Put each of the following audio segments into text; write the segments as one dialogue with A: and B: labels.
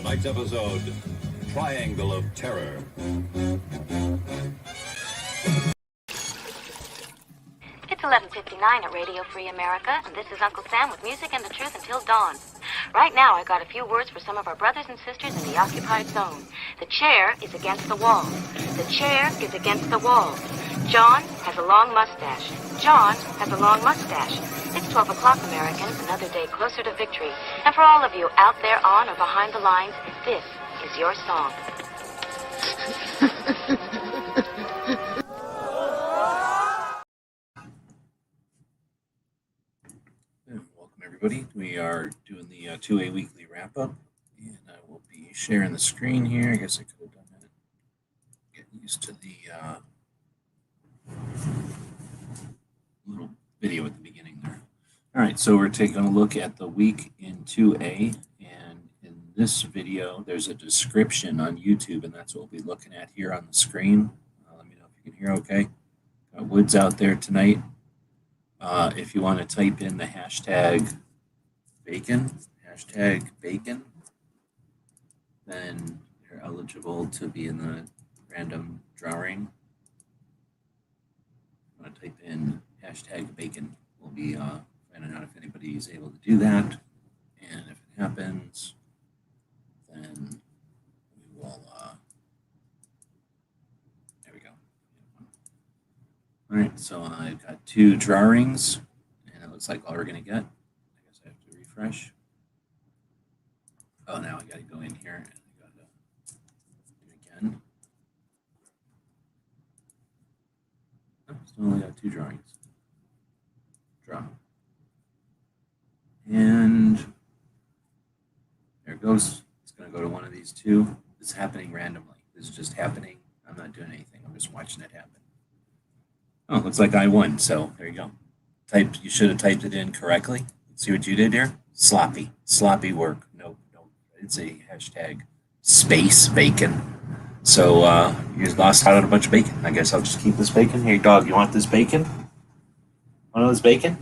A: tonight's episode, Triangle of Terror.
B: It's 11:59 at Radio Free America, and this is Uncle Sam with music and the truth until dawn. Right now, I got a few words for some of our brothers and sisters in the occupied zone. The chair is against the wall. The chair is against the wall. John has a long mustache. John has a long mustache. It's 12 o'clock, Americans, another day closer to victory. And for all of you out there on or behind the lines, this is your song.
C: Welcome, everybody. We are doing the 2A weekly wrap-up, and I will be sharing the screen here. I guess I could have done that. Getting used to the little video at the beginning there. All right, so we're taking a look at the week in 2A, and in this video, there's a description on YouTube, and that's what we'll be looking at here on the screen. Let me know if you can hear okay. Got woods out there tonight. If you want to type in the hashtag bacon, then you're eligible to be in the random drawing. I'm going to type in hashtag bacon. We'll be finding out if anybody is able to do that. And if it happens, then we will, there we go. All right, so I've got 2 drawings, and it looks like all we're going to get. I guess I have to refresh. Oh, now I got to go in here and I got to do it again. Oh, still only got 2 drawings. Draw. And there it goes. It's going to go to one of these 2. It's happening randomly. This is just happening. I'm not doing anything. I'm just watching it happen. Oh, looks like I won. So there you go. You should have typed it in correctly. See what you did here? Sloppy work. No. It's a hashtag space bacon. So you just lost out on a bunch of bacon. I guess I'll just keep this bacon. Hey, dog, you want this bacon? Want this bacon?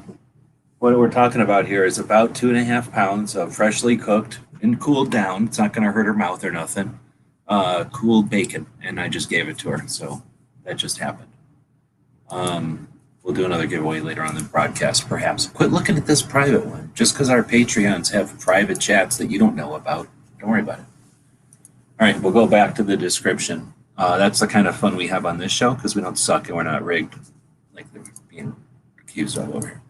C: What we're talking about here is about 2.5 pounds of freshly cooked and cooled down. It's not going to hurt her mouth or nothing. Cooled bacon, and I just gave it to her. So that just happened. We'll do another giveaway later on in the broadcast, perhaps. Quit looking at this private one. Just because our Patreons have private chats that you don't know about, don't worry about it. All right, we'll go back to the description. That's the kind of fun we have on this show because we don't suck and we're not rigged like they're being accused of over here.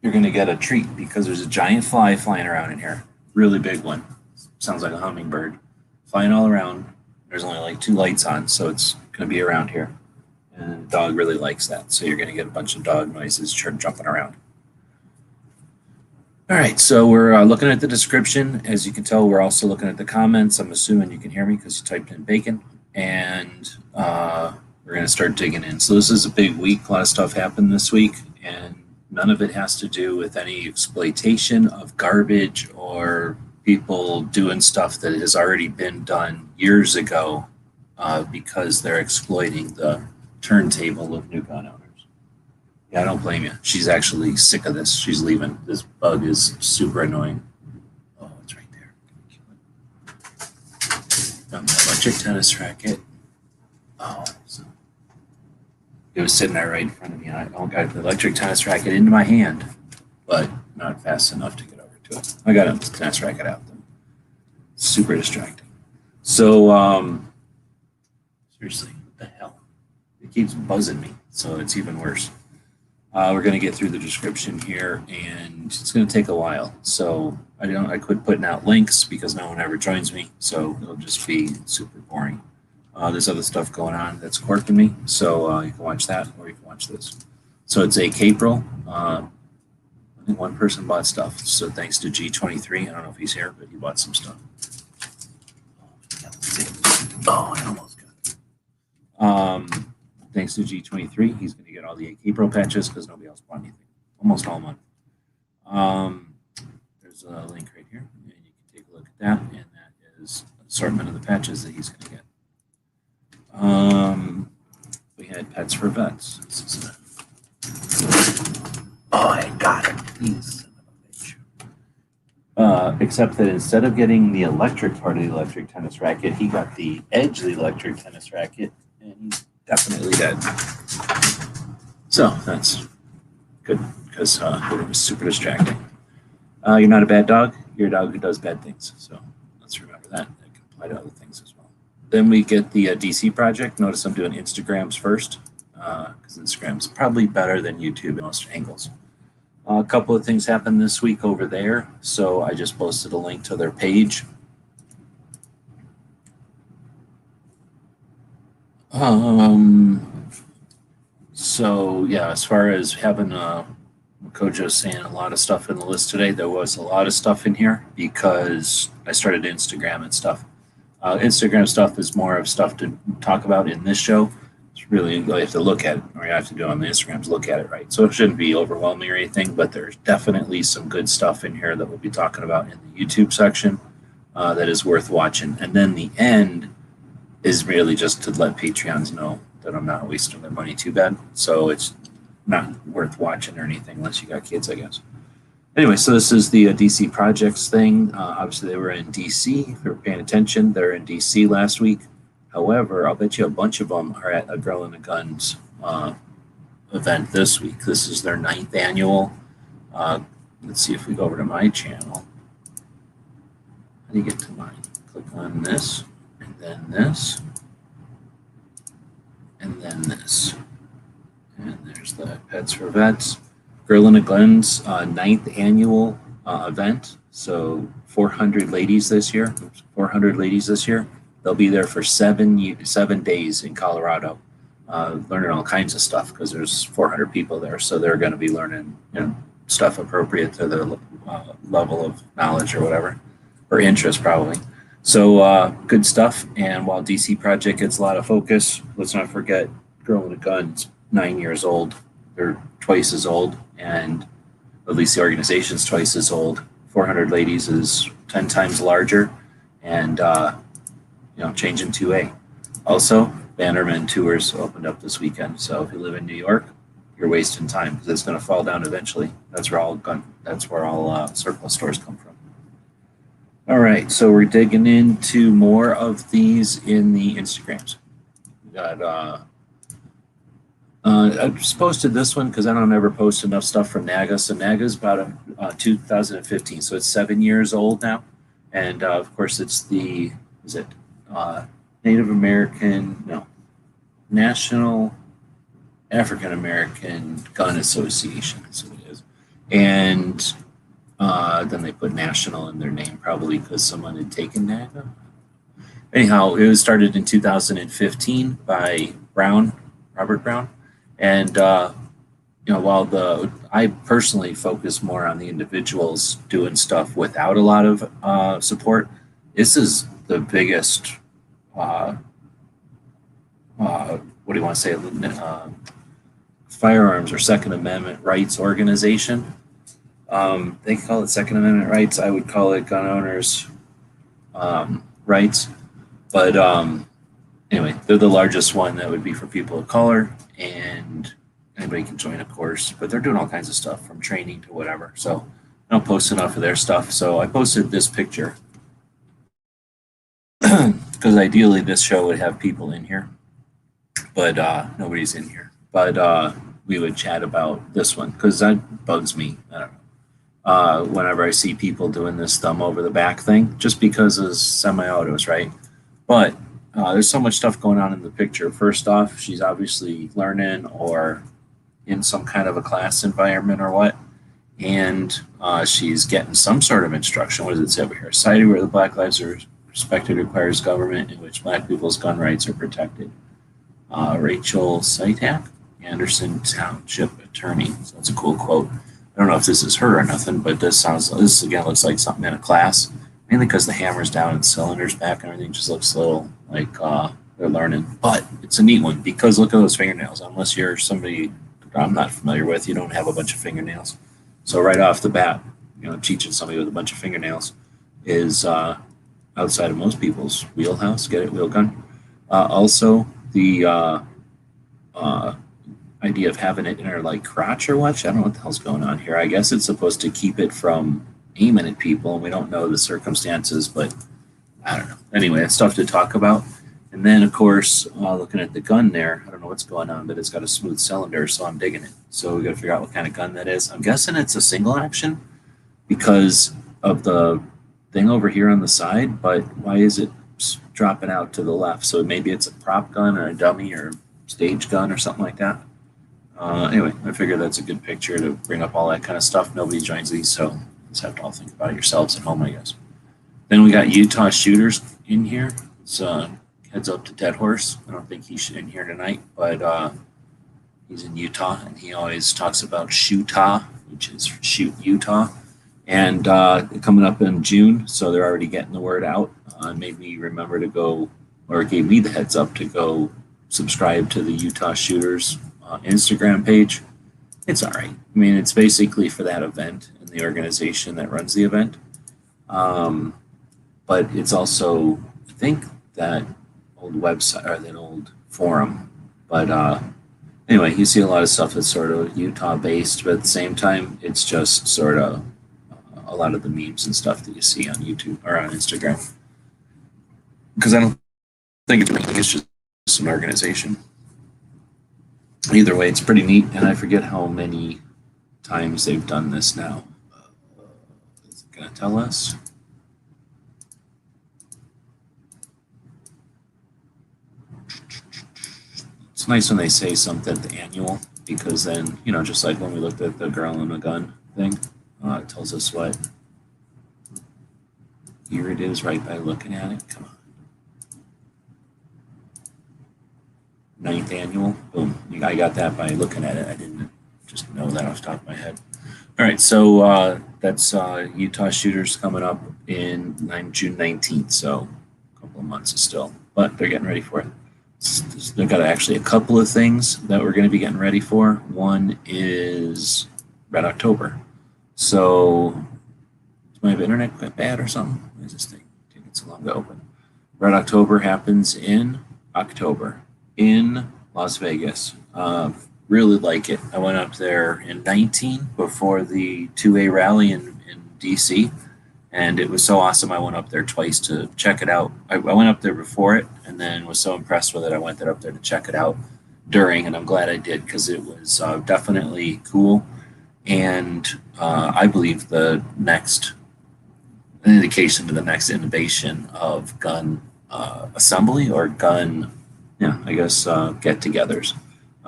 C: You're going to get a treat because there's a giant fly flying around in here. Really big one. Sounds like a hummingbird. Flying all around. There's only like 2 lights on, so it's going to be around here. And the dog really likes that, so you're going to get a bunch of dog noises jumping around. All right, so we're looking at the description. As you can tell, we're also looking at the comments. I'm assuming you can hear me because you typed in bacon. And we're going to start digging in. So this is a big week. A lot of stuff happened this week, and none of it has to do with any exploitation of garbage or people doing stuff that has already been done years ago because they're exploiting the turntable of new gun owners. Yeah, I don't blame you. She's actually sick of this. She's leaving. This bug is super annoying. Oh, it's right there. Got my electric tennis racket. Oh, so it was sitting there right in front of me. I got the electric tennis racket into my hand, but not fast enough to get over to it. I got a tennis racket out though. Super distracting. So, seriously, what the hell? It keeps buzzing me, so it's even worse. We're going to get through the description here, and it's going to take a while. So I quit putting out links because no one ever joins me, so it'll just be super boring. There's other stuff going on that's quirking me, so you can watch that or you can watch this. So it's AKpril. I think one person bought stuff, so thanks to G23. I don't know if he's here, but he bought some stuff. Oh, I almost got it. Thanks to G23, he's going to get all the AKpril patches because nobody else bought anything. Almost all month. There's a link right here, and you can take a look at that, and that is an assortment of the patches that he's going to get. We had petsforvets. Oh, I got it. Please. except that instead of getting the electric part of the electric tennis racket, he got the edge of the electric tennis racket, and he's definitely dead. So that's good, because it was super distracting. You're not a bad dog. You're a dog who does bad things. So let's remember that. That can apply to other things as well. Then we get the DC project. Notice I'm doing Instagrams first, because Instagram's probably better than YouTube in most angles. A couple of things happened this week over there, so I just posted a link to their page. So yeah, as far as having Kojo's saying a lot of stuff in the list today, there was a lot of stuff in here because I started Instagram and stuff. Instagram stuff is more of stuff to talk about in this show. It's really, you have to look at it, or you have to do on the Instagrams, look at it, right? So it shouldn't be overwhelming or anything, but there's definitely some good stuff in here that we'll be talking about in the YouTube section that is worth watching. And then the end is really just to let Patreons know that I'm not wasting their money too bad. So it's not worth watching or anything unless you got kids, I guess. Anyway, so this is the DC Projects thing. Obviously, they were in DC. If you were paying attention, they're in DC last week. However, I'll bet you a bunch of them are at a Girl in the Guns event this week. This is their 9th annual. Let's see if we go over to my channel. How do you get to mine? Click on this, and then this, and then this. And there's the Pets for Vets. Girl in the Guns 9th annual event. So 400 ladies this year. 400 ladies this year. They'll be there for 7 days in Colorado, learning all kinds of stuff because there's 400 people there. So they're going to be learning, stuff appropriate to their level of knowledge or whatever, or interest probably. So good stuff. And while DC Project gets a lot of focus, let's not forget Girl in the Guns, 9 years old. They're twice as old, and at least the organization's twice as old. 400 ladies is 10 times larger, and changing 2A. Also, Bannerman Tours opened up this weekend. So if you live in New York, you're wasting time because it's going to fall down eventually. That's where all surplus stores come from. All right, so we're digging into more of these in the Instagrams. We got I just posted this one because I don't ever post enough stuff from NAGA. So NAGA is about 2015, so it's 7 years old now, and of course it's the Native American, National African American Gun Association. That's what it is. And then they put national in their name, probably because someone had taken NAGA. Anyhow, it was started in 2015 by Robert Brown. And, while I personally focus more on the individuals doing stuff without a lot of support, this is the biggest, what do you want to say, firearms or Second Amendment rights organization. They call it Second Amendment rights. I would call it gun owners' rights. But anyway, they're the largest one that would be for people of color, and anybody can join, of course. But they're doing all kinds of stuff from training to whatever. So I don't post enough of their stuff. So I posted this picture because ideally this show would have people in here, but nobody's in here. But we would chat about this one because that bugs me. I don't know. Whenever I see people doing this thumb over the back thing, just because of semi-autos, right? But there's so much stuff going on in the picture. First off, she's obviously learning or in some kind of a class environment or what, and she's getting some sort of instruction. What does it say over here? Society where the Black lives are respected requires government in which Black people's gun rights are protected. Rachel Sitak, Anderson Township attorney. So that's a cool quote. I don't know if this is her or nothing, but this again looks like something in a class. Mainly because the hammer's down and cylinders back and everything just looks a little like they're learning. But it's a neat one because look at those fingernails. Unless you're somebody I'm not familiar with, you don't have a bunch of fingernails. So right off the bat, teaching somebody with a bunch of fingernails is outside of most people's wheelhouse. Get it? Wheel gun. Also, the idea of having it in her like crotch or what? I don't know what the hell's going on here. I guess it's supposed to keep it from aiming at people, and we don't know the circumstances, but I don't know. Anyway, that's stuff to talk about. And then, of course, looking at the gun there, I don't know what's going on, but it's got a smooth cylinder, so I'm digging it. So we got to figure out what kind of gun that is. I'm guessing it's a single action because of the thing over here on the side, but why is it dropping out to the left? So maybe it's a prop gun or a dummy or stage gun or something like that. Anyway, I figure that's a good picture to bring up all that kind of stuff. Nobody joins these, so you just have to all think about it yourselves at home, I guess. Then we got Utah Shooters in here. It's heads up to Dead Horse. I don't think he's in here tonight, but he's in Utah, and he always talks about Shootah, which is Shoot Utah. And coming up in June, so they're already getting the word out. Made me remember to go, or gave me the heads up to go subscribe to the Utah Shooters Instagram page. It's all right. I mean, it's basically for that event and the organization that runs the event. But it's also, I think, that old website or that old forum. But anyway, you see a lot of stuff that's sort of Utah based, but at the same time, it's just sort of a lot of the memes and stuff that you see on YouTube or on Instagram. Because I don't think it's just an organization. Either way, it's pretty neat, and I forget how many times they've done this now. Is it going to tell us? It's nice when they say something at the annual, because then, you know, just like when we looked at the girl and a gun thing, it tells us what year it is right by looking at it. Come on. 9th annual. Boom. I got that by looking at it. I didn't just know that off the top of my head. All right, so that's Utah Shooters coming up in June 19th, so a couple of months still, but they're getting ready for it. They've got actually a couple of things that we're going to be getting ready for. One is Red October. So, is my internet bad or something? Why is this thing taking so long to open? Red October happens in October in Las Vegas. Really like it. I went up there in 19 before the 2A rally in DC, and it was so awesome. I went up there twice to check it out. I went up there before it and then was so impressed with it. I went up there to check it out during, and I'm glad I did because it was definitely cool. And I believe the next indication to the next innovation of gun assembly or gun, I guess, get-togethers.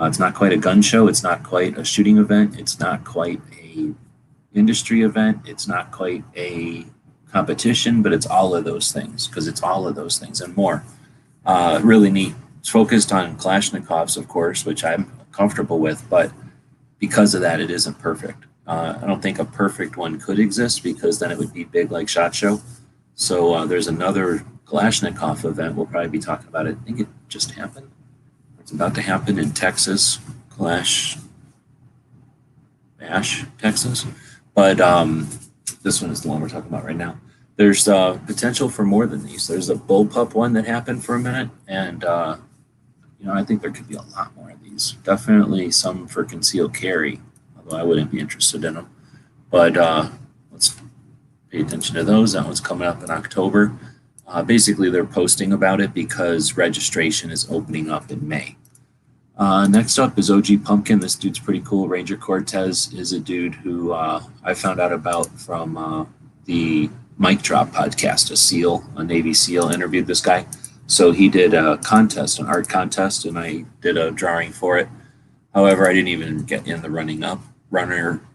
C: It's not quite a gun show. It's not quite a shooting event. It's not quite a industry event. It's not quite a competition, but it's all of those things because it's all of those things and more. Really neat. It's focused on Kalashnikovs, of course, which I'm comfortable with, but because of that, it isn't perfect. I don't think a perfect one could exist because then it would be big like SHOT Show. So there's another Kalashnikov event. We'll probably be talking about it. I think it just happened. It's about to happen in Texas, Bash, Texas. But this one is the one we're talking about right now. There's potential for more than these. There's a bullpup one that happened for a minute, and I think there could be a lot more of these. Definitely some for concealed carry, although I wouldn't be interested in them. But let's pay attention to those. That one's coming up in October. Basically, they're posting about it because registration is opening up in May. Next up is OG Pumpkin. This dude's pretty cool. Ranger Cortez is a dude who I found out about from the Mic Drop podcast. A Navy SEAL interviewed this guy. So he did a contest, an art contest, and I did a drawing for it. However, I didn't even get in the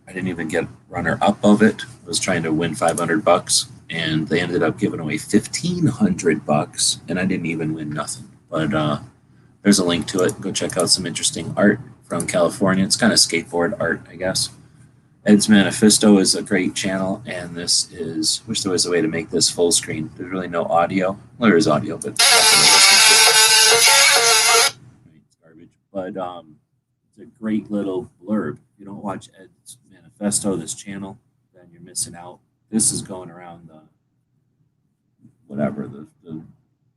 C: I didn't even get runner up of it. I was trying to win $500, and they ended up giving away $1,500, and I didn't even win nothing. But there's a link to it. Go check out some interesting art from California. It's kind of skateboard art, I guess. Ed's Manifesto is a great channel, and this is, wish there was a way to make this full screen. There's really no audio. Well, there is audio, but it's garbage. But it's a great little blurb. If you don't watch Ed's Manifesto, this channel, then you're missing out. This is going around the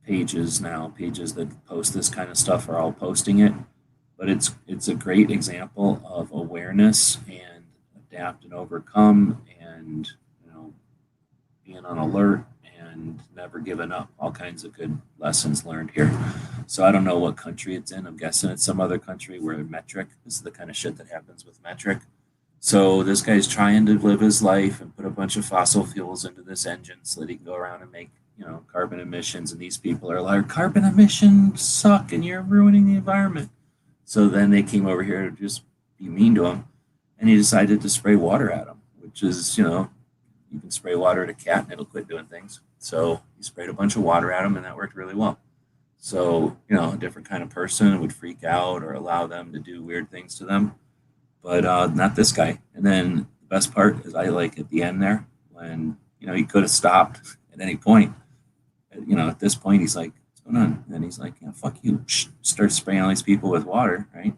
C: pages now. Pages that post this kind of stuff are all posting it. But it's a great example of awareness and adapt and overcome and being on alert and never giving up. All kinds of good lessons learned here. So I don't know what country it's in. I'm guessing it's some other country where metric. This is the kind of shit that happens with metric. So this guy's trying to live his life and put a bunch of fossil fuels into this engine so that he can go around and make, carbon emissions. And these people are like, carbon emissions suck and you're ruining the environment. So then they came over here to just be mean to him. And he decided to spray water at him, which is, you can spray water at a cat and it'll quit doing things. So he sprayed a bunch of water at him and that worked really well. So, a different kind of person would freak out or allow them to do weird things to them. But not this guy. And then the best part is I like at the end there when, he could have stopped at any point. At this point, he's like, what's going on? And then he's like, fuck you. Starts spraying all these people with water, right?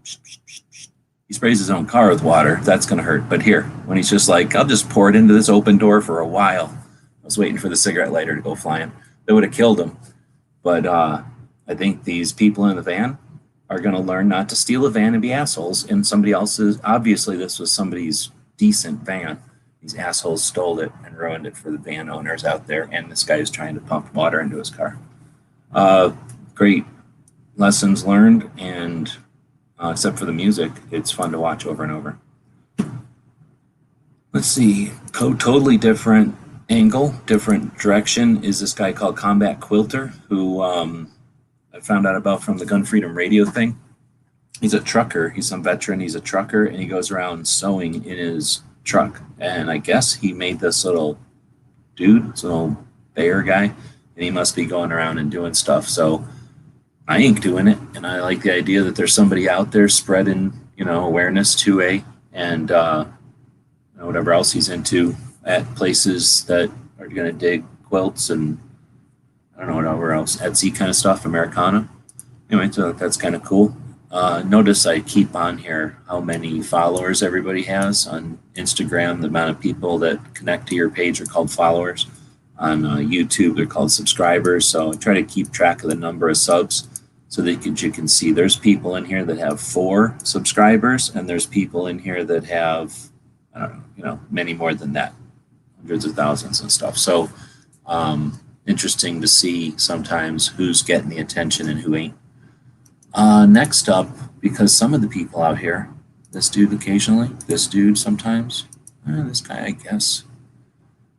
C: He sprays his own car with water. That's going to hurt. But here, when he's just like, I'll just pour it into this open door for a while. I was waiting for the cigarette lighter to go flying. That would have killed him. But I think these people in the van are going to learn not to steal a van and be assholes in somebody else's. Obviously, this was somebody's decent van. These assholes stole it and ruined it for the van owners out there. And this guy is trying to pump water into his car. Great lessons learned. And except for the music, it's fun to watch over and over. Let's see. Totally different angle, different direction is this guy called combatquilter, who I found out about from the Gun Freedom Radio thing. He's a trucker. He's some veteran. He's a trucker, and he goes around sewing in his truck. And I guess he made this little dude, this little bear guy, and he must be going around and doing stuff. So I ain't doing it, and I like the idea that there's somebody out there spreading, awareness to and whatever else he's into at places that are going to dig quilts and I don't know whatever else, Etsy kind of stuff, Americana. Anyway, so that's kind of cool. Notice I keep on here how many followers everybody has on Instagram. The amount of people that connect to your page are called followers. On YouTube, they're called subscribers. So I try to keep track of the number of subs so that you can see there's people in here that have 4 subscribers, and there's people in here that have, I don't know, many more than that, hundreds of thousands and stuff. So interesting to see sometimes who's getting the attention and who ain't. Next up, because some of the people out here, this dude occasionally, this dude sometimes, this guy, I guess.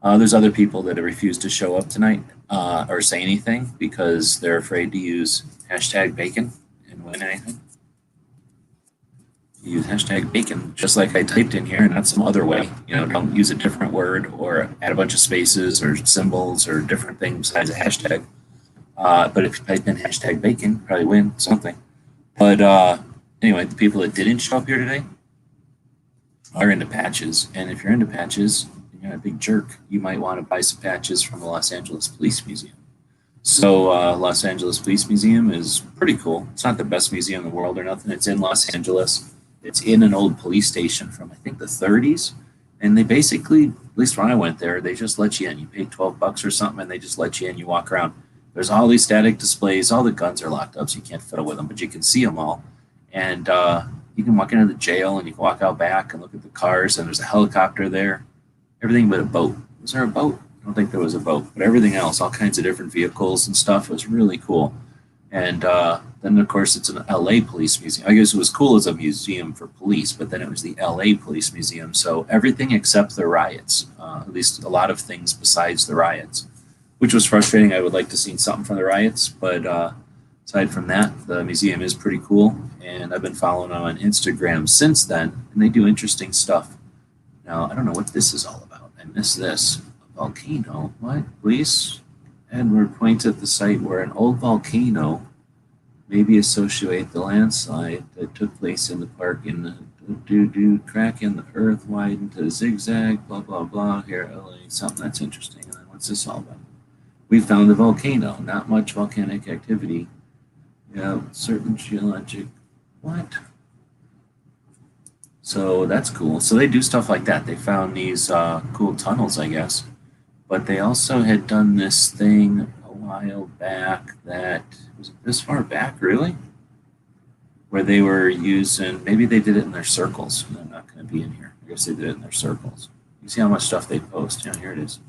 C: There's other people that have refused to show up tonight or say anything because they're afraid to use #bacon and win anything. Use #bacon just like I typed in here, not some other way. Don't use a different word or add a bunch of spaces or symbols or different things besides a hashtag. But if you type in #bacon, you probably win something. But anyway, the people that didn't show up here today are into patches. And if you're into patches and you're a big jerk, you might want to buy some patches from the Los Angeles Police Museum. So Los Angeles Police Museum is pretty cool. It's not the best museum in the world or nothing. It's in Los Angeles. It's in an old police station from, I think, the 30s. And they basically, at least when I went there, they just let you in. You pay $12 or something, and they just let you in. You walk around. There's all these static displays. All the guns are locked up, so you can't fiddle with them, but you can see them all. And you can walk into the jail, and you can walk out back and look at the cars, and there's a helicopter there. Everything but a boat. Was there a boat? I don't think there was a boat, but everything else, all kinds of different vehicles and stuff, was really cool. And then, of course, it's an LA Police Museum. I guess it was cool as a museum for police, but then it was the LA Police Museum. So everything except the riots, at least a lot of things besides the riots, which was frustrating. I would like to see something from the riots, but aside from that, the museum is pretty cool. And I've been following them on Instagram since then, and they do interesting stuff. Now, I don't know what this is all about. I missed this. A volcano. What? Police? Edward points at the site where an old volcano may be associated with the landslide that took place in the park in the crack in the earth widened to zigzag, blah, blah, blah. Here, LA, something that's interesting. And then what's this all about? We found a volcano. Not much volcanic activity. Yeah, certain geologic. What? So that's cool. So they do stuff like that. They found these cool tunnels, I guess. But they also had done this thing a while back that, was it this far back, really? Where they were using, maybe they did it in their circles. I'm not going to be in here. I guess they did it in their circles. You see how much stuff they post. Yeah, here it is.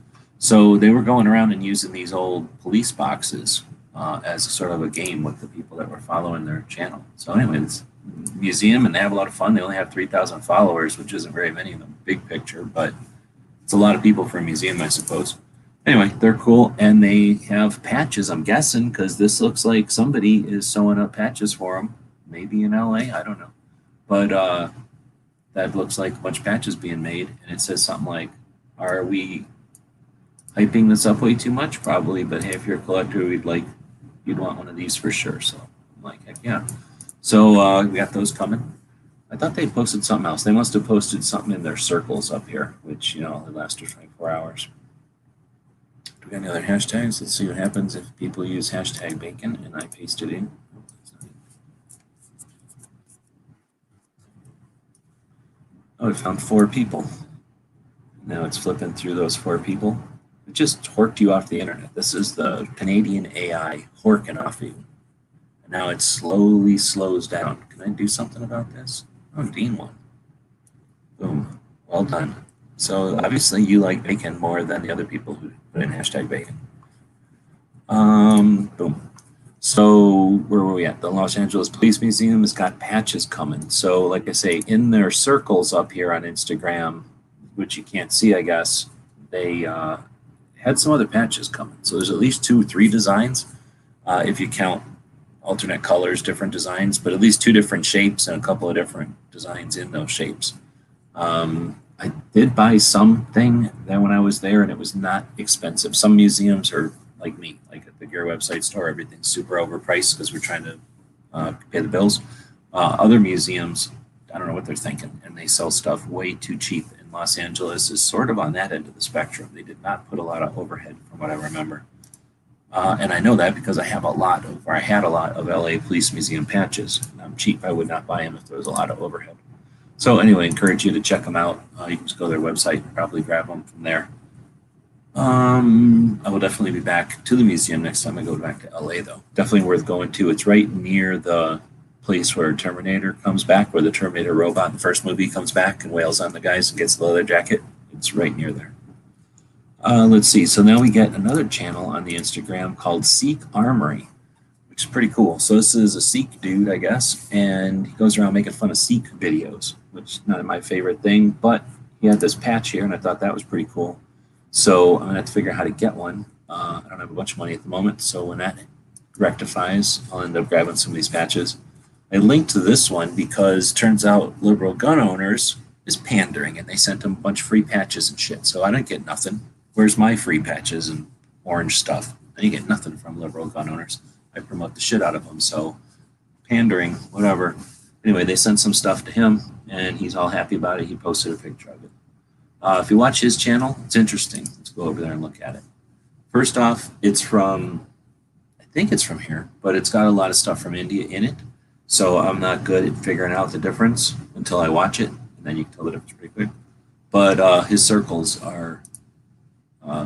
C: So they were going around and using these old police boxes as sort of a game with the people that were following their channel. So anyway, it's a museum, and they have a lot of fun. They only have 3,000 followers, which isn't very many in the big picture, but it's a lot of people for a museum, I suppose. Anyway, they're cool, and they have patches, I'm guessing, because this looks like somebody is sewing up patches for them. Maybe in LA, I don't know. But that looks like a bunch of patches being made, and it says something like, are we hyping this up way too much? Probably, but hey, if you're a collector, you'd want one of these for sure. So I'm like, heck yeah. So we got those coming. I thought they posted something else. They must have posted something in their circles up here, which, only lasted 24 hours. Do we got any other hashtags? Let's see what happens if people use hashtag bacon and I paste it in. Oh, we found 4 people. Now it's flipping through those 4 people. It just horked you off the internet. This is the Canadian AI horking off you. And now it slowly slows down. Can I do something about this? Oh, Dean won. Boom. Well done. So obviously you like bacon more than the other people who put in hashtag bacon. Boom. So where were we at? The Los Angeles Police Museum has got patches coming. So like I say, in their circles up here on Instagram, which you can't see, I guess, they had some other patches coming. So there's at least 2 or 3 designs, if you count alternate colors, different designs, but at least 2 different shapes and a couple of different designs in those shapes. I did buy something there when I was there, and it was not expensive. Some museums are like me, like at the Gear website store, everything's super overpriced because we're trying to pay the bills. Other museums, I don't know what they're thinking, and they sell stuff way too cheap. And Los Angeles is sort of on that end of the spectrum. They did not put a lot of overhead, from what I remember. And I know that because I had a lot of LA Police Museum patches. And I'm cheap. I would not buy them if there was a lot of overhead. So anyway, I encourage you to check them out. You can just go to their website and probably grab them from there. I will definitely be back to the museum next time I go back to LA, though. Definitely worth going to. It's right near the place where Terminator comes back, where the Terminator robot in the first movie comes back and wails on the guys and gets the leather jacket. It's right near there. Let's see. So now we get another channel on the Instagram called Sikharmory, which is pretty cool. So this is a Sikh dude, I guess, and he goes around making fun of Sikh videos, which is not my favorite thing, but he had this patch here, and I thought that was pretty cool. So I'm going to have to figure out how to get one. I don't have a bunch of money at the moment, so when that rectifies, I'll end up grabbing some of these patches. I linked to this one because turns out liberal gun owners is pandering, and they sent him a bunch of free patches and shit, so I didn't get nothing. Where's my free patches and orange stuff? I didn't get nothing from liberal gun owners. I promote the shit out of them, so pandering, whatever. Anyway, they sent some stuff to him, and he's all happy about it. He posted a picture of it. If you watch his channel, it's interesting. Let's go over there and look at it. First off, it's from, I think it's from here, but it's got a lot of stuff from India in it. So I'm not good at figuring out the difference until I watch it, and then you can tell the difference pretty quick. But his circles are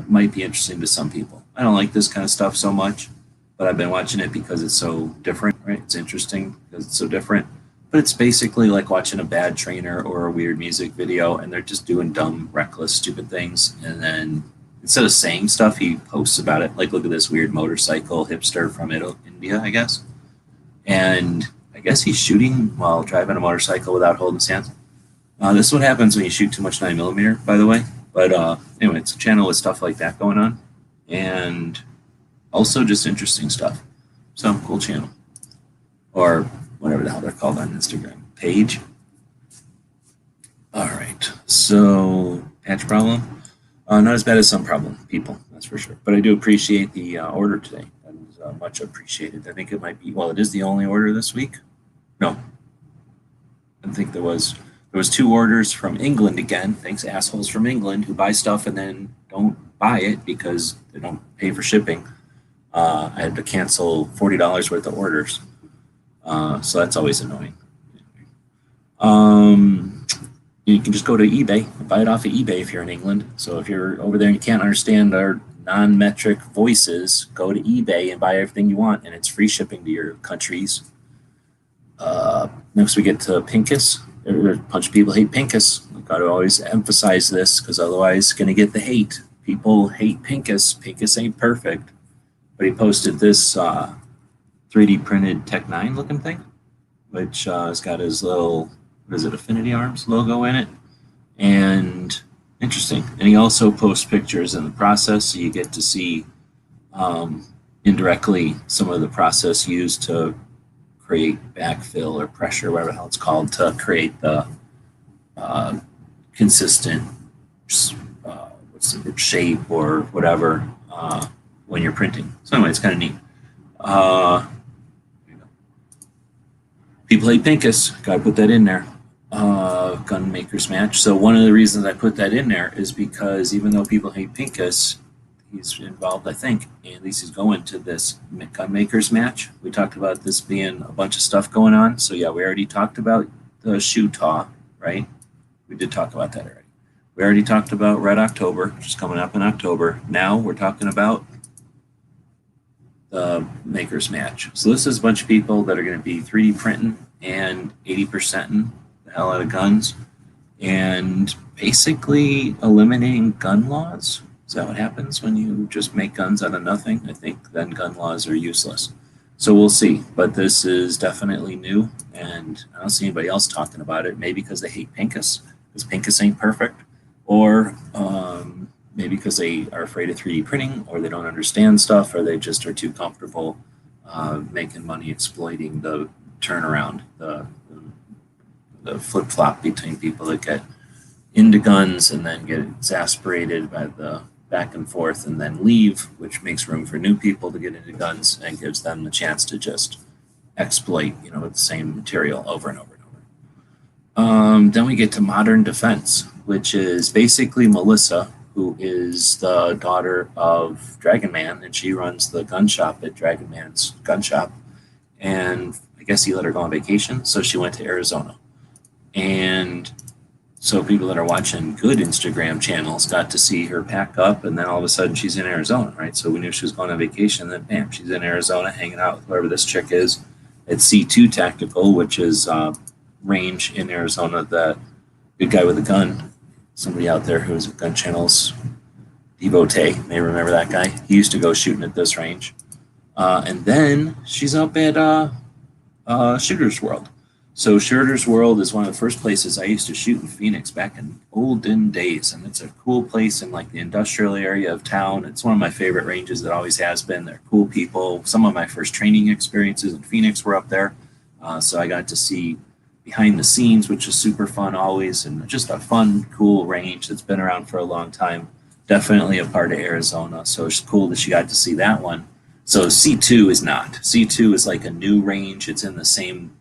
C: might be interesting to some people. I don't like this kind of stuff so much, but I've been watching it because it's so different, right? It's interesting because it's so different. But it's basically like watching a bad trainer or a weird music video, and they're just doing dumb, reckless, stupid things. And then instead of saying stuff, he posts about it. Like, look at this weird motorcycle hipster from India, I guess. And I guess he's shooting while driving a motorcycle without holding his hands. This is what happens when you shoot too much 9mm, by the way. But anyway, it's a channel with stuff like that going on. And also just interesting stuff. So, cool channel. Or whatever the hell they're called on Instagram. Page. All right. So, patch problem. Not as bad as some people, that's for sure. But I do appreciate the order today. That is much appreciated. I think it might be, well, it is the only order this week. No. I think there was 2 orders from England again. Thanks, assholes from England who buy stuff and then don't buy it because they don't pay for shipping. I had to cancel $40 worth of orders. So that's always annoying. You can just go to eBay and buy it off of eBay if you're in England. So if you're over there and you can't understand our non-metric voices, go to eBay and buy everything you want, and it's free shipping to your countries. Next we get to Pincus. A bunch of people hate Pincus. I've got to always emphasize this because otherwise going to get the hate. people hate Pincus. Pincus ain't perfect. But he posted this 3D printed Tech 9 looking thing, which has got his little, what is it, Affinity Arms logo in it. And interesting. And he also posts pictures in the process, so you get to see indirectly some of the process used to create backfill or pressure, whatever the hell it's called, to create the consistent what's the word, shape or whatever when you're printing. So anyway, it's kind of neat. People hate Pincus. Gotta put that in there. Gun makers match. So one of the reasons I put that in there is because even though people hate Pincus, he's involved, I think, at least he's going to this gun makers match. We talked about this being a bunch of stuff going on. So yeah, we already talked about the Shootah, right? We did talk about that already. We already talked about Red October, which is coming up in October. Now we're talking about the makers match. So this is a bunch of people that are going to be 3D printing and 80%ing the hell out of guns and basically eliminating gun laws. Is that what happens when you just make guns out of nothing? I think then gun laws are useless. So we'll see. But this is definitely new, and I don't see anybody else talking about it. Maybe because they hate Pincus, because Pincus ain't perfect, or maybe because they are afraid of 3D printing, or they don't understand stuff, or they just are too comfortable making money exploiting the turnaround, the flip-flop between people that get into guns and then get exasperated by the back and forth and then leave, which makes room for new people to get into guns and gives them the chance to just exploit, the same material over and over and over. Then we get to modern defense, which is basically Melissa, who is the daughter of Dragon Man, and she runs the gun shop at Dragon Man's gun shop. And I guess he let her go on vacation, so she went to Arizona. And so people that are watching good Instagram channels got to see her pack up, and then all of a sudden she's in Arizona, right? So we knew she was going on vacation, then bam, she's in Arizona hanging out with whoever this chick is at C2 Tactical, which is range in Arizona. The good guy with a gun, somebody out there who's a gun channels devotee may remember that guy. He used to go shooting at this range. And then she's up at Shooter's World. So Shooter's World is one of the first places I used to shoot in Phoenix back in olden days, and it's a cool place in like the industrial area of town. It's one of my favorite ranges. It always has been. They're cool people. Some of my first training experiences in Phoenix were up there, so I got to see behind the scenes, which is super fun always, and just a fun, cool range that's been around for a long time. Definitely a part of Arizona, so it's cool that she got to see that one. So C2 is not. C2 is like a new range. It's in the same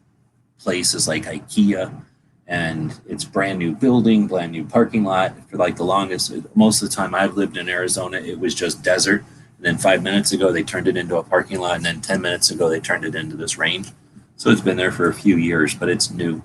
C: place as like IKEA, and it's brand new building, brand new parking lot. For like the longest, most of the time I've lived in Arizona, it was just desert. And then 5 minutes ago, they turned it into a parking lot. And then 10 minutes ago, they turned it into this range. So it's been there for a few years, but it's new.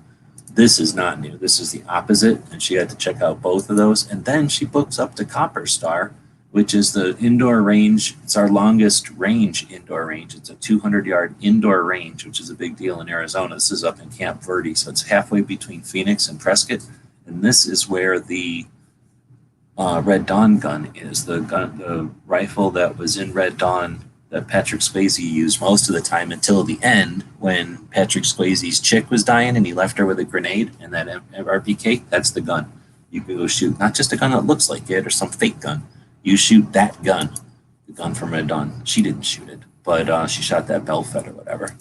C: This is not new. This is the opposite. And she had to check out both of those. And then she books up to Copper Star, which is the indoor range. It's our longest range indoor range. It's a 200-yard indoor range, which is a big deal in Arizona. This is up in Camp Verde, so it's halfway between Phoenix and Prescott. And this is where the Red Dawn gun is, the rifle that was in Red Dawn that Patrick Swayze used most of the time until the end when Patrick Swayze's chick was dying and he left her with a grenade and that RPK. That's the gun. You can go shoot, not just a gun that looks like it or some fake gun. You shoot that gun, the gun from Red Dawn. She didn't shoot it, but she shot that bell fed or whatever.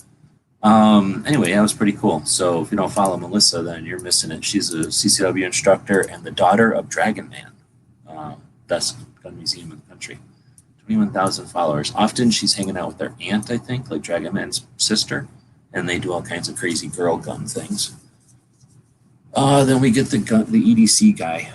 C: Anyway, that was pretty cool. So if you don't follow Melissa, then you're missing it. She's a CCW instructor and the daughter of Dragon Man, best gun museum in the country. 21,000 followers. Often she's hanging out with their aunt, I think, like Dragon Man's sister, and they do all kinds of crazy girl gun things. Then we get the EDC guy.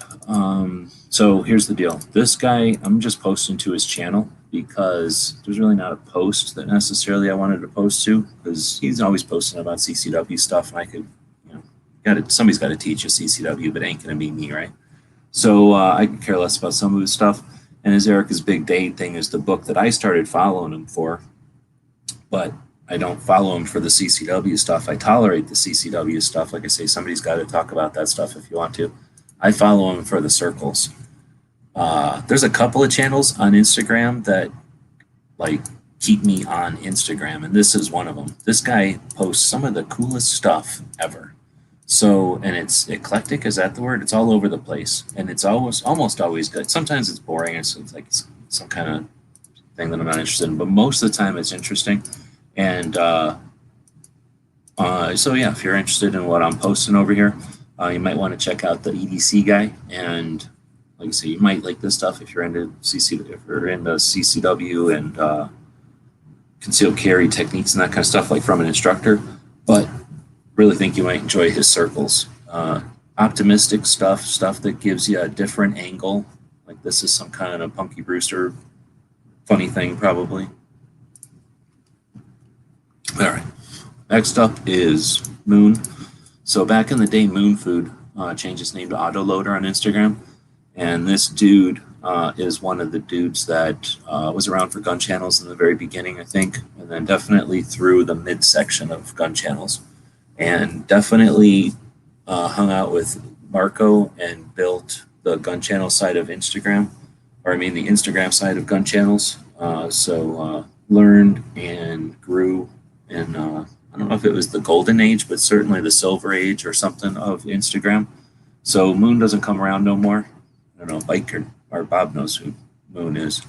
C: So here's the deal. This guy, I'm just posting to his channel because there's really not a post that necessarily I wanted to post to, because he's always posting about CCW stuff, and I could, somebody's got to teach you CCW, but it ain't gonna be me, right? So I could care less about some of his stuff. And his Erica's Big Day thing is the book that I started following him for, but I don't follow him for the CCW stuff. I tolerate the CCW stuff. Like I say, somebody's got to talk about that stuff if you want to. I follow him for the circles. There's a couple of channels on Instagram that like keep me on Instagram, and this is one of them. This guy posts some of the coolest stuff ever. So, and it's eclectic, is that the word? It's all over the place, and it's almost always good. Sometimes it's boring, it's like some kind of thing that I'm not interested in, but most of the time it's interesting. And so yeah, if you're interested in what I'm posting over here, you might want to check out the EDC guy. And like I say, you might like this stuff if you're into CCW and concealed carry techniques and that kind of stuff, like from an instructor. But really think you might enjoy his circles. Optimistic stuff that gives you a different angle. Like this is some kind of Punky Brewster funny thing, probably. All right, next up is Moon. So back in the day, Moon Food changed its name to Autoloader on Instagram. And this dude is one of the dudes that was around for gun channels in the very beginning, I think, and then definitely through the midsection of gun channels. And definitely hung out with Marco and built the gun channel side of Instagram, or I mean the Instagram side of gun channels. So learned and grew in, I don't know if it was the golden age, but certainly the silver age or something of Instagram. So Moon doesn't come around no more. I don't know, Mike or Bob knows who Moon is.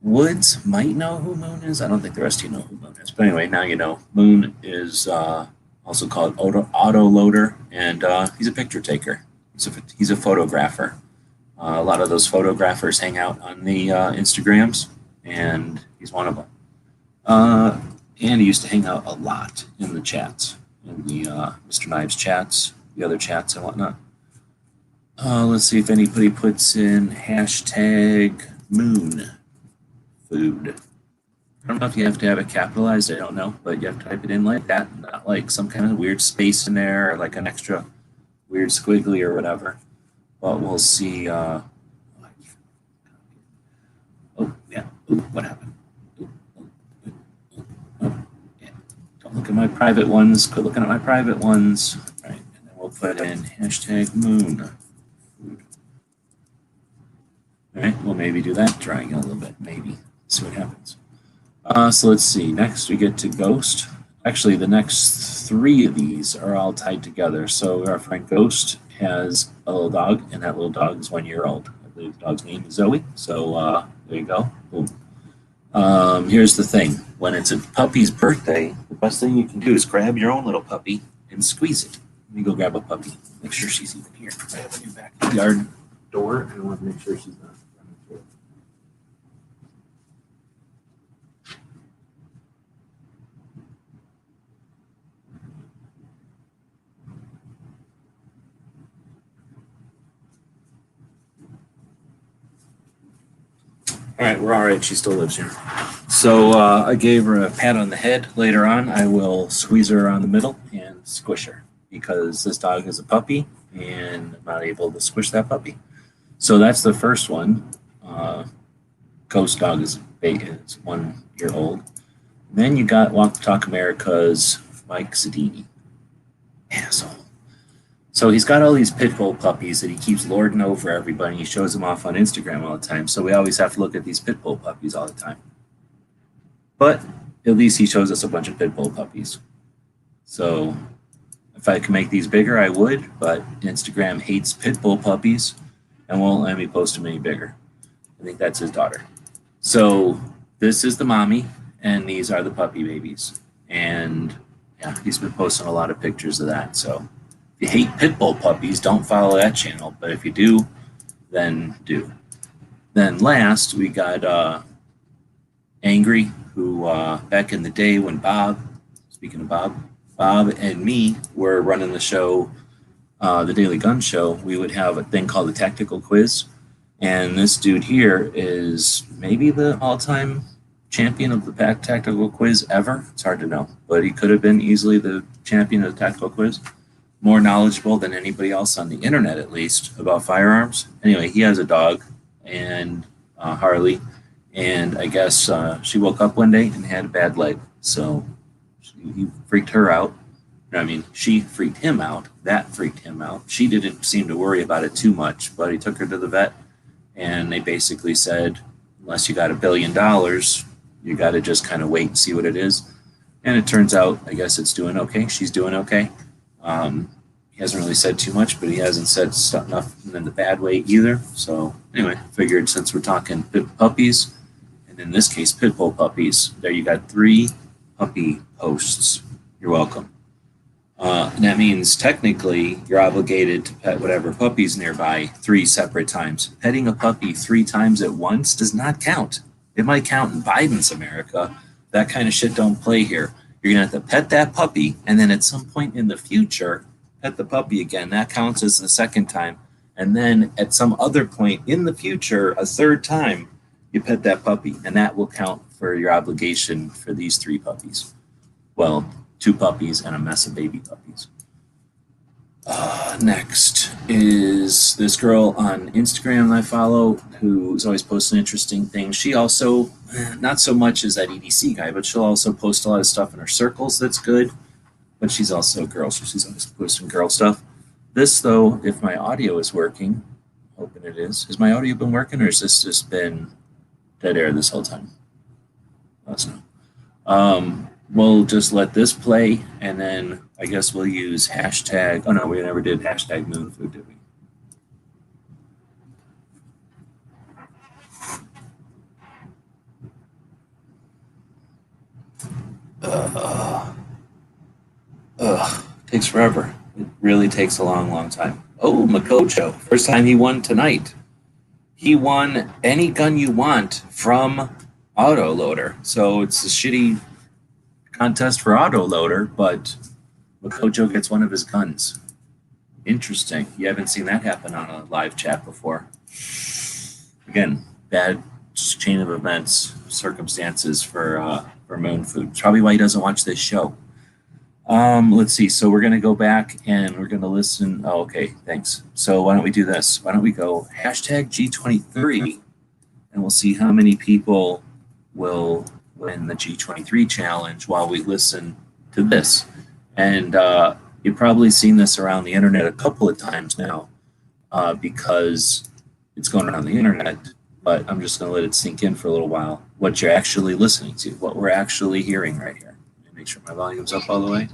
C: Woods might know who Moon is. I don't think the rest of you know who Moon is. But anyway, now you know. Moon is also called autoloader, and he's a picture taker. He's a photographer. A lot of those photographers hang out on the Instagrams, and he's one of them. And he used to hang out a lot in the chats, in the Mr. Knives chats, the other chats and whatnot. Let's see if anybody puts in hashtag Moon Food. I don't know if you have to have it capitalized, I don't know, but you have to type it in like that, not like some kind of weird space in there or like an extra weird squiggly or whatever. But we'll see. Oh, yeah. Ooh, what happened? Yeah. Don't look at my private ones. Quit looking at my private ones. All right. And then we'll put in hashtag Moon Food. All right. We'll maybe do that. Trying it a little bit. Maybe. See what happens. So let's see. Next we get to Ghost. Actually, the next three of these are all tied together. So our friend Ghost has a little dog, and that little dog is 1 year old. I believe the dog's name is Zoe. So there you go. Boom. Here's the thing. When it's a puppy's birthday, the best thing you can do is grab your own little puppy and squeeze it. Let me go grab a puppy. Make sure she's even here. I have a new backyard door. I want to make sure she's not. All right, we're all right. She still lives here. So I gave her a pat on the head. Later on, I will squeeze her around the middle and squish her because this dog is a puppy and I'm not able to squish that puppy. So that's the first one. Ghost dog is 1 year old. And then you got Walk the Talk America's Mike Sedini. Asshole. So he's got all these pit bull puppies that he keeps lording over everybody. He shows them off on Instagram all the time. So we always have to look at these pit bull puppies all the time. But at least he shows us a bunch of pit bull puppies. So if I can make these bigger, I would. But Instagram hates pit bull puppies and won't let me post them any bigger. I think that's his daughter. So this is the mommy, and these are the puppy babies. And yeah, he's been posting a lot of pictures of that. So if you hate pit bull puppies, don't follow that channel. But if you do, then do. Then last, we got Angry, who back in the day when Bob and me were running the show, the Daily Gun Show, we would have a thing called the Tactical Quiz. And this dude here is maybe the all-time champion of the Tactical Quiz ever. It's hard to know, but he could have been easily the champion of the Tactical Quiz. More knowledgeable than anybody else on the internet, at least, about firearms. Anyway, he has a dog, and Harley, and I guess she woke up one day and had a bad leg. So he freaked her out. I mean, she freaked him out. That freaked him out. She didn't seem to worry about it too much, but he took her to the vet, and they basically said, unless you got $1 billion, you got to just kind of wait and see what it is. And it turns out, I guess it's doing okay. She's doing okay. He hasn't really said too much, but he hasn't said nothing in the bad way either. So anyway, figured since we're talking puppies, and in this case, pit bull puppies, there you got 3 puppy posts. You're welcome. And that means technically you're obligated to pet whatever puppy's nearby 3 separate times. Petting a puppy 3 times at once does not count. It might count in Biden's America. That kind of shit don't play here. You're going to have to pet that puppy, and then at some point in the future, pet the puppy again. That counts as the second time. And then at some other point in the future, a third time, you pet that puppy, and that will count for your obligation for these 3 puppies. Well, 2 puppies and a mess of baby puppies. Next is this girl on Instagram I follow who's always posting interesting things. She also, not so much as that EDC guy, but she'll also post a lot of stuff in her circles that's good. But she's also a girl, so she's always posting girl stuff. This, though, if my audio is working, hoping it is. Has my audio been working, or has this just been dead air this whole time? Let us know. We'll just let this play, and then I guess we'll use hashtag. Oh no, we never did hashtag moon food, did we? Takes forever. It really takes a long, long time. Oh, Makocho, first time he won tonight. He won any gun you want from autoloader. So it's a shitty contest for autoloader, but Makocho gets one of his guns. Interesting. You haven't seen that happen on a live chat before. Again, bad chain of events, circumstances for Moon Food. Probably why he doesn't watch this show. Let's see. So we're going to go back and we're going to listen. Oh, okay. Thanks. So why don't we do this? Why don't we go hashtag G23 and we'll see how many people will win the G23 challenge while we listen to this. And you've probably seen this around the internet a couple of times now because it's going around the internet, but I'm just going to let it sink in for a little while. What you're actually listening to, what we're actually hearing right here. Let me make sure my volume's up all the way.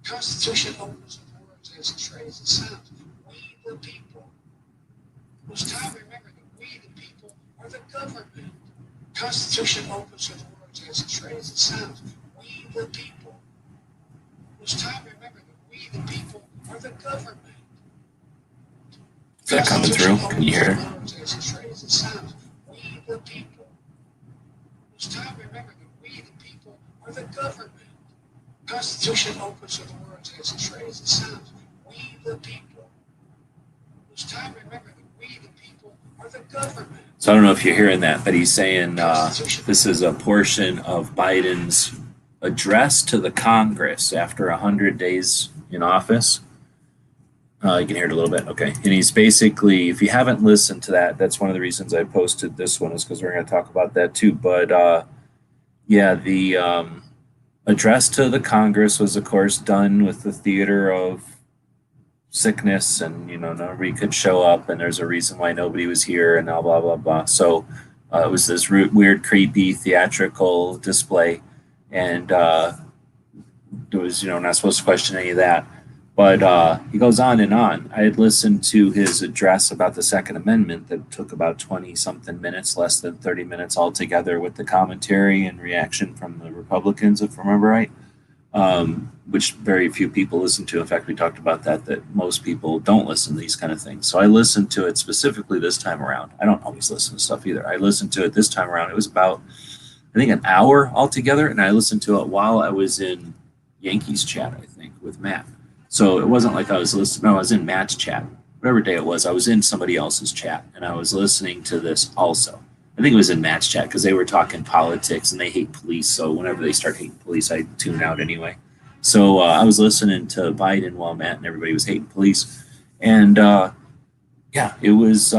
D: Constitution opens with words as trays and sounds. We the people. It's time to remember that we the people are the government. Constitution opens with words as trays and sounds. We the people. It's time to remember that we the people are the government.
C: Is that coming through? Can you hear it?
D: We the people. It's time to remember that we the people are the government. Constitution opens with words as trays and sounds. We the people. It's time to remember that we the people are the government.
C: So I don't know if you're hearing that, but he's saying this is a portion of Biden's address to the Congress after 100 days in office. You can hear it a little bit. Okay. And he's basically, if you haven't listened to that, that's one of the reasons I posted this one is because we're going to talk about that too. But yeah, the address to the Congress was, of course, done with the theater of sickness and, you know, nobody could show up and there's a reason why nobody was here and blah, blah, blah, blah. So it was this weird, creepy, theatrical display. And it was, you know, not supposed to question any of that. But he goes on and on. I had listened to his address about the Second Amendment that took about 20-something minutes, less than 30 minutes altogether with the commentary and reaction from the Republicans, if I remember right, which very few people listen to. In fact, we talked about that most people don't listen to these kind of things. So I listened to it specifically this time around. I don't always listen to stuff either. I listened to it this time around. It was about, I think, an hour altogether, and I listened to it while I was in Yankees chat, I think, with Matt. So it wasn't like I was listening. No, I was in Matt's chat. Whatever day it was, I was in somebody else's chat, and I was listening to this also. I think it was in Matt's chat because they were talking politics, and they hate police. So whenever they start hating police, I tune out anyway. So I was listening to Biden while Matt and everybody was hating police. And, yeah, it was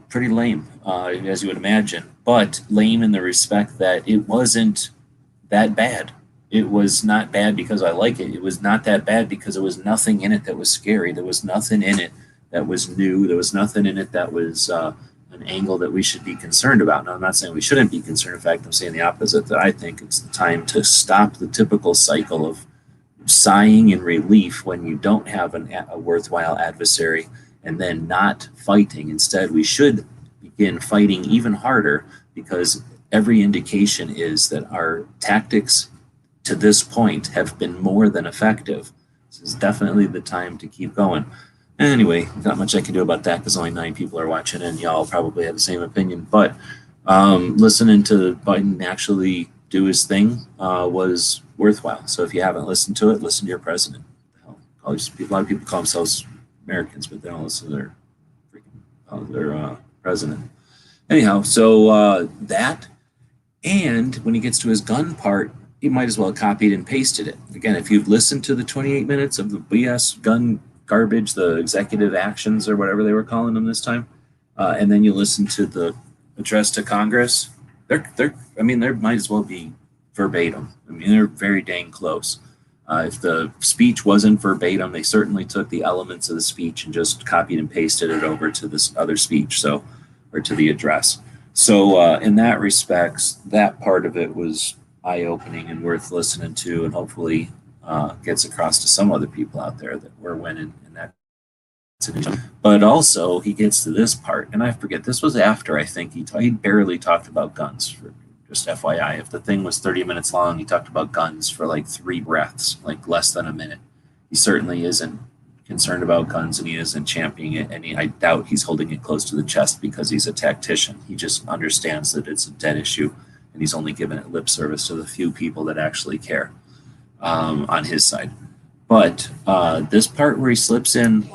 C: pretty lame, as you would imagine. But lame in the respect that it wasn't that bad. It was not bad because I like it. It was not that bad because there was nothing in it that was scary. There was nothing in it that was new. There was nothing in it that was an angle that we should be concerned about. Now, I'm not saying we shouldn't be concerned. In fact, I'm saying the opposite, that I think it's the time to stop the typical cycle of sighing in relief when you don't have a worthwhile adversary and then not fighting. Instead, we should begin fighting even harder, because every indication is that our tactics to this point have been more than effective. This is definitely the time to keep going. Anyway, not much I can do about that because only 9 people are watching, and y'all probably have the same opinion. But listening to Biden actually do his thing was worthwhile. So if you haven't listened to it, listen to your president. A lot of people call themselves Americans, but they don't listen to their president. Anyhow, so that, and when he gets to his gun part, he might as well have copied and pasted it. Again, if you've listened to the 28 minutes of the BS gun garbage, the executive actions or whatever they were calling them this time, and then you listen to the address to Congress, they might as well be verbatim. I mean, they're very dang close. If the speech wasn't verbatim, they certainly took the elements of the speech and just copied and pasted it over to this other speech, or to the address. So in that respects, that part of it was eye-opening and worth listening to, and hopefully gets across to some other people out there that we're winning in that situation. But also, he gets to this part, and I forget, this was after, I think, he barely talked about guns. For just FYI, if the thing was 30 minutes long, he talked about guns for like 3 breaths, like less than a minute. He certainly isn't concerned about guns, and he isn't championing it, and I doubt he's holding it close to the chest because he's a tactician. He just understands that it's a dead issue, and he's only given it lip service to the few people that actually care on his side. But this part where he slips in,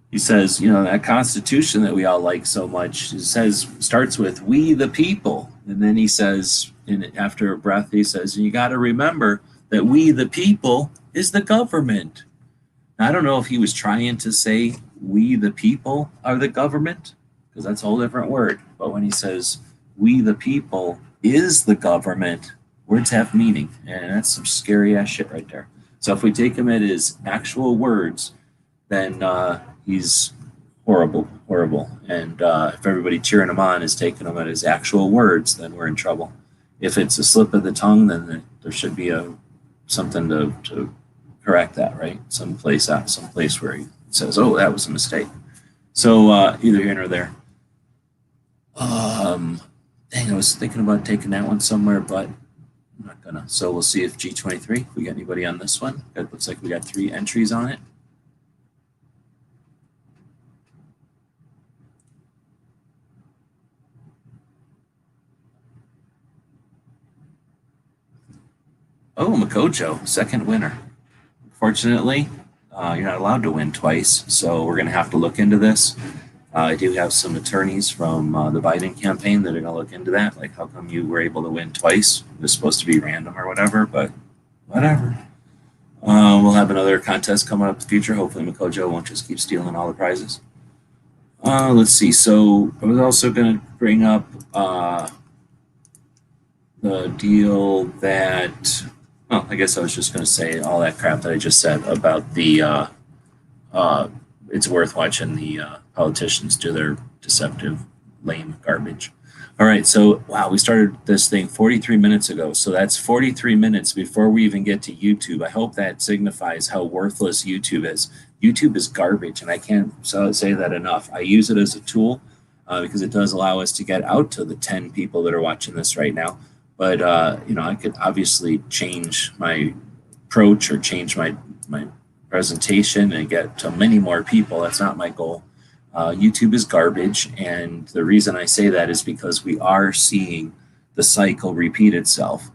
C: he says, that Constitution that we all like so much, starts with "we the people," and then he says, after a breath, he says, "You got to remember that we the people is the government." Now, I don't know if he was trying to say "we the people are the government," because that's a whole different word. But when he says "we the people is the government," words have meaning, and that's some scary ass shit right there. So if we take him at his actual words, then he's horrible. And if everybody cheering him on is taking him at his actual words, then we're in trouble. If it's a slip of the tongue, then there should be something to correct that, right? Someplace where he says, "Oh, that was a mistake." So either here or there. Dang, I was thinking about taking that one somewhere, but I'm not gonna. So we'll see if G23, we got anybody on this one. It looks like we got 3 entries on it. Oh, Makojo, second winner. Fortunately, you're not allowed to win twice, so we're going to have to look into this. I do have some attorneys from the Biden campaign that are going to look into that, like how come you were able to win twice? It was supposed to be random or whatever, but whatever. We'll have another contest coming up in the future. Hopefully Makojo won't just keep stealing all the prizes. Let's see. So I was also going to bring up the deal that... Oh, I guess I was just going to say all that crap that I just said about the it's worth watching the politicians do their deceptive, lame garbage. All right, so wow, we started this thing 43 minutes ago. So that's 43 minutes before we even get to YouTube. I hope that signifies how worthless YouTube is. YouTube is garbage, and I can't say that enough. I use it as a tool because it does allow us to get out to the 10 people that are watching this right now. But, I could obviously change my approach or change my presentation and get to many more people. That's not my goal. YouTube is garbage. And the reason I say that is because we are seeing the cycle repeat itself.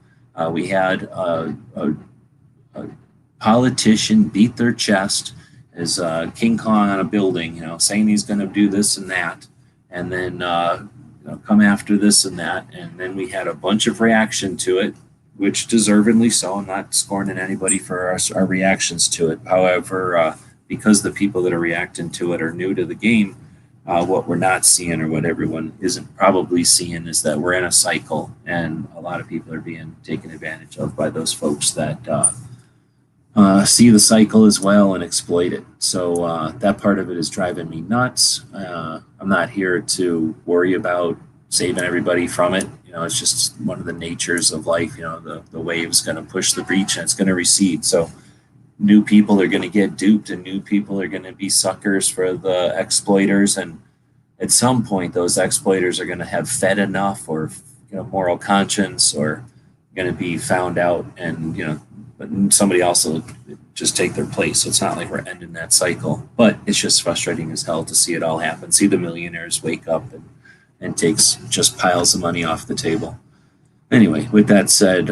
C: We had a politician beat their chest as King Kong on a building, saying he's going to do this and that. And then come after this and that, and then we had a bunch of reaction to it, which deservedly so. I'm not scorning anybody for our reactions to it. However, because the people that are reacting to it are new to the game, What we're not seeing, or what everyone isn't probably seeing, is that we're in a cycle, and a lot of people are being taken advantage of by those folks that see the cycle as well and exploit it. So that part of it is driving me nuts. I'm not here to worry about saving everybody from it. It's just one of the natures of life. The wave's going to push the breach and it's going to recede. So new people are going to get duped, and new people are going to be suckers for the exploiters. And at some point, those exploiters are going to have fed enough, or moral conscience, or going to be found out, and but somebody else will just take their place. So it's not like we're ending that cycle, but it's just frustrating as hell to see it all happen. See the millionaires wake up and takes just piles of money off the table. Anyway, with that said,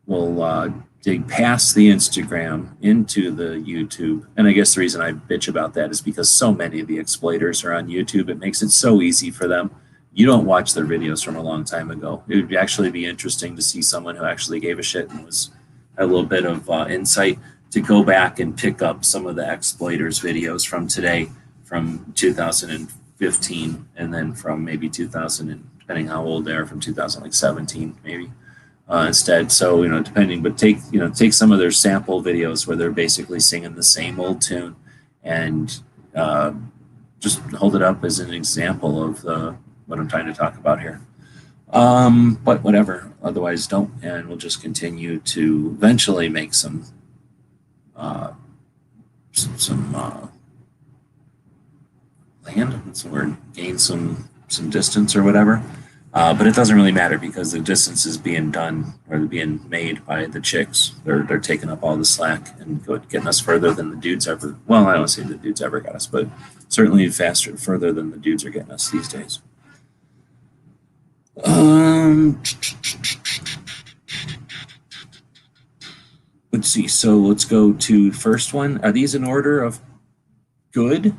C: we'll dig past the Instagram into the YouTube. And I guess the reason I bitch about that is because so many of the exploiters are on YouTube. It makes it so easy for them. You don't watch their videos from a long time ago. It would actually be interesting to see someone who actually gave a shit and had a little bit of insight to go back and pick up some of the exploiters videos from today, from 2015, and then from maybe 2000, and depending how old they are, from 2017 maybe instead. So depending, but take some of their sample videos where they're basically singing the same old tune, and just hold it up as an example of what I'm trying to talk about here. But whatever, otherwise don't, and we'll just continue to eventually make some land, what's the word, gain some distance or whatever. But it doesn't really matter, because the distance is being done, or being made by the chicks. They're taking up all the slack and getting us further than the dudes ever. Well, I don't say the dudes ever got us, but certainly further than the dudes are getting us these days. Let's see. So let's go to first one. Are these in order of good?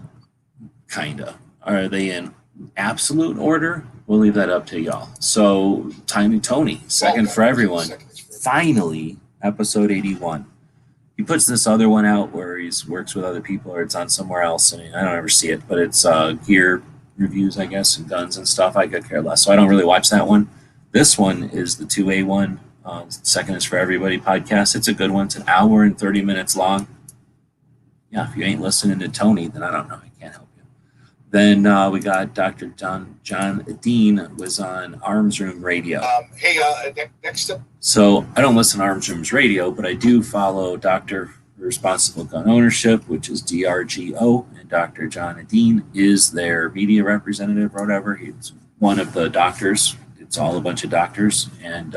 C: Kinda. Are they in absolute order? We'll leave that up to y'all. So Tiny Tony, second for everyone. Finally, episode 81. He puts this other one out where he works with other people, or it's on somewhere else, and I don't ever see it, but it's gear reviews, I guess, and guns and stuff. I could care less, so I don't really watch that one. This one is the 2A one. Second is for everybody podcast. It's a good one. It's an hour and 30 minutes long. Yeah, if you ain't listening to Tony, then I don't know. I can't help you. Then we got Dr. John Dean was on Arms Room Radio.
D: Next up.
C: So I don't listen to Arms Room's radio, but I do follow Dr. Responsible Gun Ownership, which is DRGO, and Dr. John Dean is their media representative or whatever. He's one of the doctors. It's all a bunch of doctors, and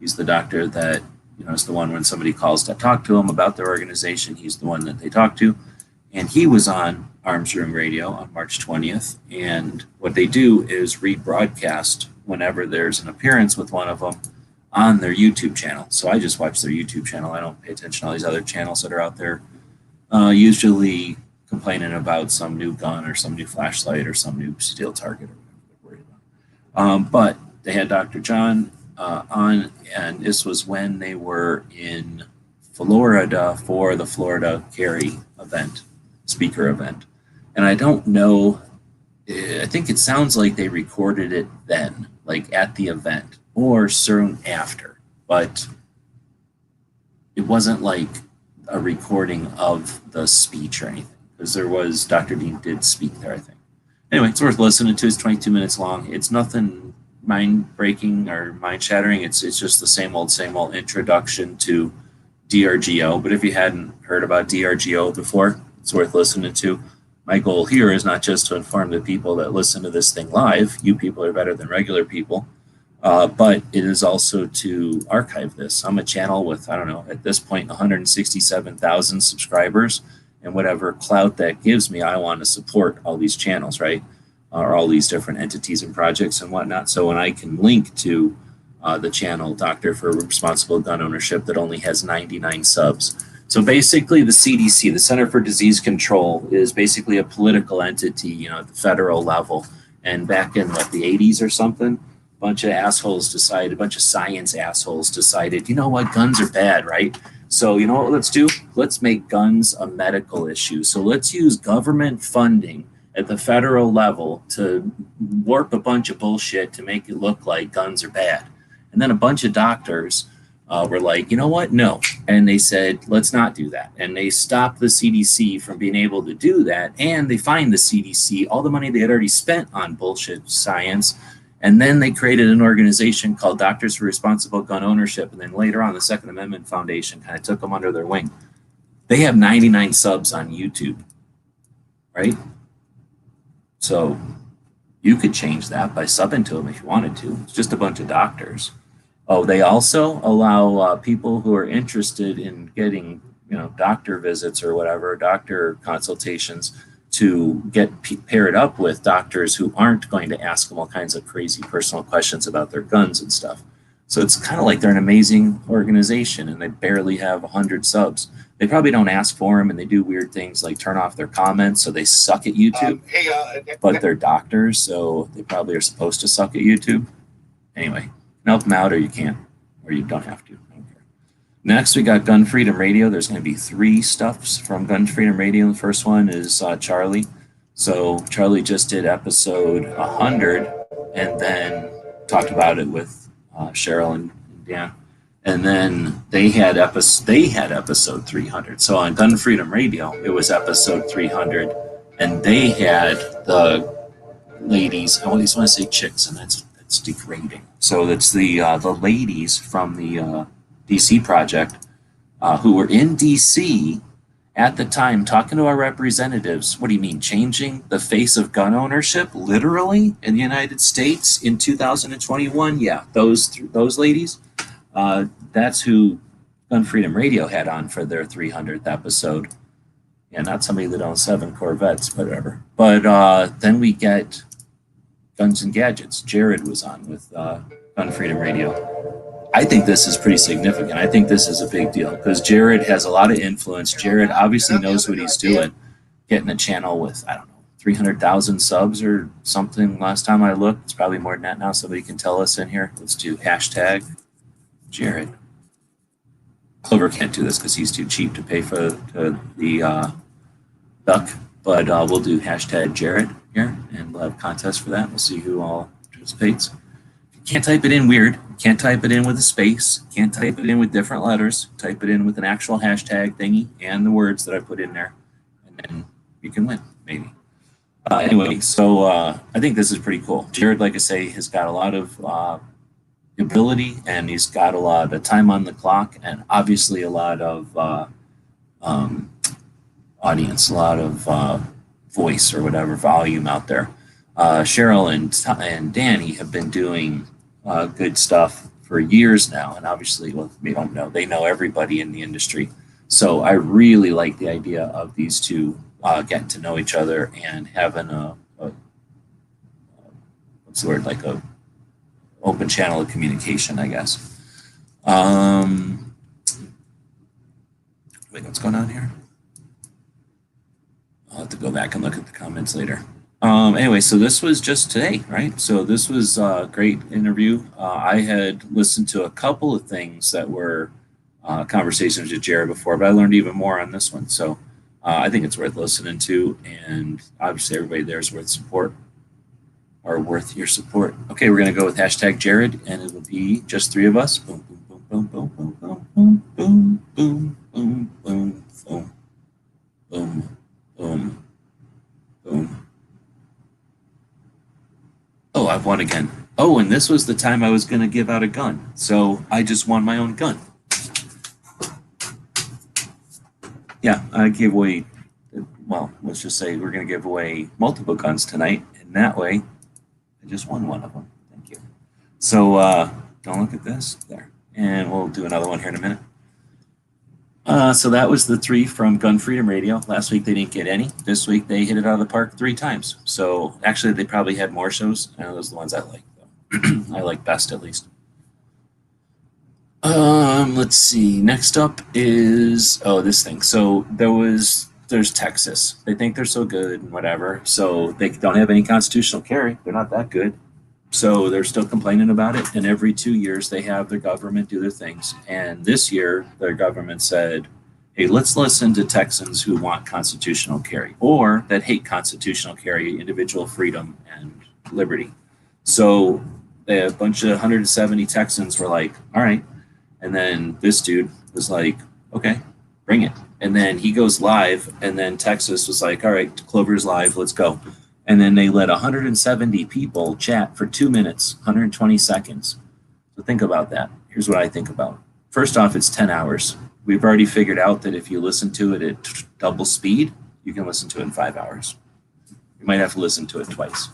C: he's the doctor that is the one when somebody calls to talk to him about their organization. He's the one that they talk to, and he was on Arms Room Radio on March 20th. And what they do is rebroadcast whenever there's an appearance with one of them on their YouTube channel. So I just watch their YouTube channel. I don't pay attention to all these other channels that are out there, usually complaining about some new gun or some new flashlight or some new steel target or whatever they're worried about. But they had Dr. John on, and this was when they were in Florida for the Florida Carry event, speaker event. And I don't know, I think it sounds like they recorded it then, like at the event or soon after, but it wasn't like a recording of the speech or anything, because there was, Dr. Dean did speak there, I think. Anyway, it's worth listening to. It's 22 minutes long. It's nothing mind-breaking or mind-shattering. It's just the same old introduction to DRGO. But if you hadn't heard about DRGO before, it's worth listening to. My goal here is not just to inform the people that listen to this thing live. You people are better than regular people. But it is also to archive this. I'm a channel with, I don't know, at this point, 167,000 subscribers. And whatever clout that gives me, I want to support all these channels, right? Or all these different entities and projects and whatnot. So when I can link to the channel, Doctor for Responsible Gun Ownership, that only has 99 subs. So basically the CDC, the Center for Disease Control, is basically a political entity, at the federal level. And back in the 80s or something, a bunch of science assholes decided, you know what, guns are bad, right? So you know what let's do? Let's make guns a medical issue. So let's use government funding at the federal level to warp a bunch of bullshit to make it look like guns are bad. And then a bunch of doctors were like, you know what? No. And they said, let's not do that. And they stopped the CDC from being able to do that. And they fined the CDC all the money they had already spent on bullshit science. And then they created an organization called Doctors for Responsible Gun Ownership. And then later on, the Second Amendment Foundation kind of took them under their wing. They have 99 subs on YouTube, right? So you could change that by subbing to them if you wanted to. It's just a bunch of doctors. Oh, they also allow people who are interested in getting, doctor visits or whatever, doctor consultations, to get paired up with doctors who aren't going to ask them all kinds of crazy personal questions about their guns and stuff. So it's kind of like they're an amazing organization, and they barely have 100 subs. They probably don't ask for them, and they do weird things like turn off their comments, so they suck at YouTube. But they're doctors, so they probably are supposed to suck at YouTube. Anyway, help them out, or you can't, or you don't have to. I don't care. Next, we got Gun Freedom Radio. There's going to be 3 stuffs from Gun Freedom Radio. The first one is Charlie. So Charlie just did episode 100, and then talked about it with Cheryl and Dan. And then they had episode 300. So on Gun Freedom Radio, it was episode 300, and they had the ladies. I always want to say chicks, and that's degrading. So that's the ladies from the DC project who were in DC at the time talking to our representatives. What do you mean, changing the face of gun ownership literally in the United States in 2021? Yeah, those ladies. That's who Gun Freedom Radio had on for their 300th episode. Yeah, not somebody that owns 7 Corvettes, whatever. But then we get Guns and Gadgets. Jared was on with Gun Freedom Radio. I think this is pretty significant. I think this is a big deal because Jared has a lot of influence. Jared obviously knows what he's doing. Getting a channel with, 300,000 subs or something. Last time I looked, it's probably more than that now. Somebody can tell us in here. Let's do hashtag Jared. Clover can't do this because he's too cheap to pay for the duck. But we'll do hashtag Jared here, and we'll have a contest for that. We'll see who all participates. You can't type it in weird. You can't type it in with a space. You can't type it in with different letters. Type it in with an actual hashtag thingy and the words that I put in there, and then you can win, maybe. Anyway, so I think this is pretty cool. Jared, like I say, has got a lot of ability, and he's got a lot of time on the clock, and obviously a lot of audience, a lot of voice or whatever volume out there. Cheryl and Danny have been doing good stuff for years now, and obviously, well, we don't know, they know everybody in the industry. So I really like the idea of these two getting to know each other and having a what's the word, like a open channel of communication, I guess. Wait, what's going on here? I'll have to go back and look at the comments later. Anyway, so this was just today, right? So this was a great interview. I had listened to a couple of things that were conversations with Jared before, but I learned even more on this one. So I think it's worth listening to, and obviously everybody there is worth support, or worth your support. Okay, we're going to go with hashtag Jared, and it will be just 3 of us. Boom, boom, boom, boom, boom, boom, boom, boom, boom, boom, boom, boom, boom, boom, boom. Oh, I've won again. Oh, and this was the time I was going to give out a gun. So I just won my own gun. Yeah, I gave away, well, let's just say we're going to give away multiple guns tonight. And that way, I just won one of them. Thank you. So don't look at this. There. And we'll do another one here in a minute. So that was the 3 from Gun Freedom Radio. Last week they didn't get any. This week they hit it out of the park 3 times. So actually they probably had more shows. I know those are the ones I like, though. I like best, at least. Let's see. Next up is this thing. So there's Texas. They think they're so good and whatever. So they don't have any constitutional carry. They're not that good. So they're still complaining about it. And every 2 years they have their government do their things. And this year their government said, hey, let's listen to Texans who want constitutional carry or that hate constitutional carry, individual freedom and liberty. So a bunch of 170 Texans were like, all right. And then this dude was like, okay, bring it. And then he goes live. And then Texas was like, all right, Clover's live, let's go. And then they let 170 people chat for 2 minutes, 120 seconds. So think about that. Here's what I think about. First off, it's 10 hours. We've already figured out that if you listen to it at double speed, you can listen to it in 5 hours. You might have to listen to it twice.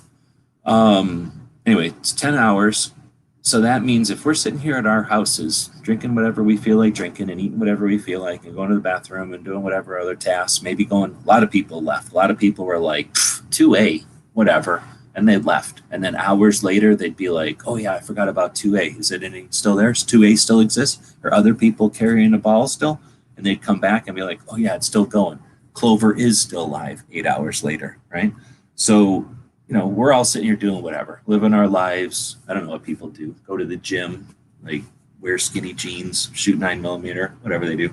C: Anyway, it's 10 hours. So that means if we're sitting here at our houses, drinking whatever we feel like drinking and eating whatever we feel like and going to the bathroom and doing whatever other tasks, maybe going, a lot of people left. A lot of people were like, 2A, whatever. And they left. And then hours later, they'd be like, oh yeah, I forgot about 2A. Is it any still there? Does 2A still exist? Are other people carrying a ball still? And they'd come back and be like, oh yeah, it's still going. Clover is still live 8 hours later, right? So, you know, we're all sitting here doing whatever, living our lives. I don't know what people do. Go to the gym, like wear skinny jeans, shoot 9mm, whatever they do,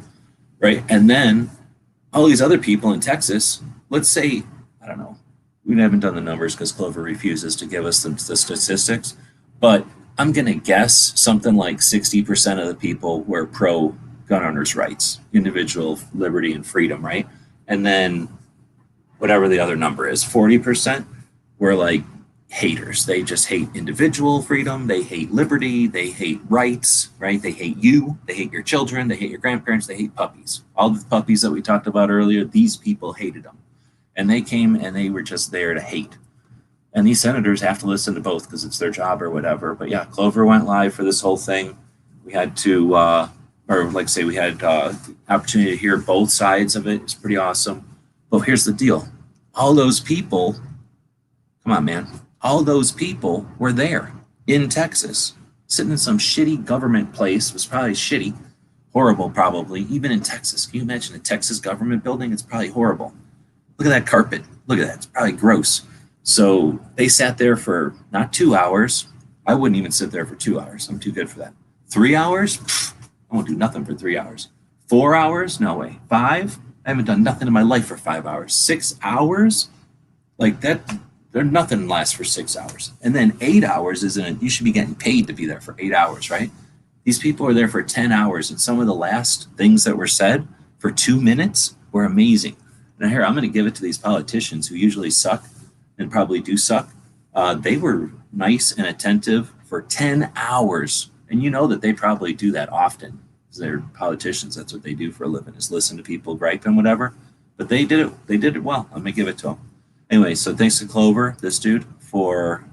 C: right? And then all these other people in Texas, let's say, I don't know, we haven't done the numbers because Clover refuses to give us the statistics, but I'm going to guess something like 60% of the people were pro gun owners' rights, individual liberty and freedom, right? And then whatever the other number is, 40% were like haters. They just hate individual freedom. They hate liberty. They hate rights, right? They hate you. They hate your children. They hate your grandparents. They hate puppies. All the puppies that we talked about earlier, these people hated them. And they came and they were just there to hate. And these senators have to listen to both because it's their job or whatever. But yeah, Clover went live for this whole thing. We had to, or like say we had opportunity to hear both sides of it. It's pretty awesome. But here's the deal. All those people, come on, man. All those people were there in Texas, sitting in some shitty government place. It was probably shitty, horrible probably. Even in Texas, can you imagine a Texas government building? It's probably horrible. Look at that carpet. Look at that. It's probably gross. So they sat there for not 2 hours. I wouldn't even sit there for 2 hours. I'm too good for that. 3 hours? Pfft, I won't do nothing for 3 hours. 4 hours? No way. 5? I haven't done nothing in my life for 5 hours. 6 hours? Like that, nothing lasts for 6 hours. And then 8 hours isn't, you should be getting paid to be there for 8 hours, right? These people are there for 10 hours. And some of the last things that were said for 2 minutes were amazing. Now here, I'm going to give it to these politicians who usually suck and probably do suck. They were nice and attentive for 10 hours. And you know that they probably do that often. They're politicians. That's what they do for a living, is listen to people gripe and whatever. But they did it. They did it well. I'm going to give it to them. Anyway, so thanks to Clover, this dude, for,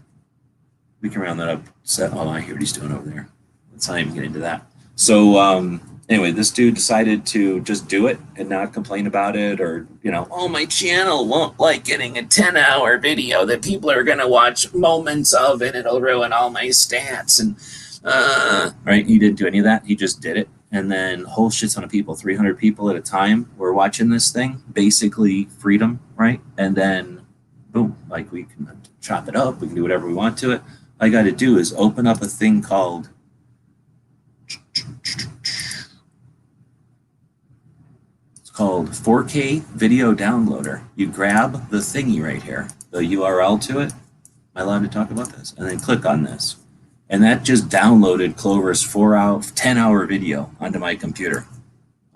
C: we can round that up. Oh, I hear what he's doing over there. Let's not even get into that. So, anyway, this dude decided to just do it and not complain about it, or, you know, oh, my channel won't like getting a 10-hour video that people are going to watch moments of and it'll ruin all my stats. And, right, he didn't do any of that. He just did it. And then whole shit ton of people, 300 people at a time were watching this thing, basically freedom, right? And then, boom, like we can chop it up. We can do whatever we want to it. All I got to do is open up a thing called called 4K video downloader. You grab the thingy right here, the URL to it. Am I allowed to talk about this? And then click on this. And that just downloaded Clover's 10-hour video onto my computer.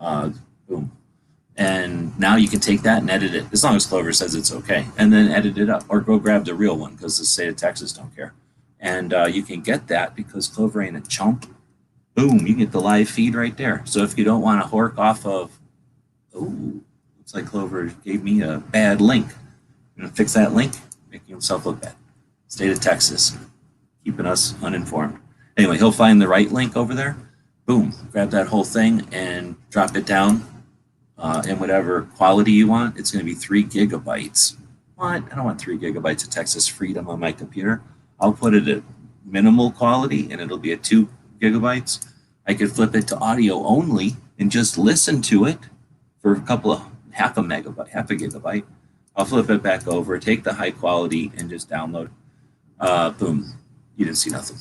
C: Boom. And now you can take that and edit it, as long as Clover says it's okay, and then edit it up, or go grab the real one because the state of Texas don't care. And you can get that because Clover ain't a chump. Boom, you get the live feed right there. So if you don't want to hork off of, oh, looks like Clover gave me a bad link. I'm going to fix that link, making himself look bad. State of Texas, keeping us uninformed. Anyway, he'll find the right link over there. Boom, grab that whole thing and drop it down in whatever quality you want. It's going to be 3 gigabytes. What? I don't want 3 gigabytes of Texas freedom on my computer. I'll put it at minimal quality and it'll be at 2 gigabytes. I could flip it to audio only and just listen to it for a couple of half a gigabyte. I'll flip it back over, take the high quality and just download. Boom. You didn't see nothing.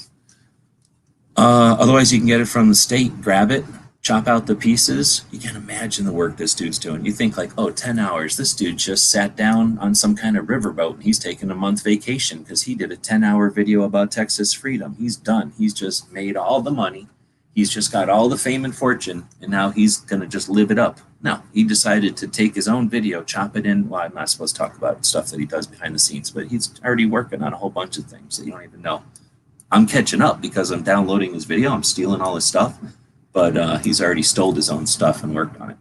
C: Otherwise, you can get it from the state, grab it, chop out the pieces. You can imagine the work this dude's doing. You think like, oh, 10 hours. This dude just sat down on some kind of riverboat and he's taking a month vacation because he did a 10-hour video about Texas freedom. He's done. He's just made all the money. He's just got all the fame and fortune, and now he's going to just live it up. No, he decided to take his own video, chop it in. Well, I'm not supposed to talk about stuff that he does behind the scenes, but he's already working on a whole bunch of things that you don't even know. I'm catching up because I'm downloading his video. I'm stealing all his stuff, but he's already stole his own stuff and worked on it.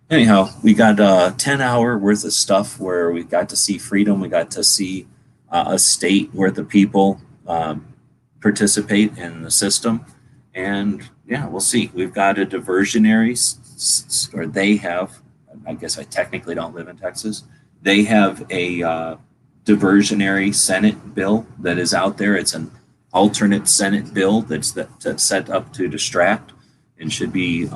C: Anyhow, we got a 10-hour worth of stuff where we got to see freedom. We got to see a state where the people participate in the system. And yeah, we'll see. We've got a diversionary, or they have, I guess I technically don't live in Texas. They have a diversionary Senate bill that is out there. It's an alternate Senate bill that's set up to distract and should be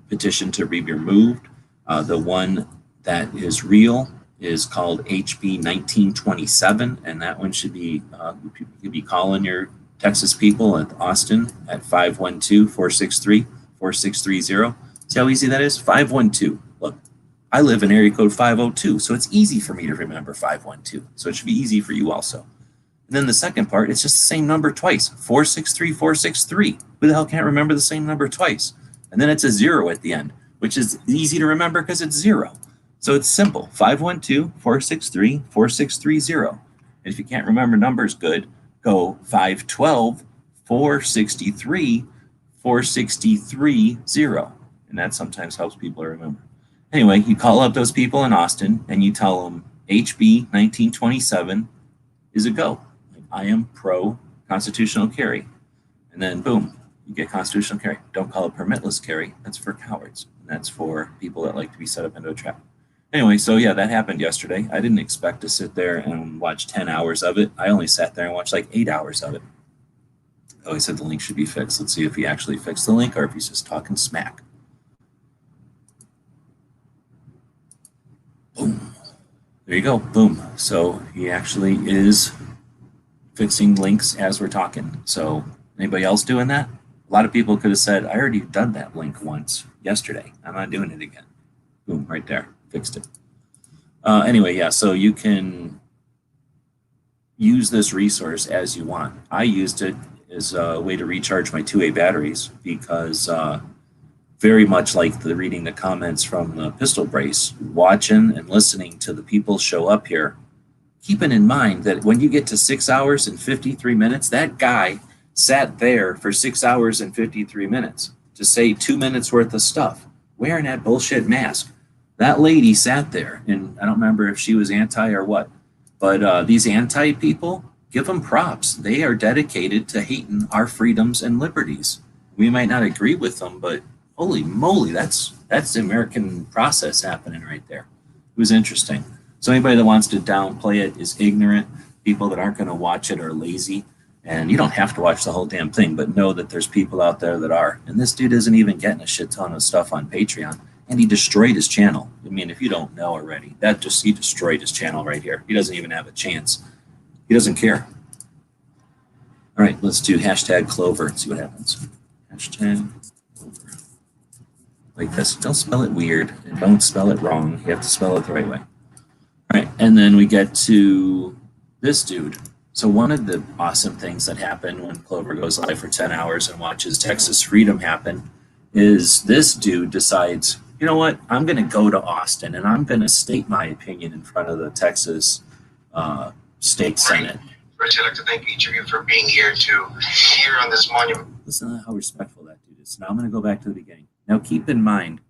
C: petitioned to be removed. The one that is real is called HB 1927, and that one should be, you'd be calling your Texas people at Austin at 512-463-4630. See how easy that is? 512. Look, I live in area code 502, so it's easy for me to remember 512. So it should be easy for you also. And then the second part, it's just the same number twice, 463-463. Who the hell can't remember the same number twice? And then it's a 0 at the end, which is easy to remember because it's 0. So it's simple, 512-463-4630. And if you can't remember numbers good, go 512-463-4630. And that sometimes helps people to remember. Anyway, you call up those people in Austin and you tell them HB 1927 is a go. I am pro constitutional carry. And then boom, you get constitutional carry. Don't call it permitless carry. That's for cowards. And that's for people that like to be set up into a trap. Anyway, so yeah, that happened yesterday. I didn't expect to sit there and watch 10 hours of it. I only sat there and watched like 8 hours of it. Oh, he said the link should be fixed. Let's see if he actually fixed the link or if he's just talking smack. Boom. There you go. Boom. So he actually is fixing links as we're talking. So anybody else doing that? A lot of people could have said, I already done that link once yesterday. I'm not doing it again. Boom, right there. Fixed it. Anyway, yeah, so you can use this resource as you want. I used it as a way to recharge my 2A batteries because very much like reading the comments from the pistol brace, watching and listening to the people show up here, keeping in mind that when you get to 6 hours and 53 minutes, that guy sat there for 6 hours and 53 minutes to say 2 minutes worth of stuff, wearing that bullshit mask. That lady sat there, and I don't remember if she was anti or what, but these anti people, give them props. They are dedicated to hating our freedoms and liberties. We might not agree with them, but holy moly, that's the American process happening right there. It was interesting. So anybody that wants to downplay it is ignorant. People that aren't going to watch it are lazy. And you don't have to watch the whole damn thing, but know that there's people out there that are. And this dude isn't even getting a shit ton of stuff on Patreon. And he destroyed his channel. I mean, if you don't know already, he destroyed his channel right here. He doesn't even have a chance. He doesn't care. All right, let's do hashtag Clover and see what happens. Hashtag Clover. Like this. Don't spell it weird and don't spell it wrong. You have to spell it the right way. All right, and then we get to this dude. So one of the awesome things that happen when Clover goes live for 10 hours and watches Texas freedom happen is this dude decides, you know what, I'm going to go to Austin and I'm going to state my opinion in front of the Texas State Senate.
E: First, I'd like to thank each of you for being here on this monument.
C: Listen to how respectful that dude is. Now I'm going to go back to the beginning. Now keep in mind,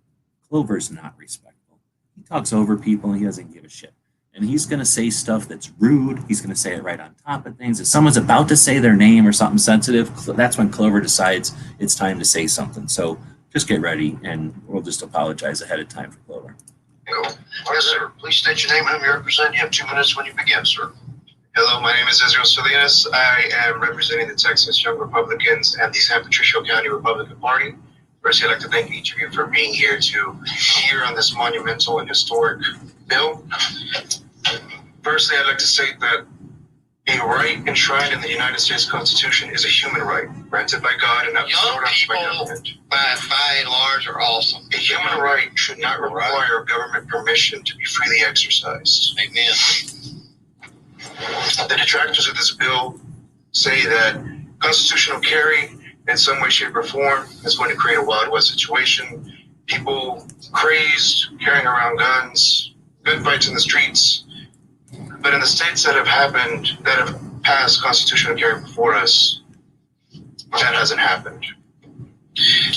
C: Clover's not respectful. He talks over people and he doesn't give a shit. And he's going to say stuff that's rude. He's going to say it right on top of things. If someone's about to say their name or something sensitive, that's when Clover decides it's time to say something. So just get ready, and we'll just apologize ahead of time for Clover.
E: Yes, sir. Please state your name and whom you represent. You have 2 minutes when you begin, sir. Hello, my name is Israel Salinas. I am representing the Texas Young Republicans and the San Patricio County Republican Party. First, I'd like to thank each of you for being here on this monumental and historic bill. Firstly, I'd like to say that A right enshrined in the United States Constitution is a human right, granted by God and not
D: Young
E: bestowed on us by
D: people,
E: government.
D: by and large, are awesome.
E: A human right should not require government permission to be freely exercised.
D: Amen.
E: The detractors of this bill say that constitutional carry in some way, shape, or form is going to create a Wild West situation. People crazed, carrying around guns, gunfights in the streets. But in the states that have passed constitutional carry before us, that hasn't happened.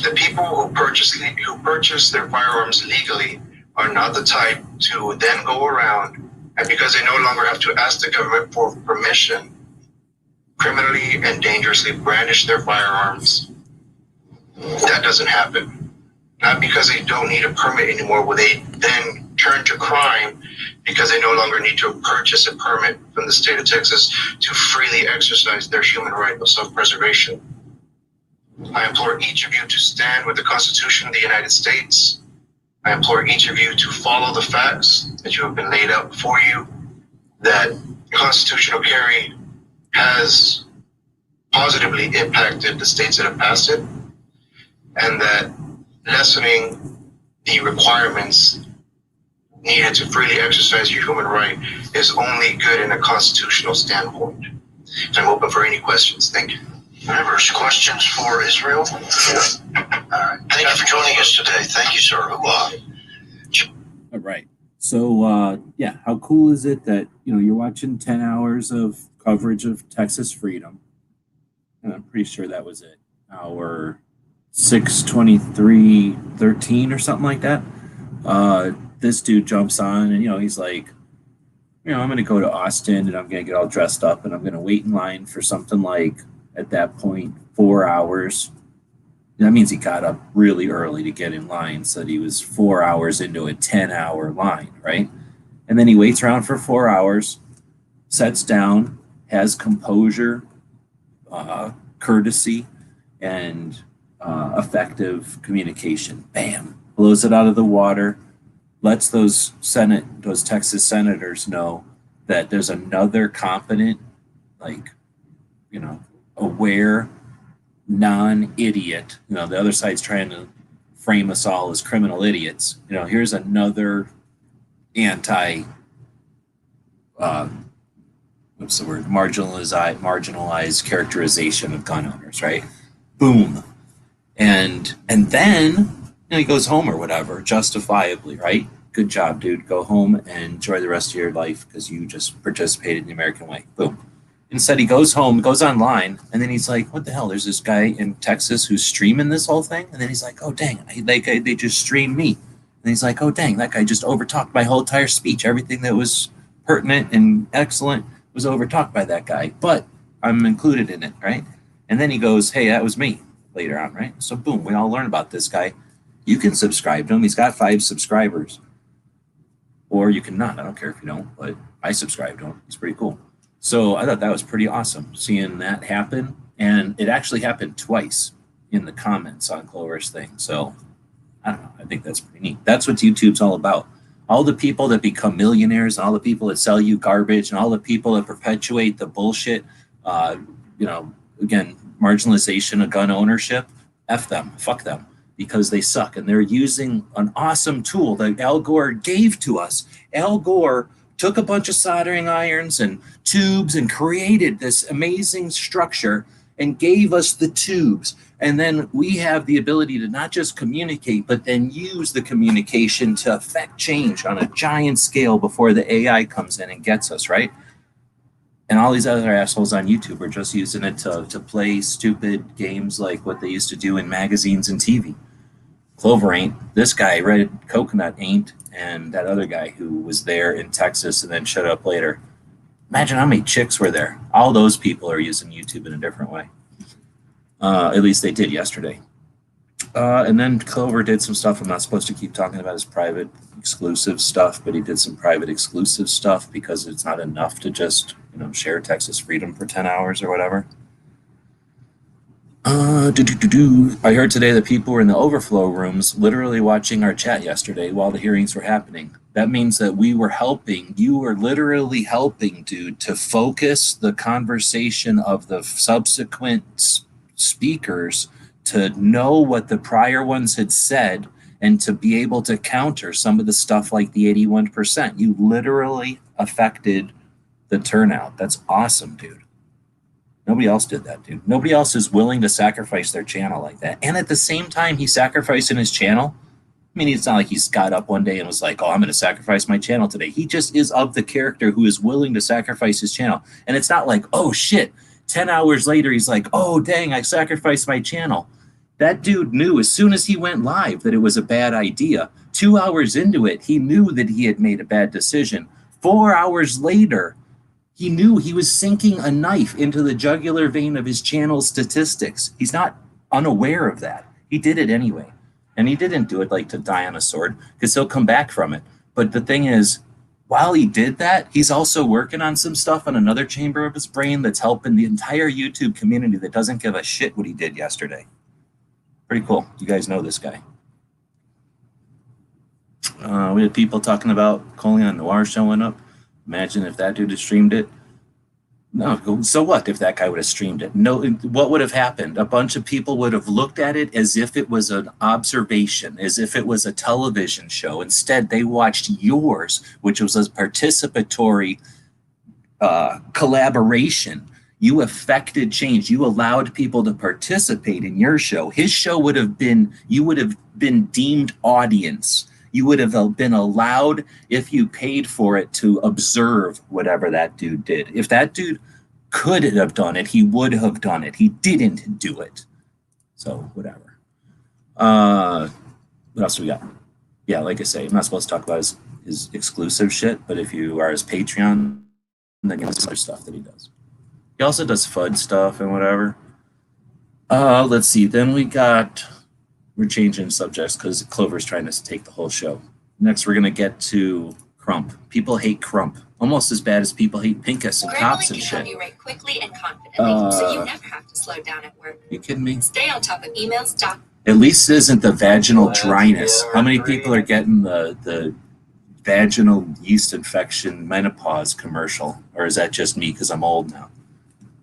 E: The people who purchase their firearms legally are not the type to then go around, and because they no longer have to ask the government for permission, criminally and dangerously brandish their firearms. That doesn't happen. Not because they don't need a permit anymore, where they then turn to crime because they no longer need to purchase a permit from the state of Texas to freely exercise their human right of self-preservation. I implore each of you to stand with the Constitution of the United States. I implore each of you to follow the facts that you have been laid out before you, that constitutional carry has positively impacted the states that have passed it, and that lessening the requirements needed to freely exercise your human right is only good in a constitutional standpoint. I'm open for any questions. Thank you.
D: Members, questions for Israel? All right. Thank you for joining us today. Thank you, sir.
C: All right. So, yeah, how cool is it that, you're watching 10 hours of coverage of Texas freedom? And I'm pretty sure that was it. Hour 6:23:13 or something like that. This dude jumps on and, he's like, I'm going to go to Austin and I'm going to get all dressed up and I'm going to wait in line for something like, at that point, 4 hours. That means he got up really early to get in line, so that he was 4 hours into a 10-hour line, right? And then he waits around for 4 hours, sits down, has composure, courtesy, and effective communication. Bam, blows it out of the water, lets those Texas senators know that there's another competent, aware, non-idiot. The other side's trying to frame us all as criminal idiots. Here's another marginalized characterization of gun owners, right? Boom. And then he goes home or whatever, justifiably, right? Good job, dude. Go home and enjoy the rest of your life because you just participated in the American way. Boom. Instead, he goes home, goes online, and then he's like, what the hell? There's this guy in Texas who's streaming this whole thing? And then he's like, oh, dang, they just streamed me. And he's like, oh, dang, that guy just overtalked my whole entire speech. Everything that was pertinent and excellent was overtalked by that guy. But I'm included in it, right? And then he goes, hey, that was me later on, right? So, boom, we all learn about this guy. You can subscribe to him. He's got 5 subscribers. Or you can not. I don't care if you don't, but I subscribe to him. He's pretty cool. So I thought that was pretty awesome, seeing that happen. And it actually happened twice in the comments on Clover's thing. So I don't know. I think that's pretty neat. That's what YouTube's all about. All the people that become millionaires, and all the people that sell you garbage, and all the people that perpetuate the bullshit, again, marginalization of gun ownership, F them, fuck them, because they suck. And they're using an awesome tool that Al Gore gave to us. Al Gore took a bunch of soldering irons and tubes and created this amazing structure and gave us the tubes. And then we have the ability to not just communicate, but then use the communication to affect change on a giant scale before the AI comes in and gets us, right? And all these other assholes on YouTube are just using it to play stupid games like what they used to do in magazines and TV. Clover ain't. This guy, Red Coconut, ain't. And that other guy who was there in Texas and then shut up later. Imagine how many chicks were there. All those people are using YouTube in a different way. At least they did yesterday. And then Clover did some stuff I'm not supposed to keep talking about, his private exclusive stuff, but he did some private exclusive stuff because it's not enough to just, share Texas freedom for 10 hours or whatever. I heard today that people were in the overflow rooms literally watching our chat yesterday while the hearings were happening. That means that we were helping, you were literally helping, dude, to focus the conversation of the subsequent speakers to know what the prior ones had said and to be able to counter some of the stuff like the 81%. You literally affected the turnout. That's awesome, dude. Nobody else did that, dude. Nobody else is willing to sacrifice their channel like that. And at the same time, he's sacrificing his channel. I mean, it's not like he's got up one day and was like, oh, I'm going to sacrifice my channel today. He just is of the character who is willing to sacrifice his channel. And it's not like, oh, shit, 10 hours later, he's like, oh, dang, I sacrificed my channel. That dude knew as soon as he went live that it was a bad idea. 2 hours into it, he knew that he had made a bad decision. 4 hours later, he knew he was sinking a knife into the jugular vein of his channel's statistics. He's not unaware of that. He did it anyway. And he didn't do it like to die on a sword, because he'll come back from it. But the thing is, while he did that, he's also working on some stuff in another chamber of his brain that's helping the entire YouTube community that doesn't give a shit what he did yesterday. Pretty cool. You guys know this guy. We had people talking about Colion Noir showing up. Imagine if that dude had streamed it. No, so what if that guy would have streamed it? No, what would have happened? A bunch of people would have looked at it as if it was an observation, as if it was a television show. Instead, they watched yours, which was a participatory collaboration. You affected change. You allowed people to participate in your show. His show would have been, you would have been deemed audience. You would have been allowed, if you paid for it, to observe whatever that dude did. If that dude could have done it, he would have done it. He didn't do it. So, whatever. What else do we got? Yeah, like I say, I'm not supposed to talk about his exclusive shit, but if you are his Patreon, then you have some other stuff that he does. He also does FUD stuff and whatever. Let's see. Then we're changing subjects because Clover's trying to take the whole show. Next, we're going to get to Crump. People hate Crump almost as bad as people hate Pincus and cops and shit.
F: You write quickly and confidently, so you never have to slow down at work.
C: You kidding me?
F: Stay on top of emails.
C: At least it isn't the vaginal dryness. How many people are getting the vaginal yeast infection menopause commercial? Or is that just me because I'm old now?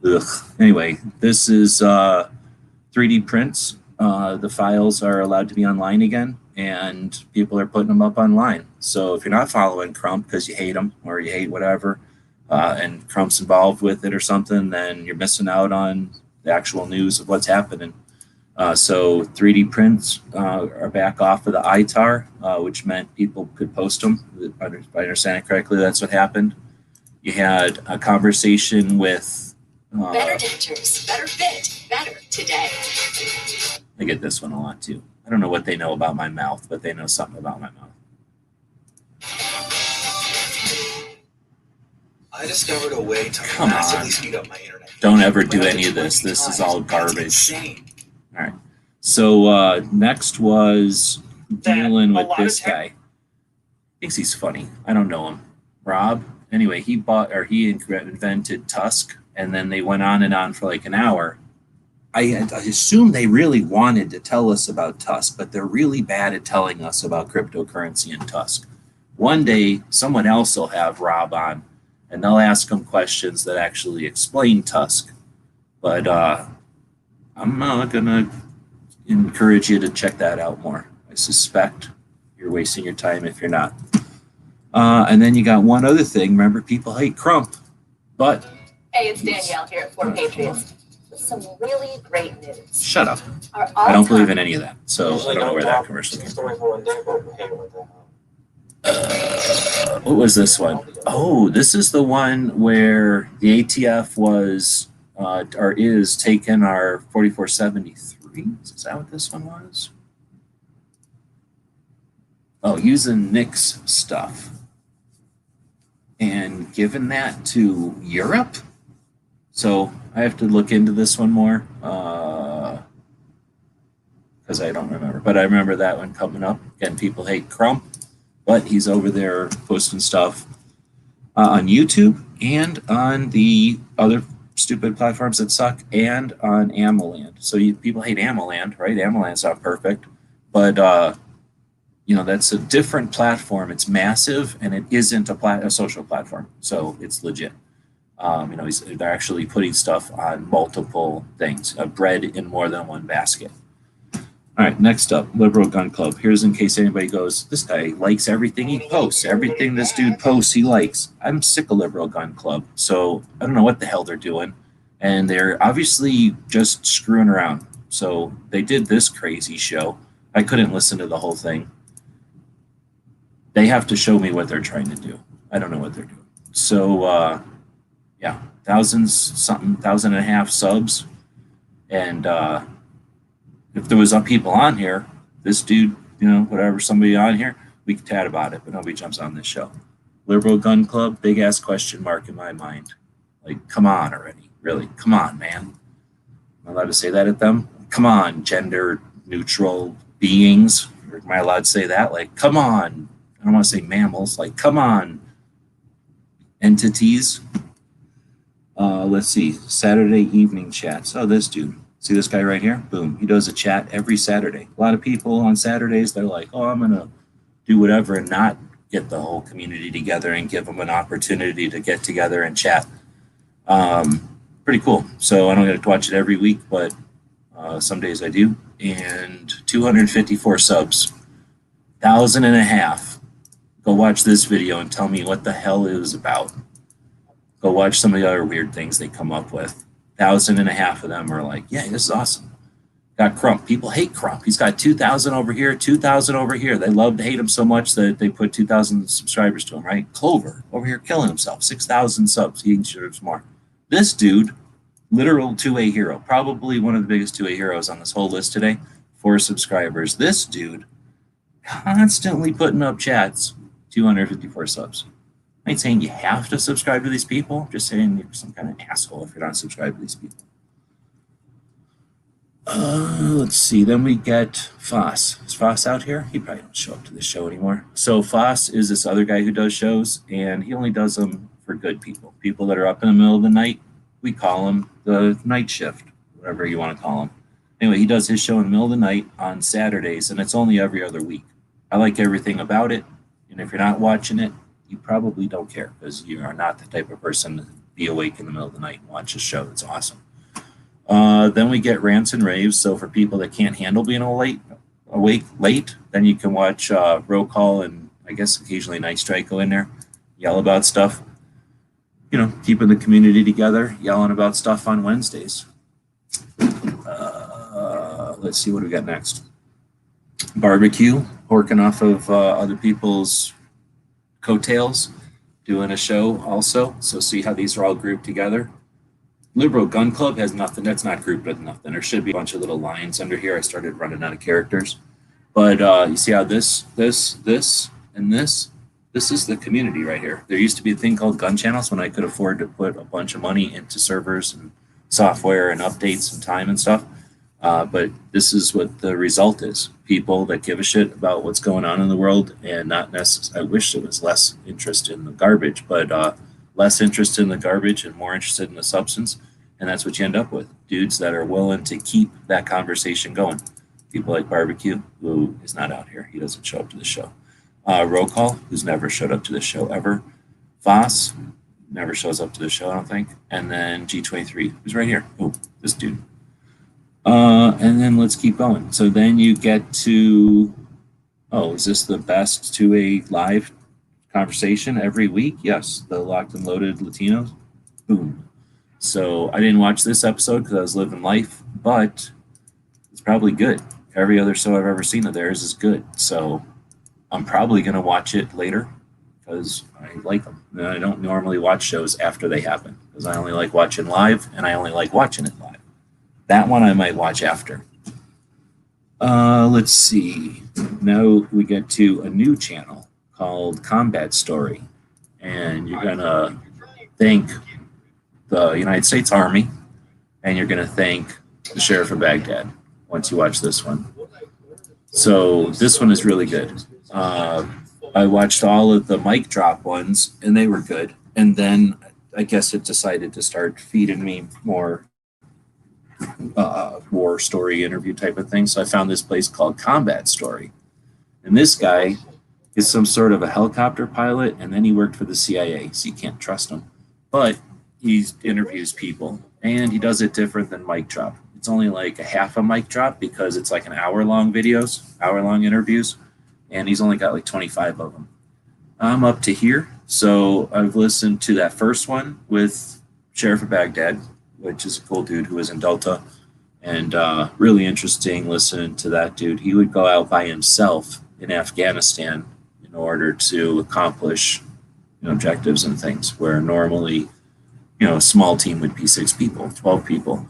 C: Ugh. Anyway, this is 3D prints. The files are allowed to be online again, and people are putting them up online. So if you're not following Crump because you hate him or you hate whatever, and Crump's involved with it or something, then you're missing out on the actual news of what's happening. So 3D prints are back off of the ITAR, which meant people could post them. If I understand it correctly, that's what happened. You had a conversation with...
F: better dentures, better fit, better today.
C: I get this one a lot too. I don't know what they know about my mouth, but they know something about my mouth.
G: I discovered a way to
C: Come
G: massively
C: on.
G: speed up my internet.
C: Don't ever do any of this. This is all garbage. All right. So next was dealing with this guy. Thinks he's funny. I don't know him. Rob. Anyway, he invented Tusk, and then they went on and on for like an hour. I assume they really wanted to tell us about Tusk, but they're really bad at telling us about cryptocurrency and Tusk. One day, someone else will have Rob on, and they'll ask him questions that actually explain Tusk. But I'm not going to encourage you to check that out more. I suspect you're wasting your time if you're not. And then you got one other thing. Remember, people hate Crump, but...
F: Hey, it's Danielle here at Four Patriots. Some really great news.
C: Shut up. I don't believe in any of that, so I don't know where that commercial came from. What was this one? Oh, this is the one where the ATF was or is taking our 4473. Is that what this one was? Oh, using Nick's stuff and giving that to Europe. So I have to look into this one more because I don't remember. But I remember that one coming up. Again, people hate Crump, but he's over there posting stuff on YouTube and on the other stupid platforms that suck and on Amoland. So people hate Amoland, right? Amoland's not perfect. But that's a different platform. It's massive, and it isn't a social platform, so it's legit. They're actually putting stuff on multiple things, bread in more than one basket. All right, next up, Liberal Gun Club. Here's in case anybody goes, this guy likes everything he posts. Everything this dude posts, he likes. I'm sick of Liberal Gun Club, so I don't know what the hell they're doing. And they're obviously just screwing around. So they did this crazy show. I couldn't listen to the whole thing. They have to show me what they're trying to do. I don't know what they're doing. So, yeah, 1,500 subs. And if there was people on here, this dude, whatever, somebody on here, we could chat about it, but nobody jumps on this show. Liberal Gun Club, big ass question mark in my mind. Like, come on already. Really, come on, man. Am I allowed to say that at them? Come on, gender neutral beings. Or am I allowed to say that? Like, come on. I don't want to say mammals. Like, come on, entities. Let's see. Saturday evening chats. Oh, this dude. See this guy right here? Boom. He does a chat every Saturday. A lot of people on Saturdays, they're like, oh, I'm going to do whatever and not get the whole community together and give them an opportunity to get together and chat. Pretty cool. So I don't get to watch it every week, but some days I do. And 254 subs. 1,500. Go watch this video and tell me what the hell it was about. Go watch some of the other weird things they come up with. 1,500 of them are like, yeah, this is awesome. Got Crump. People hate Crump. He's got 2,000 over here, 2,000 over here. They love to hate him so much that they put 2,000 subscribers to him, right? Clover over here killing himself. 6,000 subs. He deserves more. This dude, literal 2A hero, probably one of the biggest 2A heroes on this whole list today, 4 subscribers. This dude constantly putting up chats, 254 subs. I ain't saying you have to subscribe to these people. I'm just saying you're some kind of asshole if you're not subscribed to these people. Let's see. Then we get Foss. Is Foss out here? He probably don't show up to this show anymore. So Foss is this other guy who does shows, and he only does them for good people. People that are up in the middle of the night. We call him the night shift, whatever you want to call him. Anyway, he does his show in the middle of the night on Saturdays, and it's only every other week. I like everything about it, and if you're not watching it, you probably don't care because you are not the type of person to be awake in the middle of the night and watch a show. That's awesome. Then we get Rants and Raves. So for people that can't handle being awake late, then you can watch Roll Call and I guess occasionally Night Strike go in there, yell about stuff. Keeping the community together, yelling about stuff on Wednesdays. Let's see what we got next. Barbecue, working off of other people's coattails, doing a show also. So see how these are all grouped together. Liberal Gun Club has nothing. That's not grouped with nothing. There should be a bunch of little lines under here. I started running out of characters. But you see how this, and this is the community right here. There used to be a thing called gun channels when I could afford to put a bunch of money into servers and software and updates and time and stuff. But this is what the result is. People that give a shit about what's going on in the world and not necessarily, I wish there was less interest in the garbage, but less interest in the garbage and more interested in the substance. And that's what you end up with. Dudes that are willing to keep that conversation going. People like Barbecue, who is not out here. He doesn't show up to the show. Roll Call, who's never showed up to the show ever. Foss, never shows up to the show, I don't think. And then G23, who's right here. Oh, this dude. And then let's keep going. So then you get to, is this the best to a live conversation every week? Yes, the Locked and Loaded Latinos. Boom. So I didn't watch this episode because I was living life, but it's probably good. Every other show I've ever seen of theirs is good. So I'm probably going to watch it later because I like them. And I don't normally watch shows after they happen because I only like watching live and I only like watching it live. That one I might watch after. Let's see. Now we get to a new channel called Combat Story. And you're going to thank the United States Army and you're going to thank the Sheriff of Baghdad once you watch this one. So this one is really good. I watched all of the mic drop ones and they were good. And then I guess it decided to start feeding me more war story interview type of thing. So I found this place called Combat Story. And this guy is some sort of a helicopter pilot, and then he worked for the CIA, so you can't trust him. But he interviews people, and he does it different than mic drop. It's only like a half a mic drop because it's like an hour-long interviews, and he's only got like 25 of them. I'm up to here, so I've listened to that first one with Sheriff of Baghdad, which is a cool dude who was in Delta, and really interesting listening to that dude. He would go out by himself in Afghanistan in order to accomplish objectives and things, where normally a small team would be 6 people, 12 people.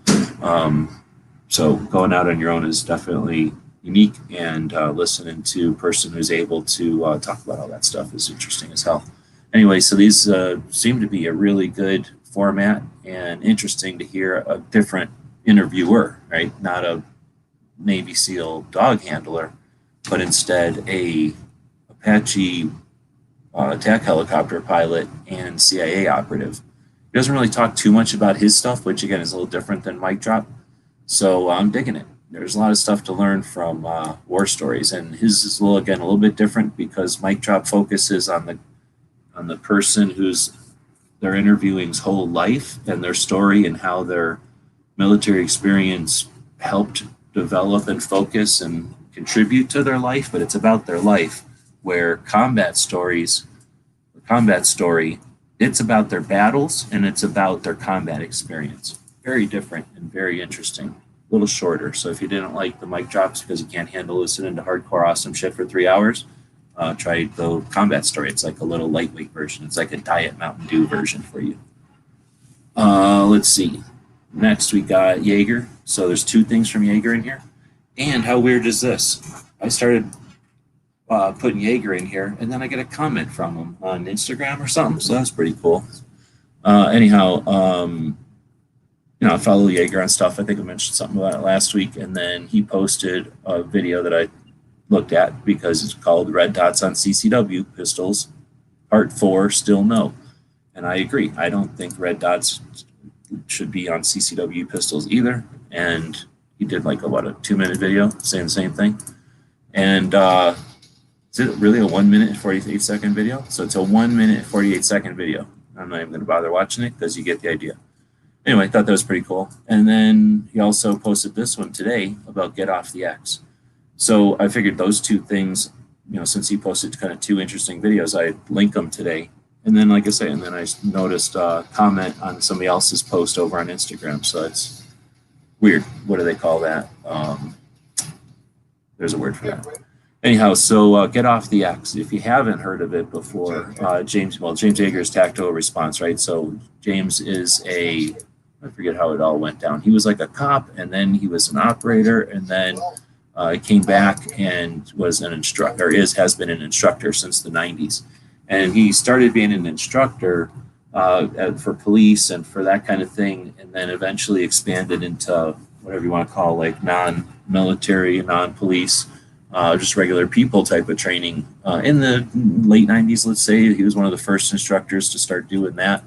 C: So going out on your own is definitely unique, and listening to a person who's able to talk about all that stuff is interesting as hell. Anyway, so these seem to be a really good format, and interesting to hear a different interviewer, right? Not a Navy SEAL dog handler, but instead a Apache attack helicopter pilot and CIA operative. He doesn't really talk too much about his stuff, which again is a little different than mic drop. So I'm digging it. There's a lot of stuff to learn from war stories, and his is a little bit different because mic drop focuses on the person who's they're interviewing's whole life and their story and how their military experience helped develop and focus and contribute to their life, but it's about their life. Where combat story, it's about their battles and it's about their combat experience. Very different and very interesting. A little shorter. So if you didn't like the mic drops because you can't handle listening to hardcore awesome shit for 3 hours, try the combat story. It's like a little lightweight version. It's like a Diet Mountain Dew version for you. Let's see. Next we got Jaeger. So there's 2 things from Jaeger in here. And how weird is this? I started putting Jaeger in here, and then I get a comment from him on Instagram or something, so that's pretty cool. Anyhow, I follow Jaeger on stuff. I think I mentioned something about it last week, and then he posted a video that I looked at because it's called Red Dots on CCW Pistols, Part 4, Still No. And I agree. I don't think red dots should be on CCW pistols either, and he did like a 2-minute video saying the same thing. And is it really a 1 minute and 48 second video? So it's a 1 minute 48 second video. I'm not even going to bother watching it because you get the idea. Anyway, I thought that was pretty cool. And then he also posted this one today about Get Off the X. So I figured those 2 things, since he posted kind of 2 interesting videos, I'd link them today. And then, like I say, and then I noticed a comment on somebody else's post over on Instagram. So it's weird. What do they call that? There's a word for that. Anyhow, so Get Off the X. If you haven't heard of it before, James Jaeger's tactical response, right? So James is I forget how it all went down. He was like a cop, and then he was an operator, and then he came back and was an instructor, has been an instructor since the 90s. And he started being an instructor for police and for that kind of thing, and then eventually expanded into whatever you want to call like non-military, non-police, just regular people type of training. In the late 90s, let's say, he was one of the first instructors to start doing that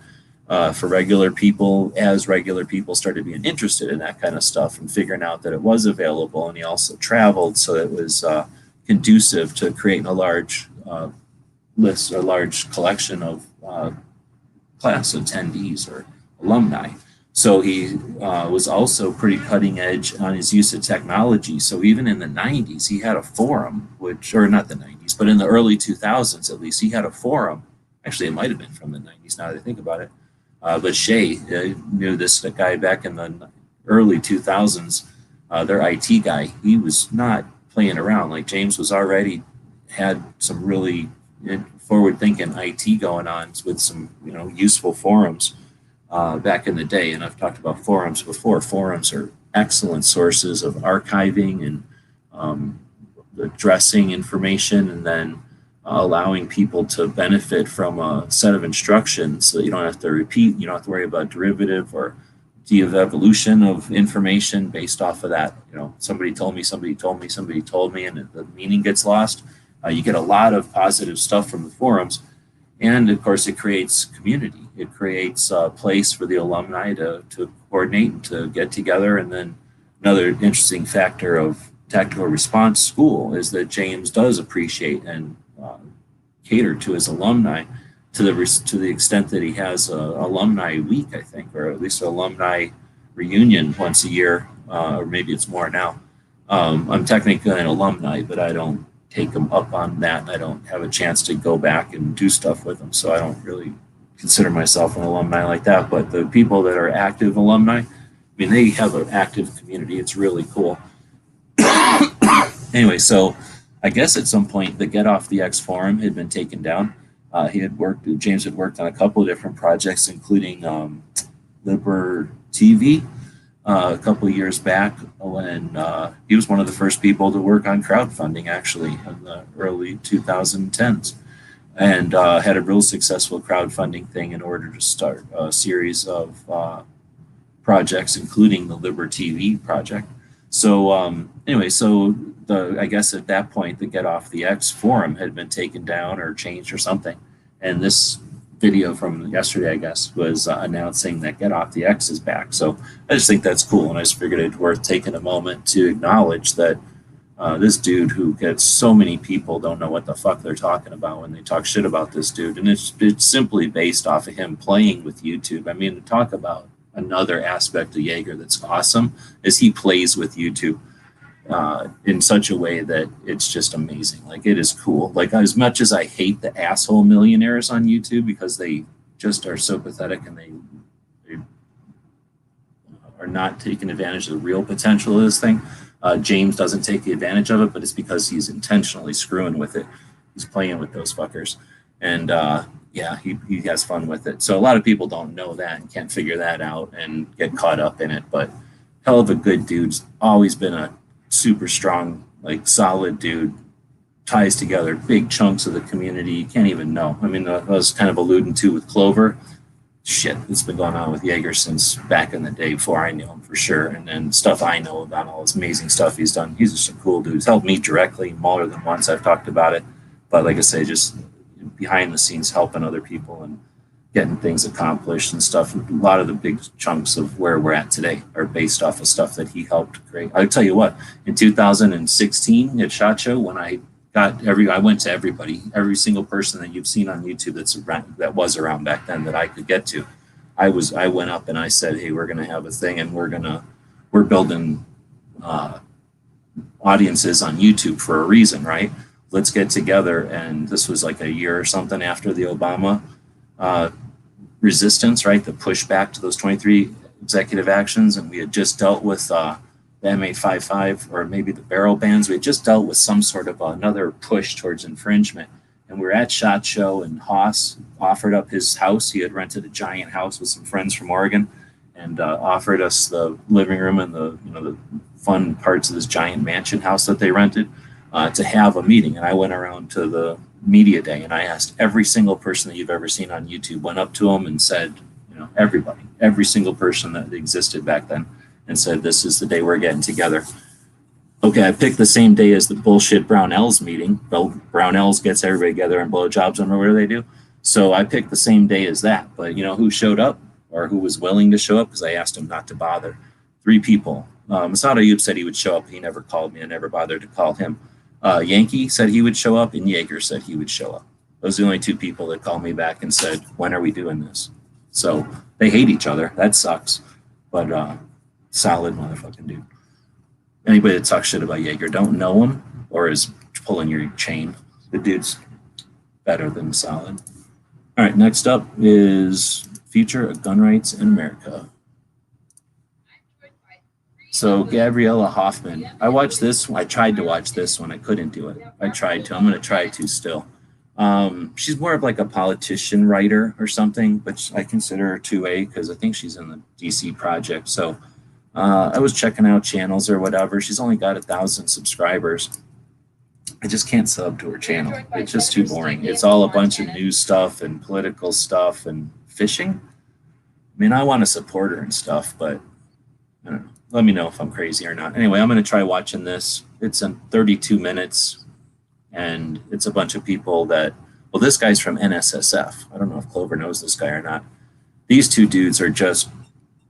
C: for regular people, as regular people started being interested in that kind of stuff and figuring out that it was available. And he also traveled, so it was conducive to creating a large list, a large collection of class attendees or alumni. So he was also pretty cutting edge on his use of technology. So even in the 90s, he had a forum, or not the 90s, but in the early 2000s at least, he had a forum. Actually, it might have been from the 90s now that I think about it. But Shay knew this guy back in the early 2000s, their IT guy. He was not playing around. Like James was already had some really forward-thinking IT going on with some useful forums back in the day. And I've talked about forums before. Forums are excellent sources of archiving and addressing information, and then allowing people to benefit from a set of instructions so that you don't have to repeat, you don't have to worry about derivative or de-evolution of information based off of that. Somebody told me, and the meaning gets lost. You get a lot of positive stuff from the forums. And of course, it creates community. It creates a place for the alumni to coordinate and to get together. And then another interesting factor of tactical response school is that James does appreciate and cater to his alumni to the extent that he has a alumni week, I think, or at least an alumni reunion once a year, or maybe it's more now. I'm technically an alumni, but I don't take them up on that. I don't have a chance to go back and do stuff with them, so I don't really consider myself an alumni like that. But the people that are active alumni, I mean, they have an active community. It's really cool. Anyway, so I guess at some point the Get Off the X forum had been taken down. James had worked on a couple of different projects, including Liber TV a couple of years back when he was one of the first people to work on crowdfunding, actually, in the early 2010s, and had a real successful crowdfunding thing in order to start a series of projects, including the Liber TV project. So anyway, so I guess at that point, the Get Off the X forum had been taken down or changed or something. And this video from yesterday, I guess, was announcing that Get Off the X is back. So I just think that's cool. And I just figured it's worth taking a moment to acknowledge that this dude who gets so many people don't know what the fuck they're talking about when they talk shit about this dude. And it's simply based off of him playing with YouTube. I mean, to talk about another aspect of Jaeger that's awesome is he plays with YouTube in such a way that it's just amazing. Like, it is cool. Like, as much as I hate the asshole millionaires on YouTube because they just are so pathetic and they are not taking advantage of the real potential of this thing, James doesn't take the advantage of it, but it's because he's intentionally screwing with it. He's playing with those fuckers. And yeah, he has fun with it. So a lot of people don't know that and can't figure that out and get caught up in it. But hell of a good dude's always been a super strong, like, solid dude, ties together big chunks of the community. You can't even know. I mean, I was kind of alluding to with Clover. Shit, it's been going on with Jaeger since back in the day before I knew him, for sure. And then stuff I know about, all this amazing stuff he's done. He's just a cool dude. He's helped me directly more than once. I've talked about it. But like I say, just behind the scenes helping other people and getting things accomplished and stuff. A lot of the big chunks of where we're at today are based off of stuff that he helped create. I'll tell you what, in 2016 at SHOT Show, when I went to every single person that you've seen on YouTube that was around back then that I could get to. I went up and I said, hey, we're going to have a thing and we're building audiences on YouTube for a reason, right? Let's get together. And this was like a year or something after the Obama resistance, right? The pushback to those 23 executive actions. And we had just dealt with the M855 or maybe the barrel bans. We had just dealt with some sort of another push towards infringement. And we were at SHOT Show and Haas offered up his house. He had rented a giant house with some friends from Oregon and offered us the living room and the fun parts of this giant mansion house that they rented to have a meeting. And I went around to the media day and I asked every single person that you've ever seen on YouTube, went up to them and said, everybody, every single person that existed back then, and said, this is the day we're getting together. Okay, I picked the same day as the bullshit Brownells meeting. Well, Brownells gets everybody together and blowjobs on whatever they do. So I picked the same day as that. But you know who showed up or who was willing to show up? Because I asked him not to bother. 3 people. Masada Ayub said he would show up. He never called me. I never bothered to call him. Yankee said he would show up, and Jaeger said he would show up. Those are the only 2 people that called me back and said, when are we doing this? So they hate each other. That sucks. But solid motherfucking dude. Anybody that talks shit about Jaeger don't know him or is pulling your chain. The dude's better than solid. All right, next up is Future of Gun Rights in America. So Gabriella Hoffman, I watched this. I tried to watch this one. I couldn't do it. I tried to. I'm going to try to still. She's more of like a politician writer or something, but I consider her 2A because I think she's in the DC project. So I was checking out channels or whatever. She's only got 1,000 subscribers. I just can't sub to her channel. It's just too boring. It's all a bunch of news stuff and political stuff and fishing. I mean, I want to support her and stuff, but I don't know. Let me know if I'm crazy or not. Anyway, I'm going to try watching this. It's in 32 minutes, and it's a bunch of people that, well, this guy's from NSSF. I don't know if Clover knows this guy or not. These 2 dudes are just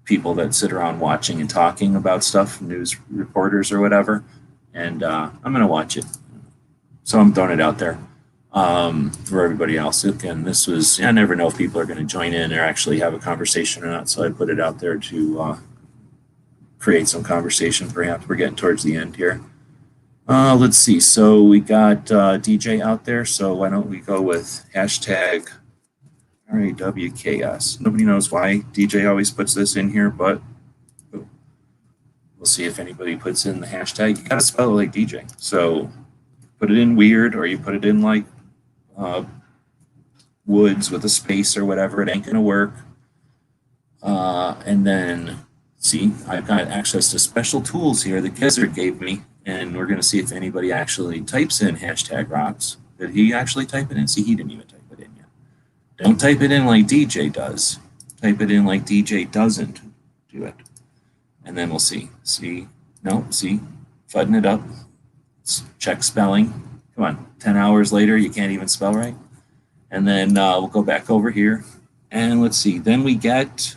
C: people that sit around watching and talking about stuff, news reporters or whatever. and I'm going to watch it. So I'm throwing it out there for everybody else. Again, this was, I never know if people are going to join in or actually have a conversation or not, so I put it out there to create some conversation. Perhaps we're getting towards the end here. Let's see. So we got DJ out there, so why don't we go with hashtag RAWKS. Nobody knows why DJ always puts this in here, but we'll see if anybody puts in the hashtag. You gotta spell it like DJ. So put it in weird, or you put it in like woods with a space or whatever. It ain't gonna work. And then see, I've got access to special tools here that Gizzard gave me, and we're gonna see if anybody actually types in hashtag rocks. Did he actually type it in? See, he didn't even type it in yet. Don't type it in like DJ does. Type it in like DJ doesn't do it. And then we'll see. See? No, see? Fudding it up. Let's check spelling. Come on. 10 hours later, you can't even spell right. And then we'll go back over here. And let's see. Then we get...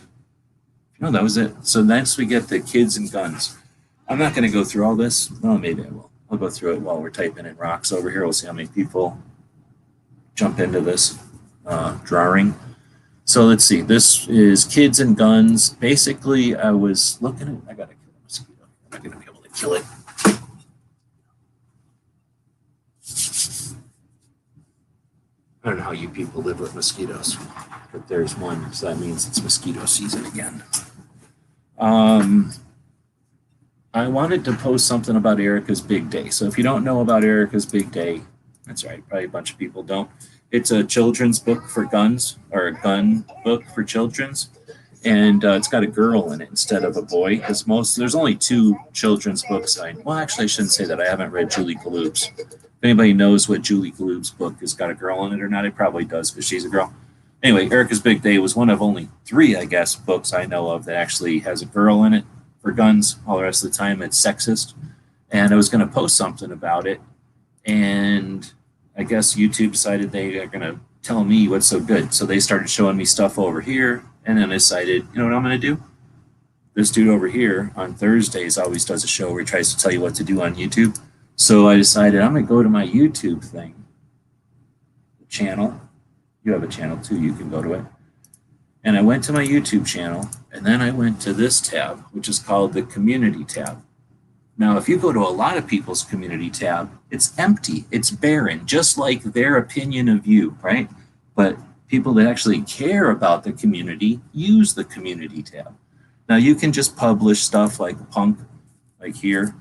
C: No, that was it. So next we get the kids and guns. I'm not going to go through all this. Well, maybe I will. I'll go through it while we're typing in rocks over here. We'll see how many people jump into this drawing. So let's see. This is kids and guns. Basically, I was looking at... I got to kill a mosquito. I'm not going to be able to kill it. I don't know how you people live with mosquitoes, but there's one, so that means it's mosquito season again. I wanted to post something about Erica's Big Day. So if you don't know about Erica's Big Day, that's right, probably a bunch of people don't. It's a children's book for guns, or a gun book for children's, and it's got a girl in it instead of a boy. Because there's only 2 children's books. Well, actually, I shouldn't say that. I haven't read Julie Galoub's. If anybody knows what Julie Galoub's book has got a girl in it or not, it probably does because she's a girl. Anyway, Erica's Big Day was one of only 3, I guess, books I know of that actually has a girl in it for guns. All the rest of the time, it's sexist. And I was going to post something about it, and I guess YouTube decided they are going to tell me what's so good. So they started showing me stuff over here, and then I decided, you know what I'm going to do? This dude over here on Thursdays always does a show where he tries to tell you what to do on YouTube. So I decided I'm going to go to my YouTube thing, the channel. You have a channel too, you can go to it. And I went to my YouTube channel, and then I went to this tab, which is called the Community tab. Now, if you go to a lot of people's community tab, it's empty, it's barren, just like their opinion of you, right? But people that actually care about the community use the community tab. Now, you can just publish stuff like punk, like here.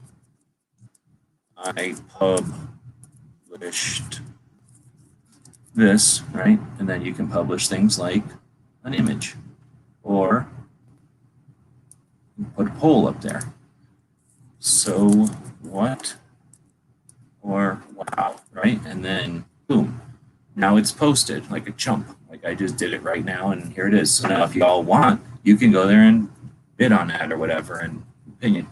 C: I published this, right? And then you can publish things like an image, or put a poll up there. So what, or wow, right? And then boom, now it's posted like a chump. Like I just did it right now, and here it is. So now if you all want, you can go there and bid on that or whatever, and opinion.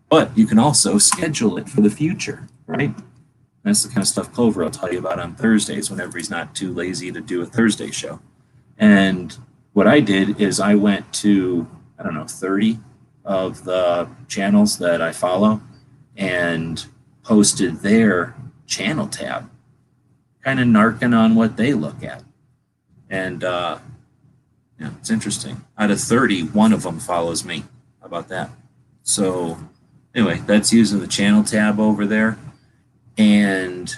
C: But you can also schedule it for the future, right? That's the kind of stuff Clover will tell you about on Thursdays whenever he's not too lazy to do a Thursday show. And what I did is I went to, I don't know, 30 of the channels that I follow and posted their channel tab, kind of narking on what they look at. And yeah, it's interesting. Out of 30, one of them follows me. How about that? So anyway, that's using the channel tab over there. And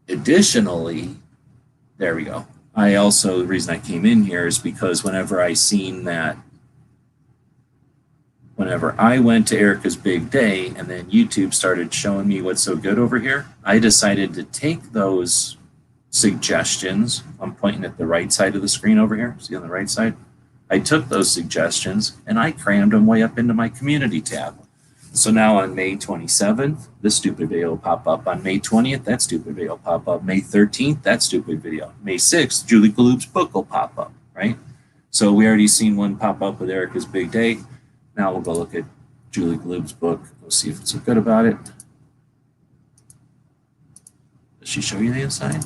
C: additionally, there we go. I also, the reason I came in here is because whenever I seen that, whenever I went to Erica's Big Day and then YouTube started showing me what's so good over here, I decided to take those suggestions. I'm pointing at the right side of the screen over here. See on the right side? I took those suggestions and I crammed them way up into my community tab. So now on May 27th, this stupid video will pop up. On May 20th, that stupid video will pop up. May 13th, that stupid video. May 6th, Julie Galoub's book will pop up, right? So we already seen one pop up with Erica's Big Day. Now we'll go look at Julie Galoub's book. We'll see if it's so good about it. Does she show you the inside?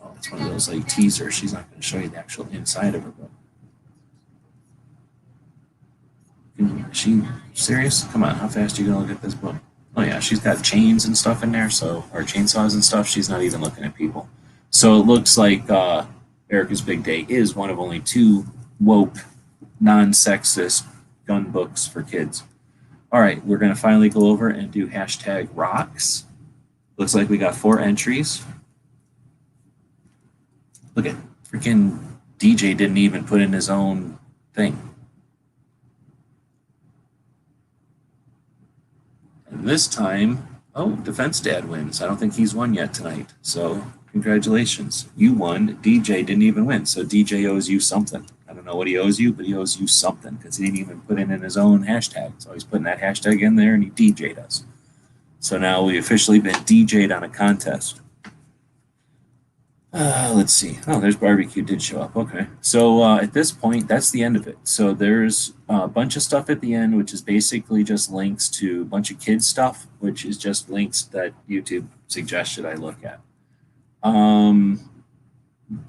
C: Oh, it's one of those like teasers. She's not going to show you the actual inside of her book. Is she serious? Come on, how fast are you going to look at this book? Oh yeah, she's got chains and stuff in there, so or chainsaws and stuff. She's not even looking at people. So it looks like Erica's Big Day is one of only 2 woke, non-sexist gun books for kids. All right, we're gonna finally go over and do hashtag rocks. Looks like we got 4 entries. Look at freaking DJ didn't even put in his own thing. And this time, oh, Defense Dad wins. I don't think he's won yet tonight. So congratulations. You won. DJ didn't even win. So DJ owes you something. I don't know what he owes you, but he owes you something because he didn't even put in his own hashtag. So he's putting that hashtag in there and he DJ'd us. So now we officially been DJ'd on a contest. Let's see. Oh, there's barbecue did show up. Okay. So at this point, that's the end of it. So there's a bunch of stuff at the end, which is basically just links to a bunch of kids stuff, which is just links that YouTube suggested I look at.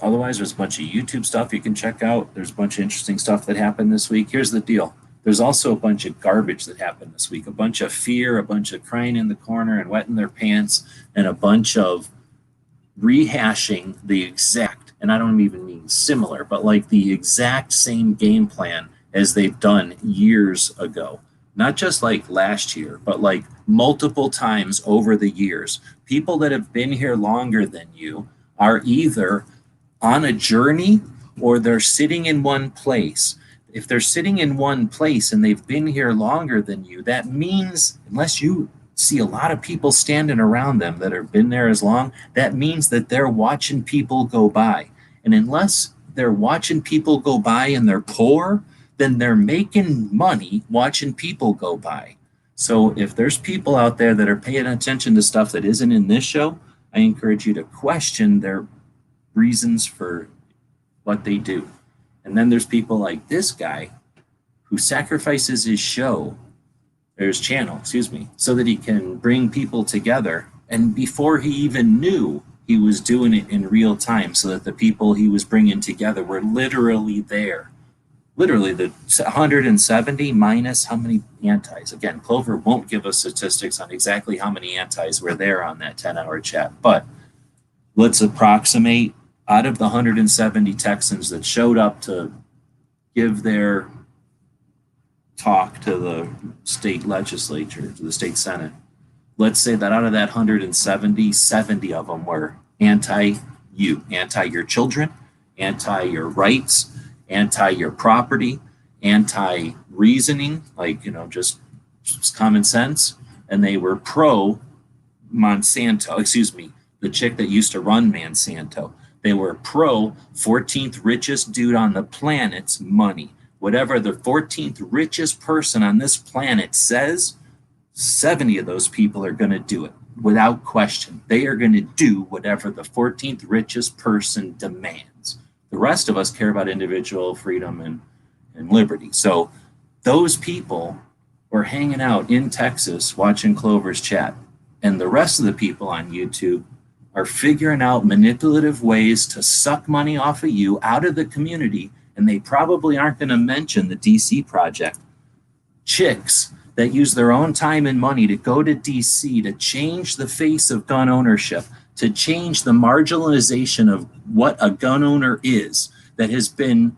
C: Otherwise, there's a bunch of YouTube stuff you can check out. There's a bunch of interesting stuff that happened this week. Here's the deal. There's also a bunch of garbage that happened this week. A bunch of fear, a bunch of crying in the corner and wetting their pants, and a bunch of rehashing the exact, and I don't even mean similar, but like the exact same game plan as they've done years ago. Not just like last year, but like multiple times over the years. People that have been here longer than you are either on a journey or they're sitting in one place. If they're sitting in one place and they've been here longer than you, that means, unless you see a lot of people standing around them that have been there as long, that means that they're watching people go by. And unless they're watching people go by and they're poor, then they're making money watching people go by. So if there's people out there that are paying attention to stuff that isn't in this show, I encourage you to question their reasons for what they do. And then there's people like this guy who sacrifices his show, or his channel, so that he can bring people together. And before he even knew, he was doing it in real time so that the people he was bringing together were literally there. Literally the 170 minus how many antis. Again, Clover won't give us statistics on exactly how many antis were there on that 10-hour chat, but let's approximate out of the 170 Texans that showed up to give their talk to the state legislature, to the state senate, let's say that out of that 170, 70 of them were anti-you, anti your children, anti your rights, anti your property, anti reasoning, like, just common sense. And they were pro Monsanto, the chick that used to run Monsanto. They were pro 14th richest dude on the planet's money. Whatever the 14th richest person on this planet says, 70 of those people are going to do it without question. They are going to do whatever the 14th richest person demands. The rest of us care about individual freedom and liberty. So those people were hanging out in Texas watching Clover's chat. And the rest of the people on YouTube are figuring out manipulative ways to suck money off of you out of the community. And they probably aren't going to mention the DC project. Chicks that use their own time and money to go to DC to change the face of gun ownership, to change the marginalization of what a gun owner is, that has been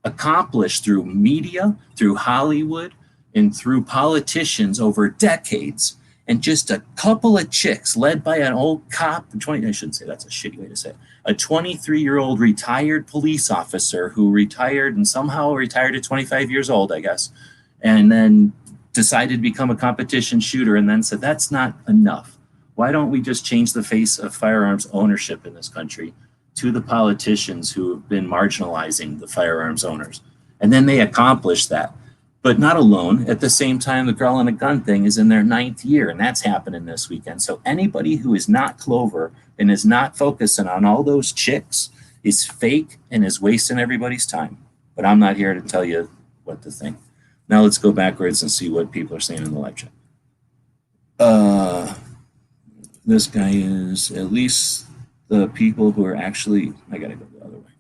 C: accomplished through media, through Hollywood, and through politicians over decades. And just a couple of chicks led by an old cop, I shouldn't say, that's a shitty way to say it, a 23-year-old retired police officer who retired and somehow retired at 25 years old, I guess, and then decided to become a competition shooter and then said, that's not enough. Why don't we just change the face of firearms ownership in this country to the politicians who have been marginalizing the firearms owners? And then they accomplished that. But not alone. At the same time, the girl and a gun thing is in their 9th year, and that's happening this weekend. So anybody who is not Clover and is not focusing on all those chicks is fake and is wasting everybody's time. But I'm not here to tell you what to think. Now let's go backwards and see what people are saying in the live chat. This guy is at least the people who are actually, I gotta go the other way.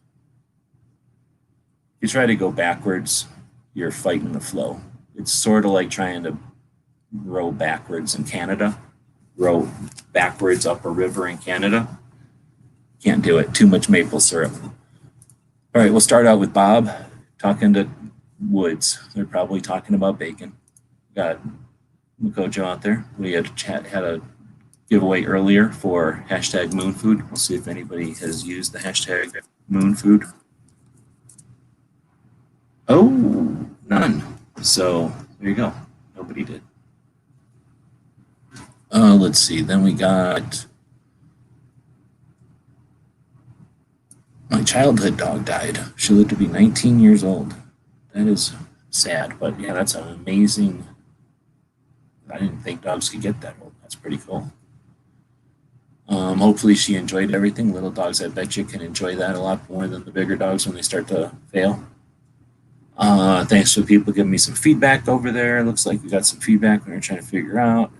C: You try to go backwards, you're fighting the flow. It's sort of like trying to row backwards in Canada, row backwards up a river in Canada. Can't do it. Too much maple syrup. All right, we'll start out with Bob talking to Woods. They're probably talking about bacon. Got Makojo out there. We had a giveaway earlier for hashtag moonfood. We'll see if anybody has used the hashtag moonfood. Oh, none. So there you go. Nobody did. Let's see. Then we got my childhood dog died. She lived to be 19 years old. That is sad, but yeah, that's an amazing. I didn't think dogs could get that old. That's pretty cool. Hopefully she enjoyed everything. Little dogs, I bet you, can enjoy that a lot more than the bigger dogs when they start to fail. Thanks for people giving me some feedback over there. Looks like we got some feedback we were trying to figure out.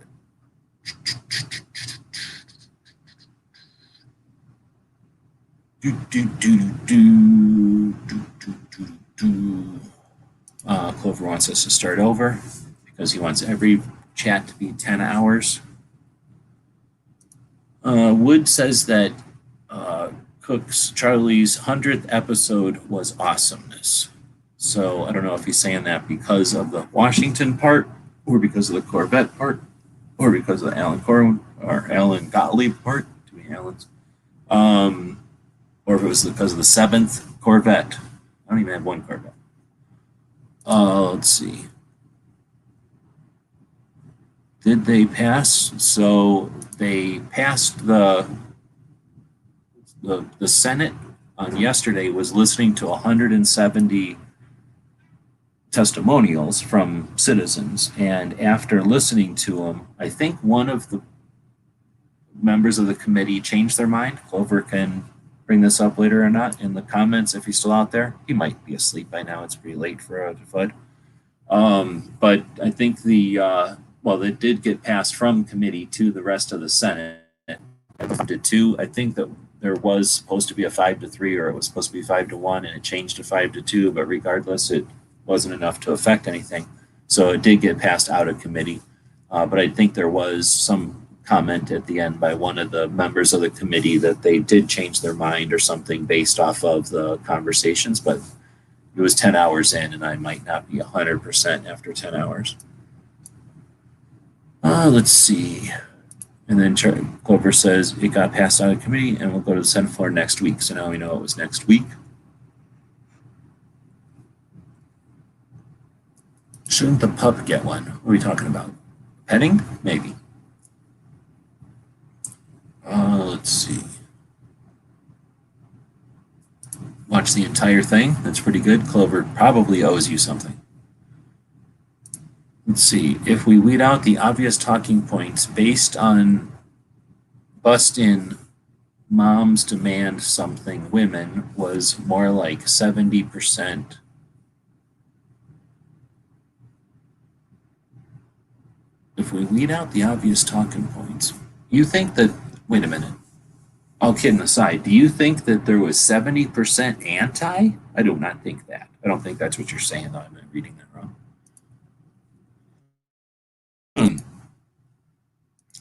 C: Clover wants us to start over because he wants every chat to be 10 hours. Wood says that Cook's Charlie's 100th episode was awesomeness. So I don't know if he's saying that because of the Washington part, or because of the Corvette part, or because of the Alan Gottlieb part, too many Allens, or if it was because of the 7th Corvette. I don't even have one Corvette. Let's see. Did they pass? So they passed the Senate on yesterday was listening to 170 testimonials from citizens, and after listening to them, I think one of the members of the committee changed their mind. Clover can bring this up later or not in the comments if he's still out there. He might be asleep by now. It's pretty late for a FUD. But I think it did get passed from committee to the rest of the Senate. 5-2. I think that there was supposed to be a 5-3, or it was supposed to be 5-1, and it changed to 5-2. But regardless, it wasn't enough to affect anything. So it did get passed out of committee. But I think there was some comment at the end by one of the members of the committee that they did change their mind or something based off of the conversations. But it was 10 hours in, and I might not be 100% after 10 hours. Let's see. And then Clover says it got passed out of committee and we'll go to the Senate floor next week. So now we know it was next week. Shouldn't the pup get one? What are we talking about? Petting? Maybe. Let's see. Watch the entire thing. That's pretty good. Clover probably owes you something. Let's see. If we weed out the obvious talking points based on bust-in moms demand something women was more like 70%. If we weed out the obvious talking points, you think that, wait a minute, all kidding aside, do you think that there was 70% anti? I do not think that. I don't think that's what you're saying, though. I'm reading that wrong.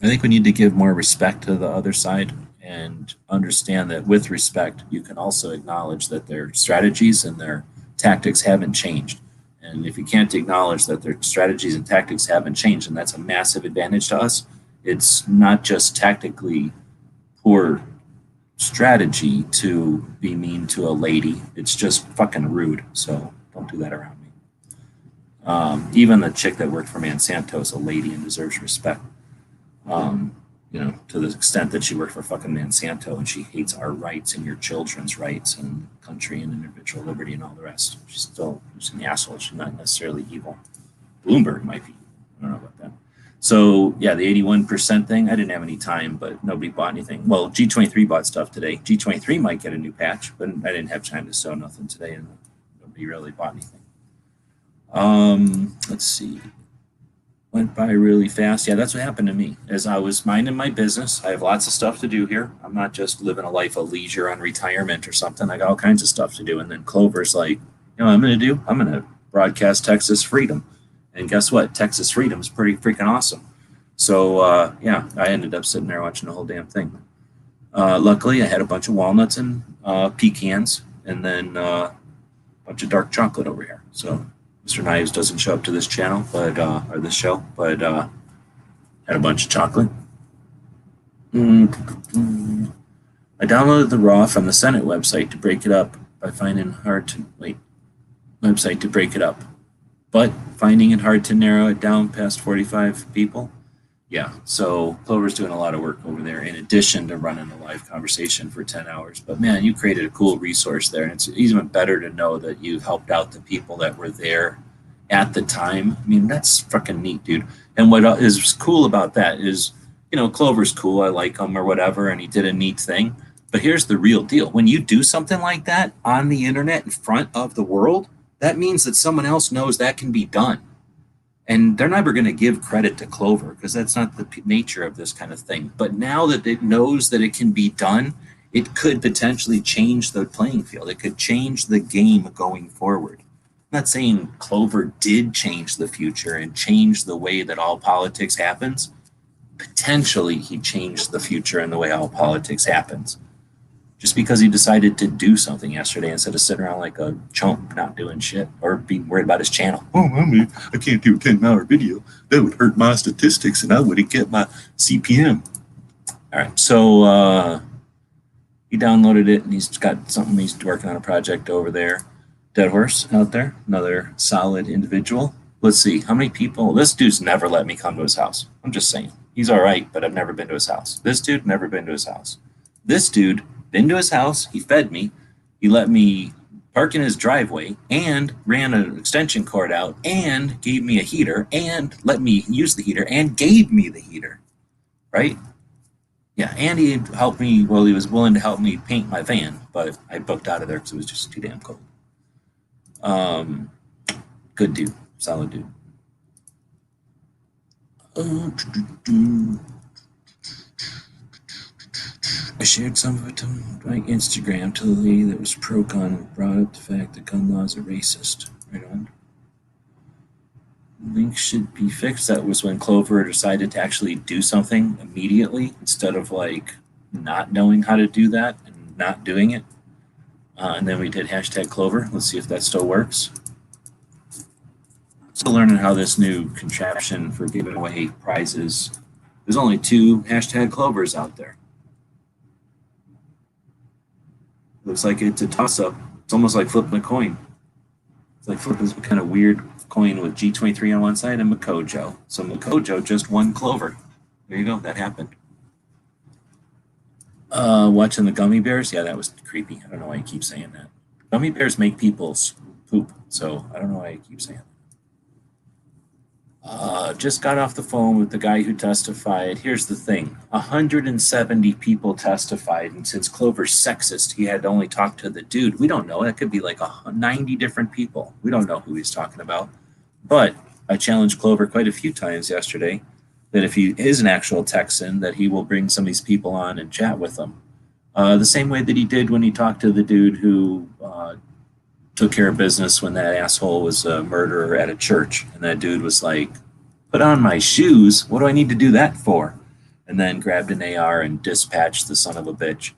C: I think we need to give more respect to the other side and understand that with respect, you can also acknowledge that their strategies and their tactics haven't changed. And if you can't acknowledge that their strategies and tactics haven't changed, and that's a massive advantage to us, it's not just tactically poor strategy to be mean to a lady. It's just fucking rude. So don't do that around me. Even the chick that worked for Monsanto is a lady and deserves respect. To the extent that she worked for fucking Monsanto and she hates our rights and your children's rights and country and individual liberty and all the rest. She's still just an asshole. She's not necessarily evil. Bloomberg might be. I don't know about that. So yeah, the 81% thing, I didn't have any time, but nobody bought anything. Well, G23 bought stuff today. G23 might get a new patch, but I didn't have time to sew nothing today and nobody really bought anything. Let's see. Went by really fast. Yeah, that's what happened to me. As I was minding my business, I have lots of stuff to do here. I'm not just living a life of leisure on retirement or something. I got all kinds of stuff to do. And then Clover's like, you know what I'm going to do? I'm going to broadcast Texas freedom. And guess what? Texas freedom is pretty freaking awesome. So, yeah, I ended up sitting there watching the whole damn thing. Luckily, I had a bunch of walnuts and pecans, and then a bunch of dark chocolate over here. So Mr. Knives doesn't show up to this channel, but or this show, but had a bunch of chocolate. I downloaded the raw from the Senate website to break it up by finding hard to website to break it up, but finding it hard to narrow it down past 45 people. Yeah, so Clover's doing a lot of work over there in addition to running a live conversation for 10 hours. But man, you created a cool resource there. And it's even better to know that you helped out the people that were there at the time. I mean, that's fucking neat, dude. And what is cool about that is, you know, Clover's cool. I like him or whatever. And he did a neat thing. But here's the real deal. When you do something like that on the internet in front of the world, that means that someone else knows that can be done. And they're never going to give credit to Clover because that's not the nature of this kind of thing. But now that it knows that it can be done, it could potentially change the playing field. It could change the game going forward. I'm not saying Clover did change the future and change the way that all politics happens. Potentially, he changed the future and the way all politics happens. Just because he decided to do something yesterday instead of sitting around like a chump not doing shit or being worried about his channel. Oh, I can't do a 10-hour video. That would hurt my statistics and I wouldn't get my CPM. All right, so he downloaded it and he's got something. He's working on a project over there. Dead Horse out there, another solid individual. Let's see, how many people? This dude's never let me come to his house. I'm just saying. He's all right, but I've never been to his house. This dude, never been to his house. This dude, been to his house, he fed me, he let me park in his driveway and ran an extension cord out and gave me a heater and let me use the heater and gave me the heater, right? Yeah, and he helped me, well, he was willing to help me paint my van, but I booked out of there because it was just too damn cold. Good dude, solid dude. I shared some of it on my Instagram to the lady that was pro-gun and brought up the fact that gun laws are racist. Right on. Link should be fixed. That was when Clover decided to actually do something immediately instead of like not knowing how to do that and not doing it. And then we did hashtag Clover. Let's see if that still works. Still learning how this new contraption for giving away prizes. There's only 2 hashtag Clovers out there. Looks like it's a toss-up. It's almost like flipping a coin. It's like flipping some kind of weird coin with G23 on one side and Makojo. So Makojo just won Clover. There you go. That happened. Watching the gummy bears? Yeah, that was creepy. I don't know why you keep saying that. Gummy bears make people poop, so I don't know why you keep saying that. Just got off the phone with the guy who testified. Here's the thing. 170 people testified, and since Clover's sexist, he had to only talk to the dude. We don't know. That could be like 90 different people. We don't know who he's talking about. But I challenged Clover quite a few times yesterday that if he is an actual Texan, that he will bring some of these people on and chat with them. The same way that he did when he talked to the dude who took care of business when that asshole was a murderer at a church. And that dude was like, put on my shoes. What do I need to do that for? And then grabbed an AR and dispatched the son of a bitch.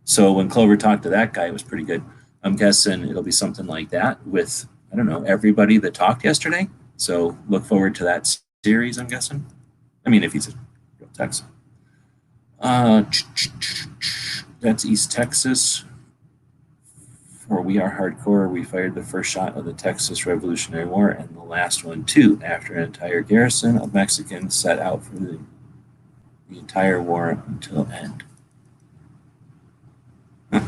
C: So when Clover talked to that guy, it was pretty good. I'm guessing it'll be something like that with, I don't know, everybody that talked yesterday. So look forward to that series, I'm guessing. I mean, if he's a real Texan. That's East Texas. For We Are Hardcore, we fired the first shot of the Texas Revolutionary War and the last one too, after an entire garrison of Mexicans set out for the entire war until end. I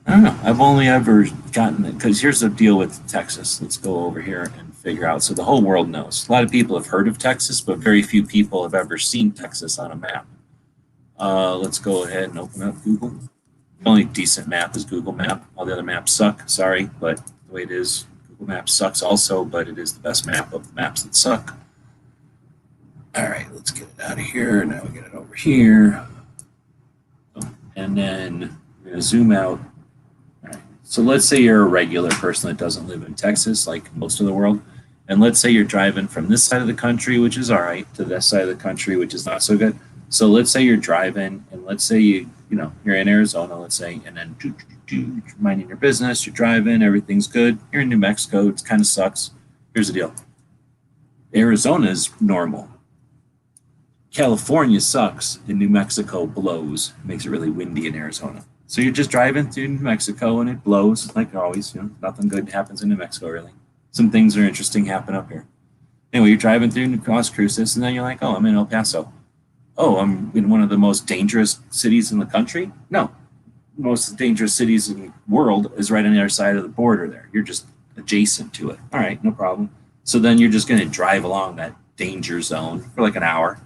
C: don't know. I've only ever gotten it, because here's the deal with Texas. Let's go over here and figure out. So the whole world knows. A lot of people have heard of Texas, but very few people have ever seen Texas on a map. Let's go ahead and open up Google. The only decent map is Google Map. All the other maps suck. Sorry, but the way it is, Google Maps sucks also, but it is the best map of the maps that suck. All right, let's get it out of here. Now we get it over here. And then we're going to zoom out. All right. So let's say you're a regular person that doesn't live in Texas, like most of the world, And let's say you're driving from this side of the country, which is all right, to this side of the country, which is not so good. So let's say you're driving, and let's say you're in Arizona, let's say, and then minding your business, you're driving, everything's good. You're in New Mexico, it kind of sucks. Here's the deal. Arizona is normal. California sucks, and New Mexico blows. It makes it really windy in Arizona. So you're just driving through New Mexico, and it blows, like always. Nothing good happens in New Mexico, really. Some things are interesting happen up here. Anyway, you're driving through Las Cruces, and then you're like, oh, I'm in El Paso. Oh, I'm in one of the most dangerous cities in the country? No. Most dangerous cities in the world is right on the other side of the border there. You're just adjacent to it. All right, no problem. So then you're just going to drive along that danger zone for like an hour.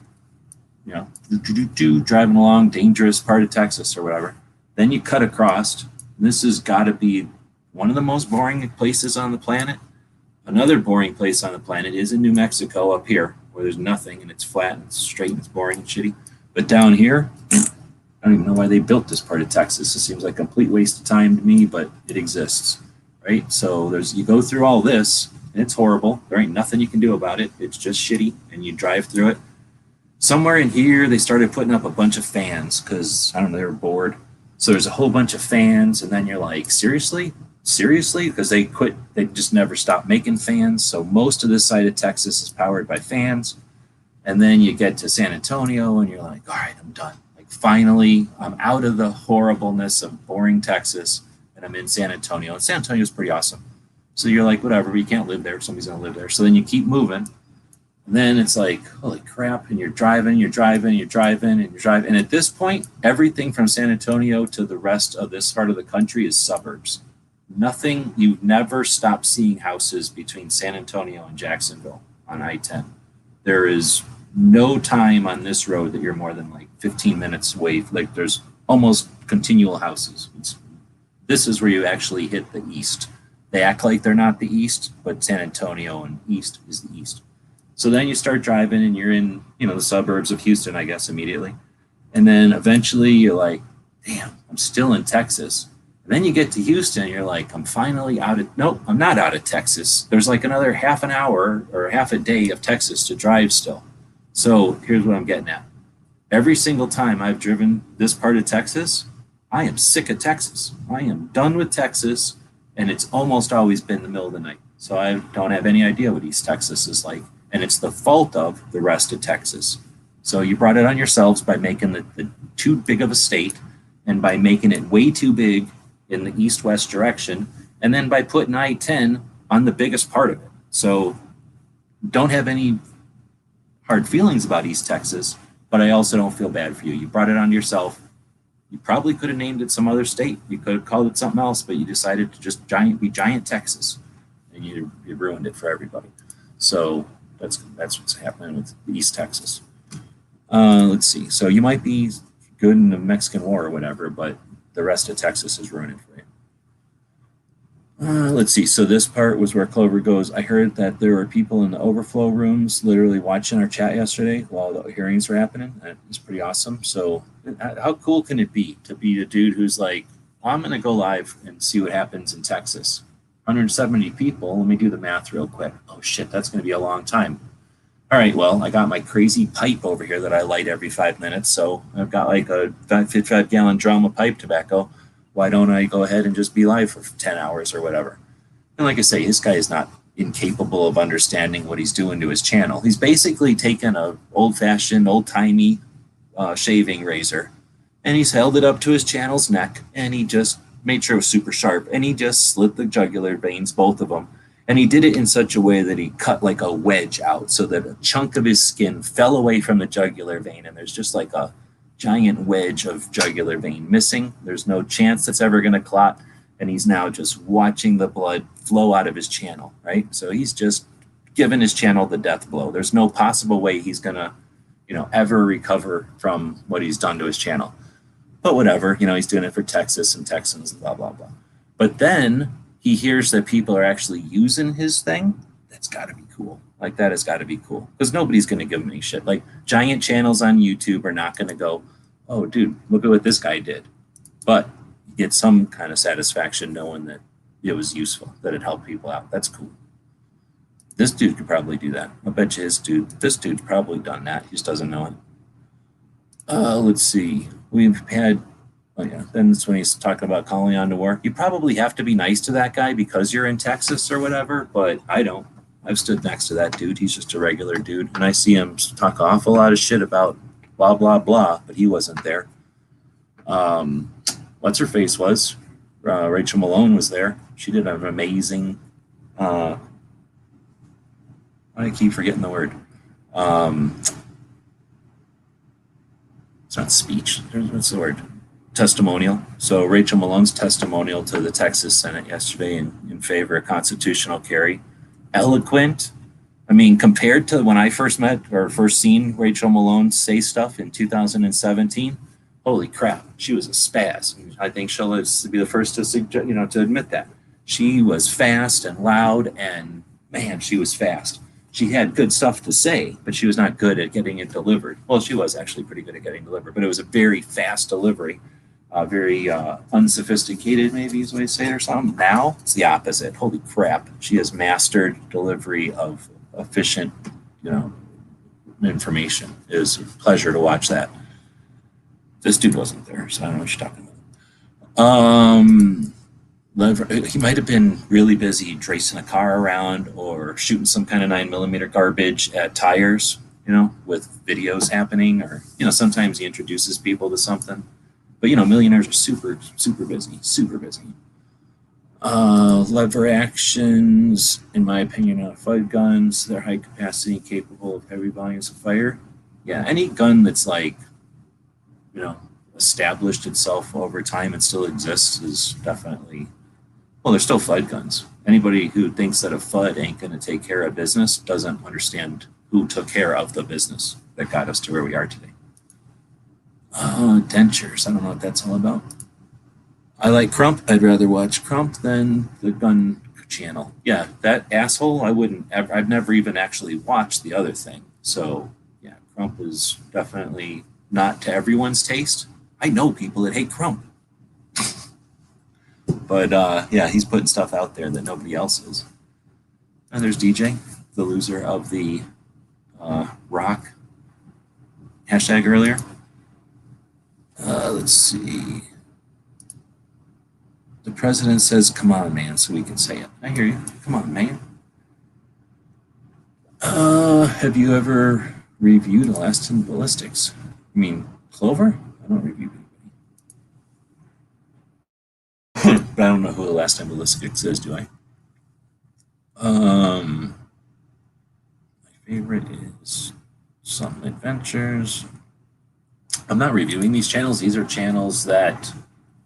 C: Driving along dangerous part of Texas or whatever. Then you cut across. This has got to be one of the most boring places on the planet. Another boring place on the planet is in New Mexico up here, where there's nothing and it's flat and it's straight and it's boring and shitty. But down here, I don't even know why they built this part of Texas. It seems like a complete waste of time to me, but it exists, right? So you go through all this, and it's horrible. There ain't nothing you can do about it. It's just shitty, and you drive through it. Somewhere in here, they started putting up a bunch of fans because, I don't know, they were bored. So there's a whole bunch of fans, and then you're like, seriously? Because they just never stopped making fans. So most of this side of Texas is powered by fans. And then you get to San Antonio, and you're like, all right, I'm done. Like, finally, I'm out of the horribleness of boring Texas, and I'm in San Antonio. And San Antonio is pretty awesome. So you're like, whatever, you can't live there. Somebody's going to live there. So then you keep moving. And then it's like, holy crap, and you're driving. And at this point, everything from San Antonio to the rest of this part of the country is suburbs. You've never stopped seeing houses between San Antonio and Jacksonville on I-10. There is no time on this road that you're more than like 15 minutes away. Like, there's almost continual houses. This is where you actually hit the east. They act like they're not the east, but San Antonio and east is the east. So then you start driving, and you're in, the suburbs of Houston, I guess, immediately. And then eventually you're like, damn, I'm still in Texas. And then you get to Houston, and you're like, I'm finally nope, I'm not out of Texas. There's like another half an hour or half a day of Texas to drive still. So here's what I'm getting at. Every single time I've driven this part of Texas, I am sick of Texas. I am done with Texas, and it's almost always been the middle of the night. So I don't have any idea what East Texas is like. And it's the fault of the rest of Texas. So you brought it on yourselves by making the too big of a state, and by making it way too big in the east-west direction, and then by putting I-10 on the biggest part of it. So don't have any hard feelings about East Texas, but I also don't feel bad for you. You brought it on yourself. You probably could have named it some other state. You could have called it something else, but you decided to just be giant Texas, and you ruined it for everybody. So that's what's happening with East Texas. Let's see. So you might be good in the Mexican War or whatever, but the rest of Texas is ruining for you. Let's see. So this part was where Clover goes. I heard that there were people in the overflow rooms literally watching our chat yesterday while the hearings were happening. That was pretty awesome. So how cool can it be to be a dude who's like, I'm going to go live and see what happens in Texas. 170 people. Let me do the math real quick. Oh, shit, that's going to be a long time. All right, well, I got my crazy pipe over here that I light every 5 minutes. So I've got like a 55-gallon drum of pipe tobacco. Why don't I go ahead and just be live for 10 hours or whatever? And like I say, this guy is not incapable of understanding what he's doing to his channel. He's basically taken a old-fashioned, old-timey shaving razor, and he's held it up to his channel's neck, and he just made sure it was super sharp, and he just slit the jugular veins, both of them. And he did it in such a way that he cut like a wedge out so that a chunk of his skin fell away from the jugular vein, and there's just like a giant wedge of jugular vein missing. There's no chance that's ever going to clot, and he's now just watching the blood flow out of his channel, right? So he's just given his channel the death blow. There's no possible way he's going to, ever recover from what he's done to his channel. But whatever, he's doing it for Texas and Texans and blah, blah, blah. But then he hears that people are actually using his thing. That's got to be cool. Like, that has got to be cool. Because nobody's going to give him any shit. Like, giant channels on YouTube are not going to go, oh, dude, look at what this guy did. But you get some kind of satisfaction knowing that it was useful, that it helped people out. That's cool. This dude could probably do that. I bet you this dude's probably done that. He just doesn't know it. Let's see. We've had, oh yeah, then that's when he's talking about calling on to war. You probably have to be nice to that guy because you're in Texas or whatever, but I don't. I've stood next to that dude. He's just a regular dude. And I see him talk an awful lot of shit about blah, blah, blah, but he wasn't there. What's her face was? Rachel Malone was there. She did an amazing, I keep forgetting the word. It's not speech. What's the word? Testimonial. So Rachel Malone's testimonial to the Texas Senate yesterday in favor of constitutional carry. Eloquent. I mean, compared to when I first met or first seen Rachel Malone say stuff in 2017, holy crap, she was a spaz. I think she'll be the first to suggest, to admit that. She was fast and loud, and man, she was fast. She had good stuff to say, but she was not good at getting it delivered. Well, she was actually pretty good at getting delivered, but it was a very fast delivery, very unsophisticated, maybe is the way to say it or something. Now it's the opposite. Holy crap, she has mastered delivery of efficient, information. It was a pleasure to watch that. This dude wasn't there, so I don't know what you're talking about. He might have been really busy tracing a car around or shooting some kind of 9mm garbage at tires, with videos happening, or, sometimes he introduces people to something. But, millionaires are super, super busy, super busy. Lever actions, in my opinion, are FUD guns. They're high capacity, capable of heavy volumes of fire. Yeah, any gun that's like, established itself over time and still exists is definitely, well, they're still FUD guns. Anybody who thinks that a FUD ain't going to take care of business doesn't understand who took care of the business that got us to where we are today. Dentures, I don't know what that's all about. I like Crump. I'd rather watch Crump than the gun channel. Yeah, that asshole, I've never even actually watched the other thing. So, yeah, Crump is definitely not to everyone's taste. I know people that hate Crump. But, yeah, he's putting stuff out there that nobody else is. And there's DJ, the loser of the rock hashtag earlier. Let's see. The president says, come on, man, so we can say it. I hear you. Come on, man. Have you ever reviewed Elastin Ballistics? You mean Clover? I don't review anybody. But I don't know who Elastin Ballistics is, do I? My favorite is Something Adventures. I'm not reviewing these channels. These are channels that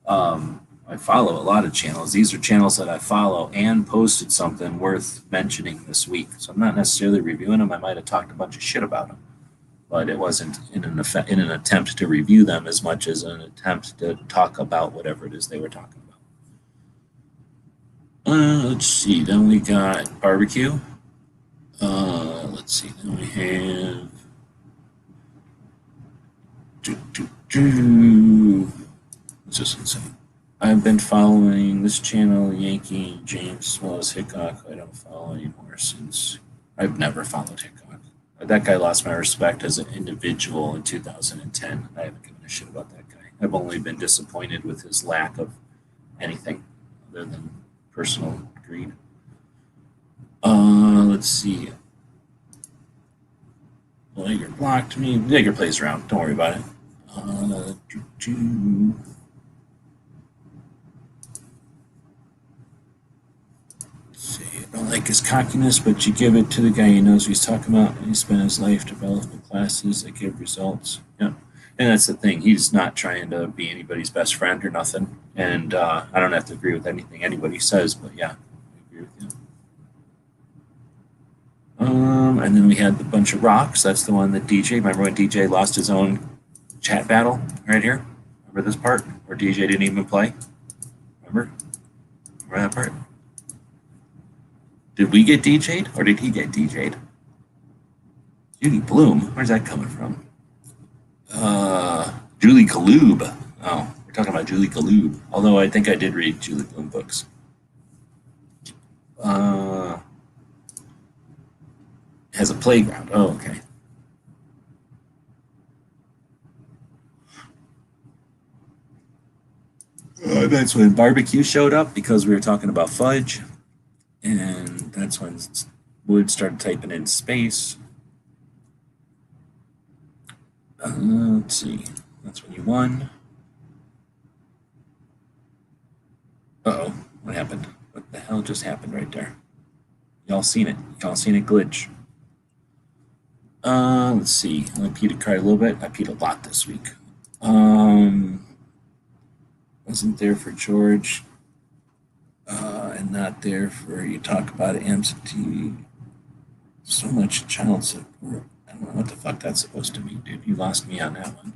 C: I follow a lot of channels. These are channels that I follow and posted something worth mentioning this week. So I'm not necessarily reviewing them. I might have talked a bunch of shit about them, but it wasn't in an attempt to review them as much as an attempt to talk about whatever it is they were talking about. Let's see. Then we got barbecue. Let's see. Then we have. It's just insane. I've been following this channel, Yankee, James, as well as Hickok. I don't follow anymore since I've never followed Hickok. That guy lost my respect as an individual in 2010. I haven't given a shit about that guy. I've only been disappointed with his lack of anything other than personal greed. Let's see. Lager blocked me. Lager plays around. Don't worry about it. See, I don't like his cockiness, but you give it to the guy who knows what he's talking about, and he spent his life developing classes that give results. Yeah, and that's the thing. He's not trying to be anybody's best friend or nothing, and I don't have to agree with anything anybody says, but yeah, I agree with you. And then we had the bunch of rocks. That's the one that DJ, remember when DJ lost his own chat battle right here? Remember this part where DJ didn't even play? Remember that part? Did we get DJ'd or did he get DJ'd? Judy Bloom, where's that coming from? Julie Galoob. Oh, we're talking about Julie Galoob. Although I think I did read Julie Bloom books. Has a playground. Oh, okay. That's when barbecue showed up because we were talking about fudge. And that's when Wood started typing in space. Let's see. That's when you won. Uh-oh. What happened? What the hell just happened right there? Y'all seen it. Y'all seen it glitch. Let's see. I peed cried a little bit. I peed a lot this week. Wasn't there for George. And not there for you talk about absentee. So much child support. I don't know what the fuck that's supposed to mean, dude. You lost me on that one.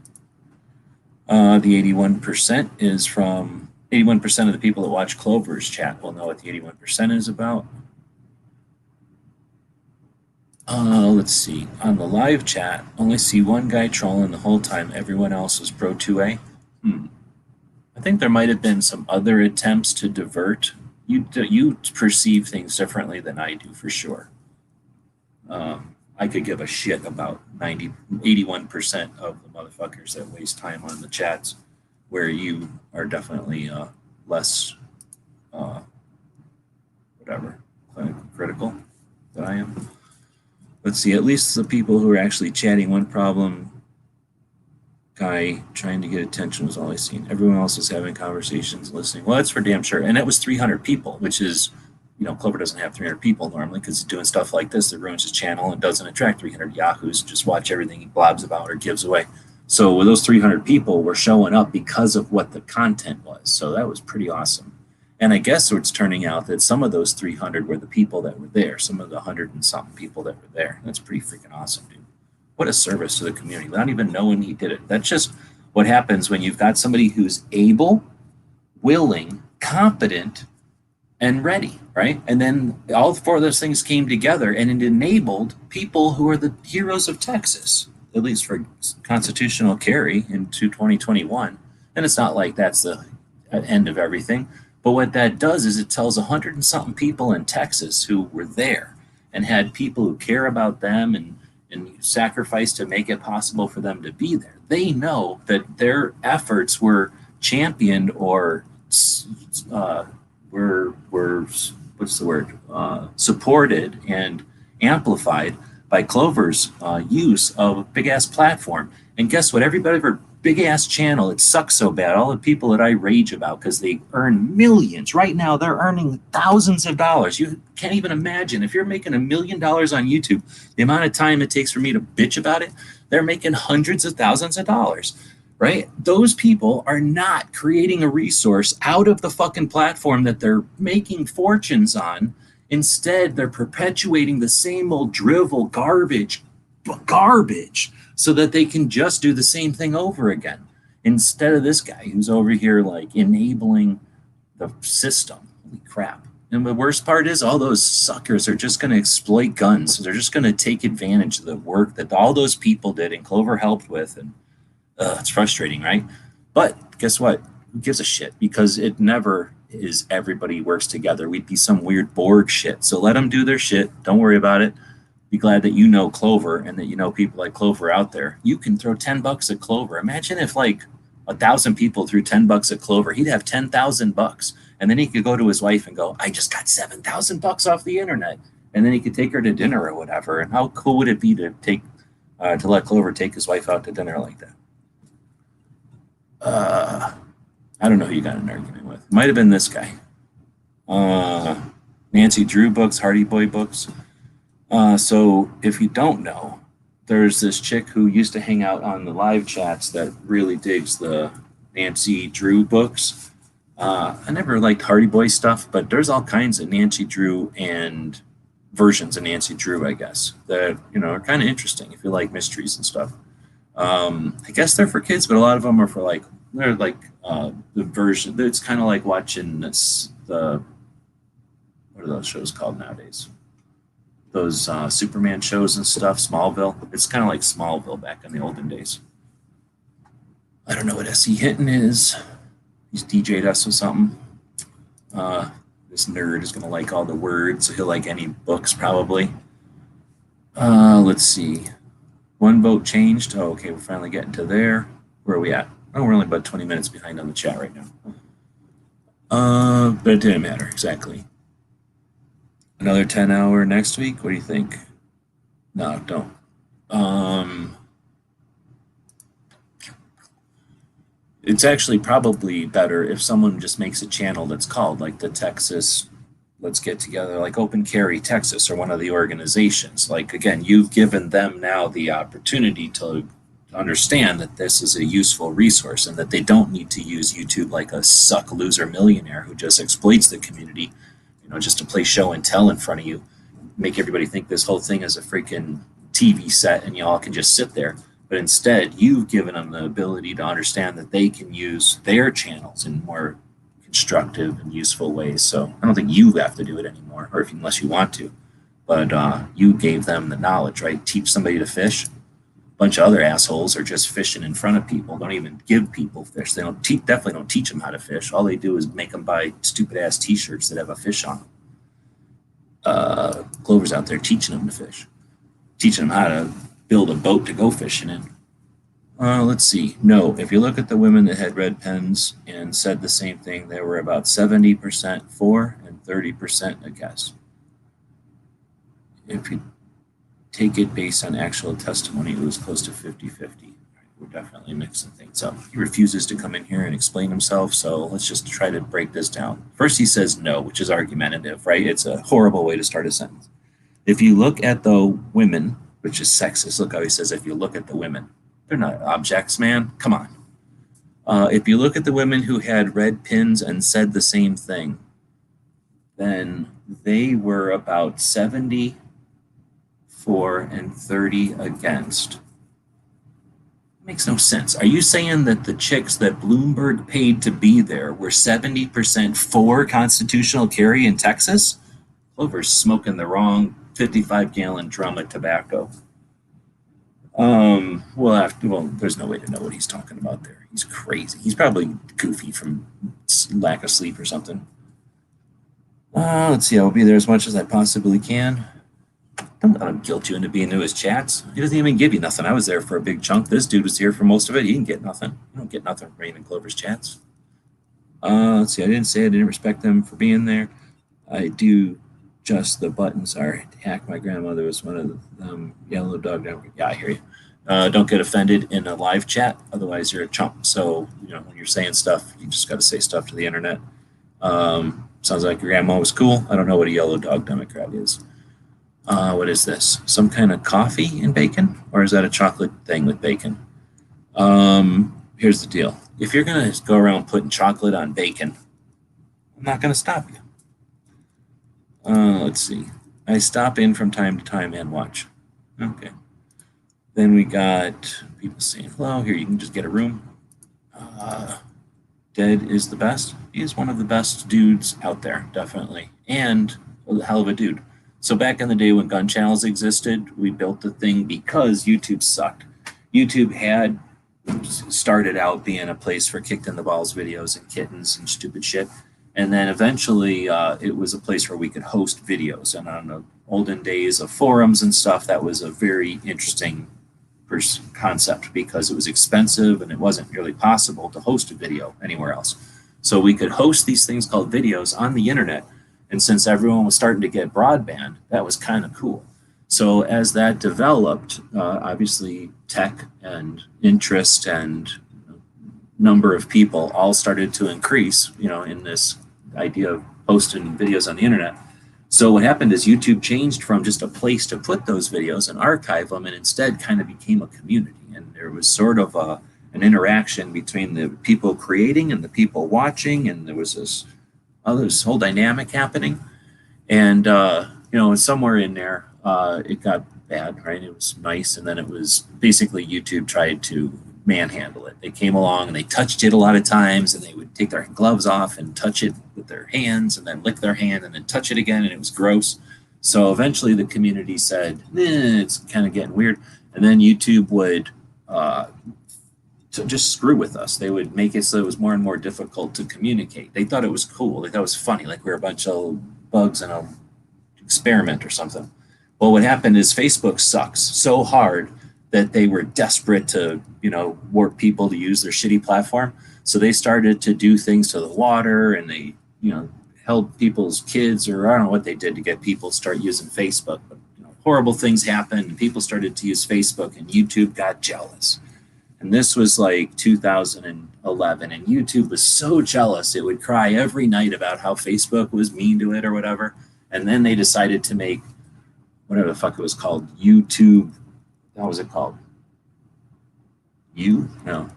C: The 81% is from 81% of the people that watch Clover's chat will know what the 81% is about. Let's see. On the live chat, only see one guy trolling the whole time. Everyone else is pro 2A. I think there might have been some other attempts to divert. You perceive things differently than I do, for sure. I could give a shit about 81% of the motherfuckers that waste time on the chats, where you are definitely less, whatever, critical than I am. Let's see, at least the people who are actually chatting, one problem guy trying to get attention was all I seen. Everyone else is having conversations, listening. Well, that's for damn sure. And it was 300 people, which is, you know, Clover doesn't have 300 people normally because he's doing stuff like this that ruins his channel and doesn't attract 300 yahoos. Just watch everything he blabs about or gives away. So with those 300 people were showing up because of what the content was. So that was pretty awesome. And I guess it's turning out that some of those 300 were the people that were there. Some of the 100 and something people that were there. That's pretty freaking awesome, dude. What a service to the community without even knowing he did it. That's just what happens when you've got somebody who's able, willing, competent, and ready, right? And then all four of those things came together and it enabled people who are the heroes of Texas, at least for constitutional carry into 2021. And it's not like that's the end of everything. But what that does is it tells 100 and something people in Texas who were there and had people who care about them and sacrificed to make it possible for them to be there. They know that their efforts were championed or were what's the word? Supported and amplified by Clover's use of a big ass platform. And guess what? Everybody of her big ass channel, it sucks so bad. All the people that I rage about because they earn millions. Right now, they're earning thousands of dollars. You can't even imagine. If you're making $1 million on YouTube, the amount of time it takes for me to bitch about it, they're making hundreds of thousands of dollars, right? Those people are not creating a resource out of the fucking platform that they're making fortunes on. Instead, they're perpetuating the same old drivel garbage so that they can just do the same thing over again instead of this guy who's over here like enabling the system. Holy crap. And the worst part is all those suckers are just going to exploit guns. So they're just going to take advantage of the work that all those people did and Clover helped with. And it's frustrating, right? But guess what? Who gives a shit? Because it never is everybody works together. We'd be some weird Borg shit. So let them do their shit. Don't worry about it. Be glad that you know Clover and that you know people like Clover out there. You can throw $10 at Clover. Imagine if like 1,000 people threw $10 at Clover. He'd have $10,000, and then he could go to his wife and go, "I just got $7,000 off the internet," and then he could take her to dinner or whatever. And how cool would it be to let Clover take his wife out to dinner like that? I don't know who you got in an argument with. Might have been this guy. Nancy Drew books, Hardy Boy books. So if you don't know, there's this chick who used to hang out on the live chats that really digs the Nancy Drew books. I never liked Hardy Boy stuff, but there's all kinds of Nancy Drew and versions of Nancy Drew, I guess, that, you know, are kind of interesting if you like mysteries and stuff. I guess they're for kids, but a lot of them are for like, they're like the version, it's kind of like watching what are those shows called nowadays? Those Superman shows and stuff, Smallville. It's kind of like Smallville back in the olden days. I don't know what S.E. Hinton is. He's DJ'd us with something. This nerd is going to like all the words, so he'll like any books probably. Let's see. One vote changed. Oh, okay, we're finally getting to there. Where are we at? Oh, we're only about 20 minutes behind on the chat right now. But it didn't matter, exactly. Another 10-hour next week? What do you think? No, don't. It's actually probably better if someone just makes a channel that's called like the Texas Let's Get Together, like Open Carry Texas or one of the organizations. Like, again, you've given them now the opportunity to understand that this is a useful resource and that they don't need to use YouTube like a suck loser millionaire who just exploits the community, just to play show and tell in front of you, make everybody think this whole thing is a freaking TV set and y'all can just sit there. But instead, you've given them the ability to understand that they can use their channels in more constructive and useful ways. So I don't think you have to do it anymore, or unless you want to. But you gave them the knowledge, right? Teach somebody to fish. A bunch of other assholes are just fishing in front of people. Don't even give people fish. They definitely don't teach them how to fish. All they do is make them buy stupid ass T-shirts that have a fish on them. Clover's out there teaching them to fish, teaching them how to build a boat to go fishing in. Let's see. No, if you look at the women that had red pens and said the same thing, they were about 70% for and 30% against. If you take it based on actual testimony, it was close to 50-50. We're definitely mixing things up. He refuses to come in here and explain himself, so let's just try to break this down. First, he says no, which is argumentative, right? It's a horrible way to start a sentence. If you look at the women, which is sexist, look how he says, if you look at the women. They're not objects, man. Come on. If you look at the women who had red pins and said the same thing, then they were about 70 for and 30 against. Makes no sense. Are you saying that the chicks that Bloomberg paid to be there were 70% for constitutional carry in Texas? Clover's smoking the wrong 55-gallon drum of tobacco. Well, there's no way to know what he's talking about there. He's crazy. He's probably goofy from lack of sleep or something. Let's see. I'll be there as much as I possibly can. Don't let him guilt you into being into his chats. He doesn't even give you nothing. I was there for a big chunk. This dude was here for most of it. He didn't get nothing. You don't get nothing from Rain and Clover's chats. Let's see. I didn't say I didn't respect them for being there. I do just the buttons are hack. My grandmother was one of them. Yellow dog. Yeah, I hear you. Don't get offended in a live chat. Otherwise, you're a chump. So, when you're saying stuff, you just got to say stuff to the internet. Sounds like your grandma was cool. I don't know what a yellow dog Democrat is. What is this? Some kind of coffee and bacon? Or is that a chocolate thing with bacon? Here's the deal. If you're going to go around putting chocolate on bacon, I'm not going to stop you. Let's see. I stop in from time to time and watch. Okay. Then we got people saying hello. Here, you can just get a room. Dead is the best. He is one of the best dudes out there, definitely. And a hell of a dude. So back in the day when gun channels existed, we built the thing because YouTube sucked. YouTube had started out being a place for kicked in the balls videos and kittens and stupid shit. And then eventually it was a place where we could host videos. And on the olden days of forums and stuff, that was a very interesting concept because it was expensive and it wasn't really possible to host a video anywhere else. So we could host these things called videos on the internet. And since everyone was starting to get broadband, that was kind of cool. So as that developed, obviously tech and interest and number of people all started to increase, in this idea of posting videos on the internet. So what happened is YouTube changed from just a place to put those videos and archive them, and instead kind of became a community. And there was sort of an interaction between the people creating and the people watching, and there was this whole dynamic happening. And somewhere in there, it got bad, right? It was nice, and then it was basically YouTube tried to manhandle it. They came along and they touched it a lot of times, and they would take their gloves off and touch it with their hands and then lick their hand and then touch it again, and it was gross. So eventually the community said, it's kind of getting weird. And then YouTube would to just screw with us. They would make it so it was more and more difficult to communicate. They thought it was cool. They thought it was funny, like we were a bunch of bugs in an experiment or something. Well, what happened is Facebook sucks so hard that they were desperate to, work people to use their shitty platform. So they started to do things to the water, and they, held people's kids, or I don't know what they did to get people to start using Facebook. But horrible things happened, and people started to use Facebook, and YouTube got jealous. And this was like 2011, and YouTube was so jealous it would cry every night about how Facebook was mean to it or whatever. And then they decided to make whatever the fuck it was called, YouTube. What was it called? YouTube.io.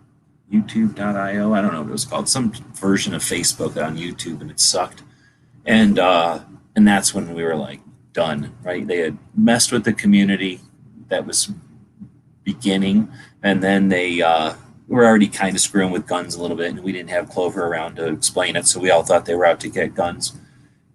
C: I don't know what it was called. Some version of Facebook on YouTube, and it sucked. And that's when we were like done, right? They had messed with the community that was beginning, and then they were already kind of screwing with guns a little bit, and we didn't have Clover around to explain it, so we all thought they were out to get guns.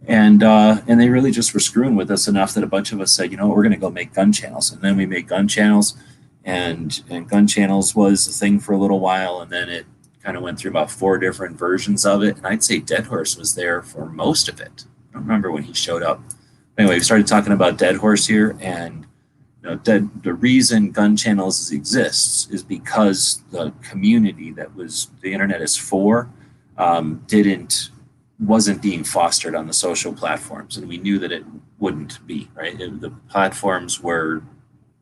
C: And they really just were screwing with us enough that a bunch of us said, we're going to go make gun channels. And then we made gun channels, and gun channels was a thing for a little while, and then it kind of went through about 4 different versions of it. And I'd say Dead Horse was there for most of it. I don't remember when he showed up. Anyway, we started talking about Dead Horse here, and the reason gun channels exists is because the community that was the internet is for wasn't being fostered on the social platforms, and we knew that it wouldn't be, right? The platforms were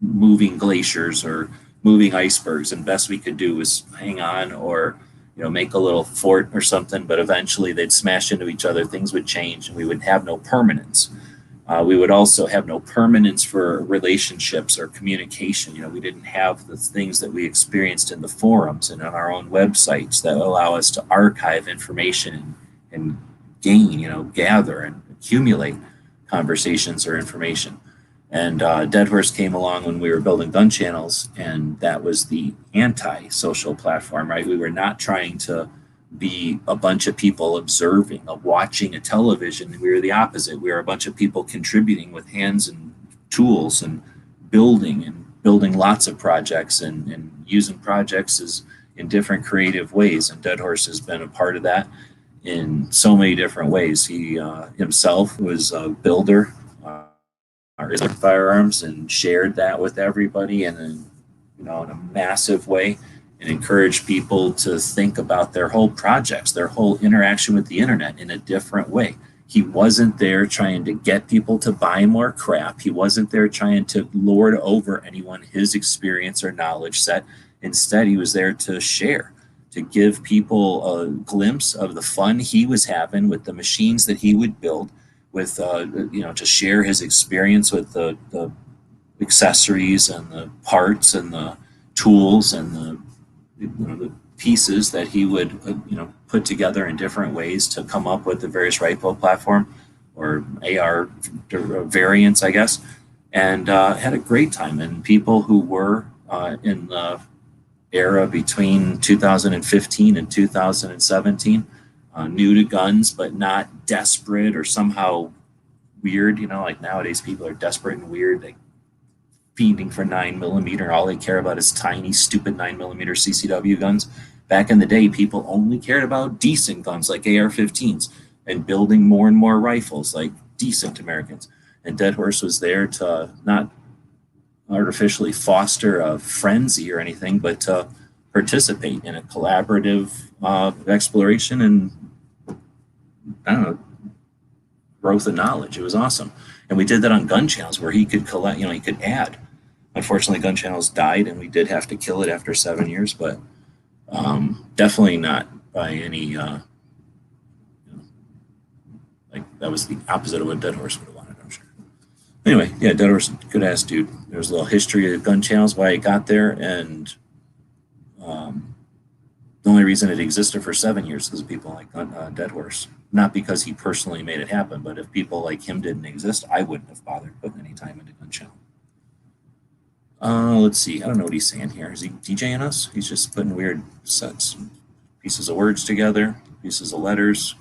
C: moving glaciers or moving icebergs, and best we could do was hang on or make a little fort or something, but eventually they'd smash into each other, things would change, and we would have no permanence. We would also have no permanence for relationships or communication. We didn't have the things that we experienced in the forums and on our own websites that allow us to archive information and gain, gather and accumulate conversations or information. And Dead Horse came along when we were building gun channels, and that was the anti-social platform, right? We were not trying to be a bunch of people observing, watching a television. We were the opposite. We were a bunch of people contributing with hands and tools and building lots of projects and using projects in different creative ways. And Dead Horse has been a part of that in so many different ways. He himself was a builder, firearms, and shared that with everybody in a massive way, and encourage people to think about their whole projects, their whole interaction with the internet in a different way. He wasn't there trying to get people to buy more crap. He wasn't there trying to lord over anyone his experience or knowledge set. Instead, he was there to share, to give people a glimpse of the fun he was having with the machines that he would build, with to share his experience with the accessories and the parts and the tools and the pieces that he would put together in different ways to come up with the various rifle platform or AR variants, I guess, and had a great time. And people who were in the era between 2015 and 2017, new to guns, but not desperate or somehow weird. Like nowadays people are desperate and weird. They fiending for 9mm. All they care about is tiny, stupid 9mm CCW guns. Back in the day, people only cared about decent guns like AR-15s and building more and more rifles like decent Americans. And Dead Horse was there to not artificially foster a frenzy or anything, but to participate in a collaborative exploration and, growth of knowledge. It was awesome. And we did that on gun channels where he could collect, he could add. Unfortunately, gun channels died, and we did have to kill it after 7 years, but definitely not by any, that was the opposite of what Dead Horse would have wanted, I'm sure. Anyway, yeah, Dead Horse, good ass dude. There's a little history of gun channels, why it got there, and the only reason it existed for 7 years is people like Dead Horse. Not because he personally made it happen, but if people like him didn't exist, I wouldn't have bothered putting any time into gun channel. Let's see. I don't know what he's saying here. Is he DJing us? He's just putting weird sets, pieces of words together, pieces of letters.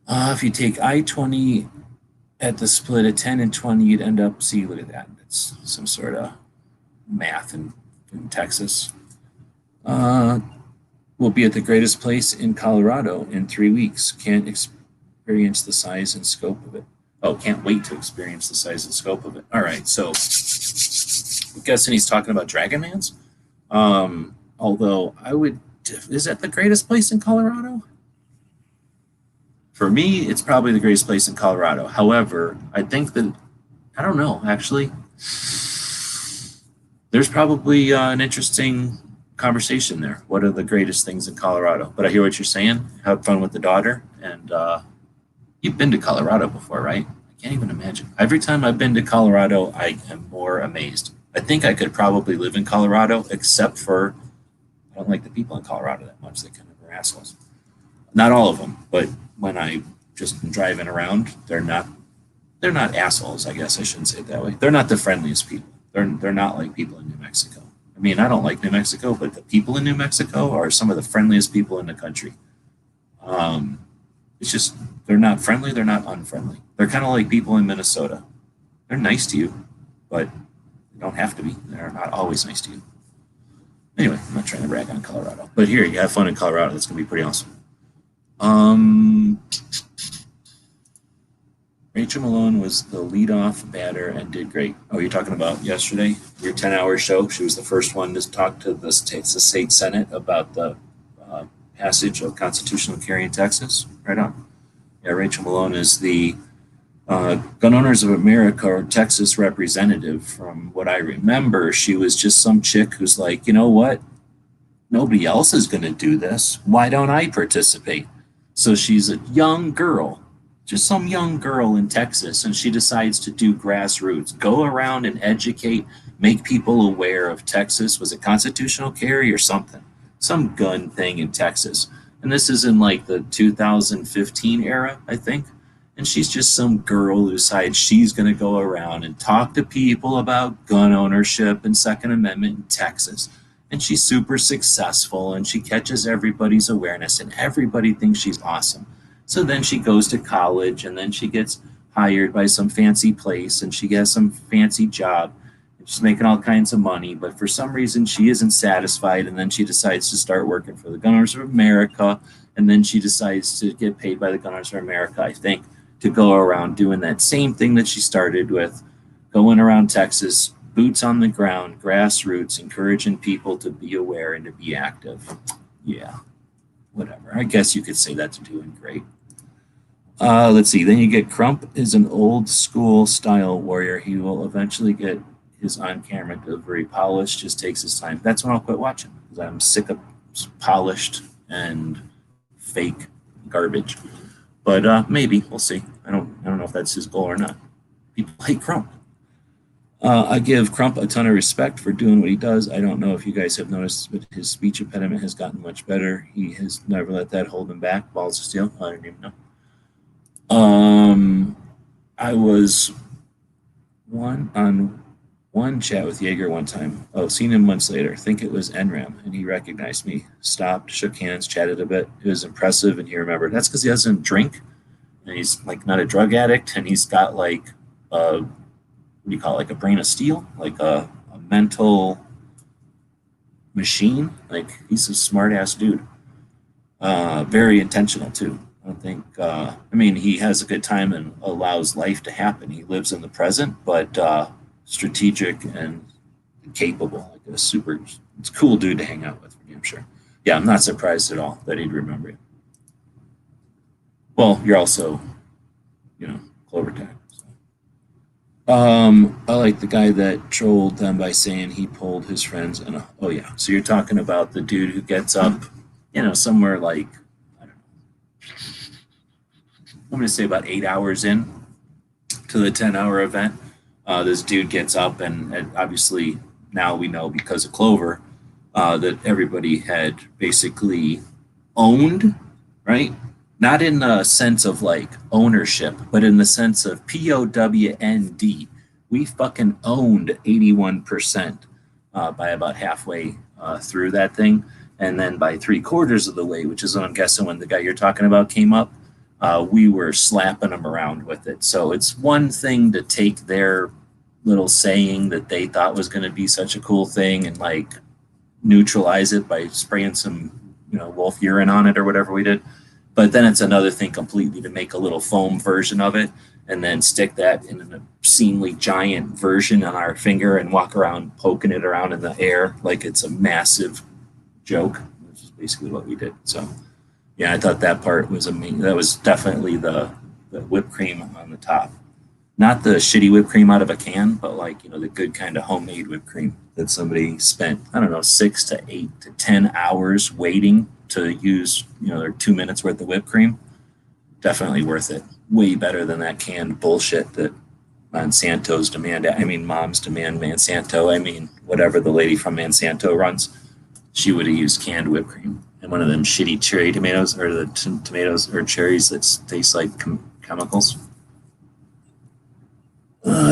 C: If you take I-20 at the split of 10 and 20, you'd end up, see, look at that. It's some sort of math in Texas. We'll be at the greatest place in Colorado in 3 weeks. Can't experience the size and scope of it. Oh, can't wait to experience the size and scope of it. All right, so I'm guessing he's talking about Dragonlance. Although is that the greatest place in Colorado? For me, it's probably the greatest place in Colorado. However, I think that, I don't know, actually. There's probably an interesting conversation there. What are the greatest things in Colorado? But I hear what you're saying. Have fun with the daughter. And you've been to Colorado before, right? I can't even imagine. Every time I've been to Colorado, I am more amazed. I think I could probably live in Colorado, except for I don't like the people in Colorado that much. They kind of are assholes. Not all of them, but when I just am driving around, they're not assholes. I guess I shouldn't say it that way. They're not the friendliest people. They're not like people in New Mexico. I mean, I don't like New Mexico, but the people in New Mexico are some of the friendliest people in the country. It's just they're not friendly. They're not unfriendly. They're kind of like people in Minnesota. They're nice to you, but they don't have to be. They're not always nice to you. Anyway, I'm not trying to rag on Colorado, but here, you have fun in Colorado. That's gonna be pretty awesome. Rachel Malone was the leadoff batter and did great. Oh, you're talking about yesterday, your 10-hour show. She was the first one to talk to the state Senate about the passage of constitutional carry in Texas. Right on. Yeah, Rachel Malone is the Gun Owners of America or Texas representative. From what I remember, she was just some chick who's like, you know what? Nobody else is going to do this. Why don't I participate? So she's a young girl, just some young girl in Texas, and she decides to do grassroots, go around and educate, make people aware of Texas. Was it constitutional carry or something? Some gun thing in Texas. And this is in like the 2015 era, I think. And she's just some girl who decides she's going to go around and talk to people about gun ownership and Second Amendment in Texas. And she's super successful and she catches everybody's awareness and everybody thinks she's awesome. So then she goes to college and then she gets hired by some fancy place and she gets some fancy job. She's making all kinds of money, but for some reason she isn't satisfied, and then she decides to start working for the Gun Owners of America, and then she decides to get paid by the Gun Owners of America, I think, to go around doing that same thing that she started with, going around Texas, boots on the ground, grassroots, encouraging people to be aware and to be active. Yeah, whatever. I guess you could say that's doing great. Let's see. Then you get Crump is an old school style warrior. He will eventually get his on-camera delivery polished, just takes his time. That's when I'll quit watching, because I'm sick of polished and fake garbage. But maybe we'll see. I don't know if that's his goal or not. People hate Crump. I give Crump a ton of respect for doing what he does. I don't know if you guys have noticed, but his speech impediment has gotten much better. He has never let that hold him back. Balls of steel. I don't even know. I was on one chat with Jaeger one time. Oh, seen him months later. Think it was NRAM, and he recognized me. Stopped, shook hands, chatted a bit. It was impressive, and he remembered. That's because he doesn't drink, and he's like not a drug addict, and he's got like what do you call it, like a brain of steel, like a mental machine. Like he's a smart ass dude. Very intentional too. I don't think. I mean, he has a good time and allows life to happen. He lives in the present, but strategic and capable, like a super, it's a cool dude to hang out with, for damn sure. Yeah, I'm not surprised at all that he'd remember you. Well, you're also, Clover Tag. So. I like the guy that trolled them by saying he pulled his friends and oh yeah, so you're talking about the dude who gets up, somewhere like, I don't know, I'm going to say about 8 hours in to the 10-hour event. This dude gets up, and obviously now we know because of Clover that everybody had basically owned, right? Not in the sense of like ownership, but in the sense of POWND. We fucking owned 81% by about halfway through that thing. And then by 3/4 of the way, which is what I'm guessing when the guy you're talking about came up, we were slapping them around with it. So it's one thing to take their little saying that they thought was going to be such a cool thing and like neutralize it by spraying some, wolf urine on it or whatever we did. But then it's another thing completely to make a little foam version of it and then stick that in an obscenely giant version on our finger and walk around poking it around in the air like it's a massive joke, which is basically what we did. So yeah, I thought that part was amazing. That was definitely the whipped cream on the top. Not the shitty whipped cream out of a can, but like, the good kind of homemade whipped cream that somebody spent, I don't know, 6 to 8 to 10 hours waiting to use, their 2 minutes worth of whipped cream. Definitely worth it. Way better than that canned bullshit that Monsanto's Mom's Demand Monsanto. Whatever the lady from Monsanto runs, she would have used canned whipped cream. And one of them shitty cherry tomatoes, or the tomatoes or cherries that taste like chemicals.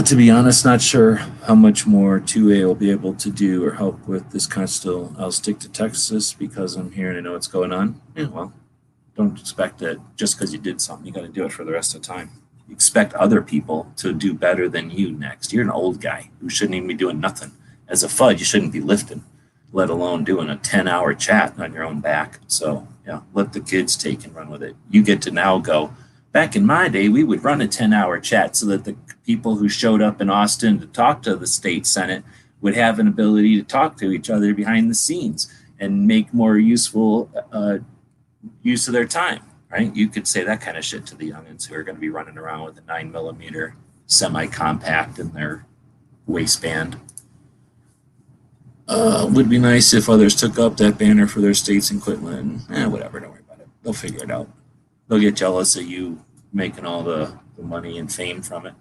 C: To be honest, not sure how much more 2A will be able to do or help with this kind of still. I'll stick to Texas because I'm here and I know what's going on. Yeah, well, don't expect that just because you did something, you got to do it for the rest of the time. You expect other people to do better than you next. You're an old guy who shouldn't even be doing nothing. As a FUD, you shouldn't be lifting, let alone doing a 10-hour chat on your own back. So, yeah, let the kids take and run with it. You get to now go, back in my day, we would run a 10-hour chat so that the people who showed up in Austin to talk to the state Senate would have an ability to talk to each other behind the scenes and make more useful use of their time, right? You could say that kind of shit to the youngins who are going to be running around with a 9mm semi-compact in their waistband. Would be nice if others took up that banner for their states and quit letting, whatever, don't worry about it. They'll figure it out. They'll get jealous of you making all the money and fame from it.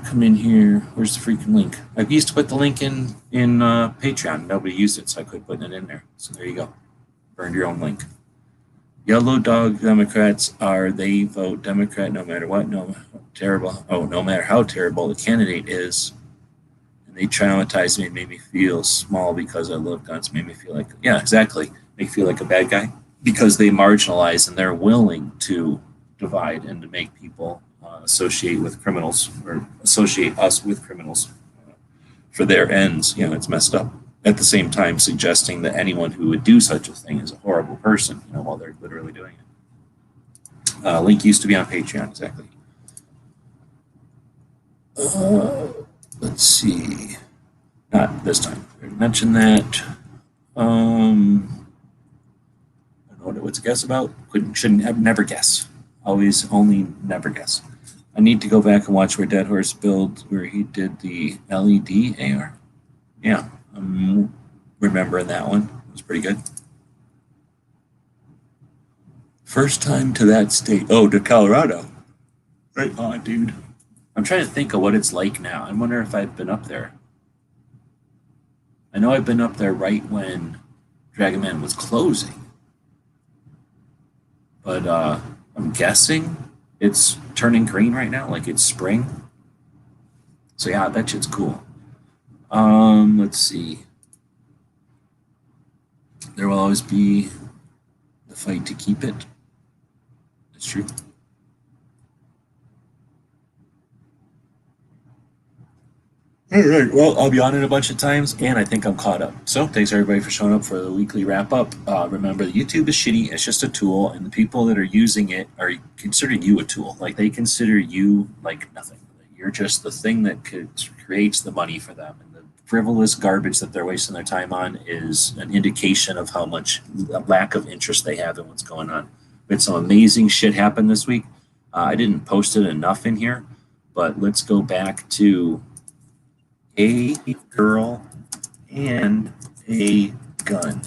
C: Come in here. Where's the freaking link? I used to put the link in Patreon. Nobody used it, so I quit putting it in there. So there you go. Burned your own link. Yellow dog Democrats they vote Democrat no matter what. No matter how terrible the candidate is. And they traumatized me and made me feel small because I love guns. Made me feel like, yeah, exactly. Make me feel like a bad guy because they marginalize and they're willing to divide and to make people associate with criminals or associate us with criminals for their ends. It's messed up. At the same time, suggesting that anyone who would do such a thing is a horrible person, while they're literally doing it. Link used to be on Patreon, exactly. Let's see. Not this time. I mentioned that. I don't know what to guess about. Never guess. Always, only, never guess. I need to go back and watch where Dead Horse build, where he did the LED AR. Yeah, I'm remembering that one. It was pretty good. First time to that state. Oh, to Colorado. Right on, dude. I'm trying to think of what it's like now. I wonder if I've been up there. I know I've been up there right when Dragon Man was closing. But I'm guessing it's turning green right now, like it's spring. So yeah, that shit's cool. Let's see. There will always be the fight to keep it. That's true. All right. Well, I'll be on it a bunch of times, and I think I'm caught up. So thanks, everybody, for showing up for the weekly wrap-up. Remember, YouTube is shitty. It's just a tool, and the people that are using it are considering you a tool. Like, they consider you like nothing. You're just the thing that creates the money for them. And the frivolous garbage that they're wasting their time on is an indication of how much lack of interest they have in what's going on. But some amazing shit happened this week. I didn't post it enough in here, but let's go back to a girl and a gun,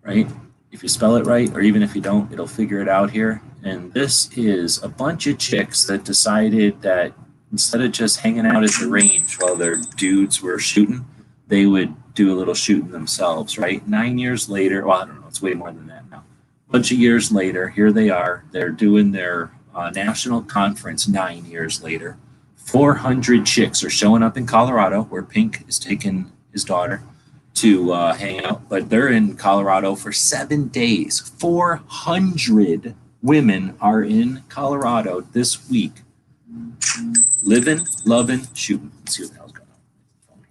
C: right? If you spell it right, or even if you don't, it'll figure it out here. And this is a bunch of chicks that decided that instead of just hanging out at the range while their dudes were shooting, they would do a little shooting themselves, right? 9 years later, well, I don't know, it's way more than that now. A bunch of years later, here they are. They're doing their national conference 9 years later. 400 chicks are showing up in Colorado, where Pink is taking his daughter to hang out. But they're in Colorado for 7 days. 400 women are in Colorado this week. Living, loving, shooting. Let's see what the hell's going on.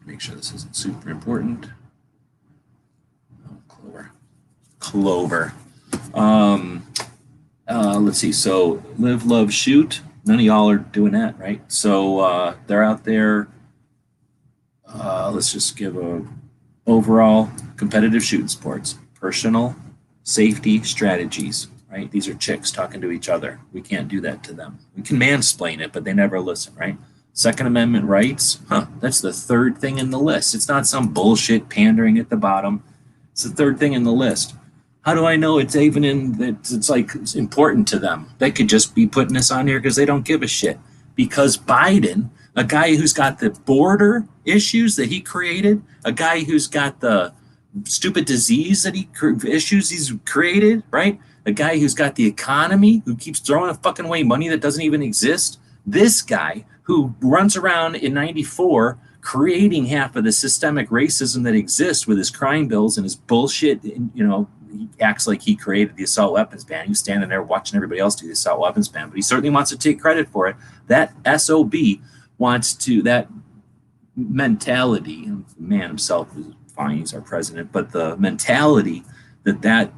C: Make sure this isn't super important. Oktober. Let's see. So live, love, shoot. None of y'all are doing that, right? So they're out there. Let's just give a overall competitive shooting sports, personal safety strategies, right? These are chicks talking to each other. We can't do that to them. We can mansplain it, but they never listen, right? Second Amendment rights, that's the third thing in the list. It's not some bullshit pandering at the bottom. It's the third thing in the list. How do I know it's even in that it's like it's important to them? They could just be putting this on here because they don't give a shit. Because Biden, a guy who's got the border issues that he created, a guy who's got the stupid disease that issues he's created, right? A guy who's got the economy, who keeps throwing fucking away money that doesn't even exist. This guy who runs around in 94 creating half of the systemic racism that exists with his crime bills and his bullshit, he acts like he created the assault weapons ban. He's standing there watching everybody else do the assault weapons ban, but he certainly wants to take credit for it. That SOB wants to, that mentality, the man himself is fine, he's our president, but the mentality that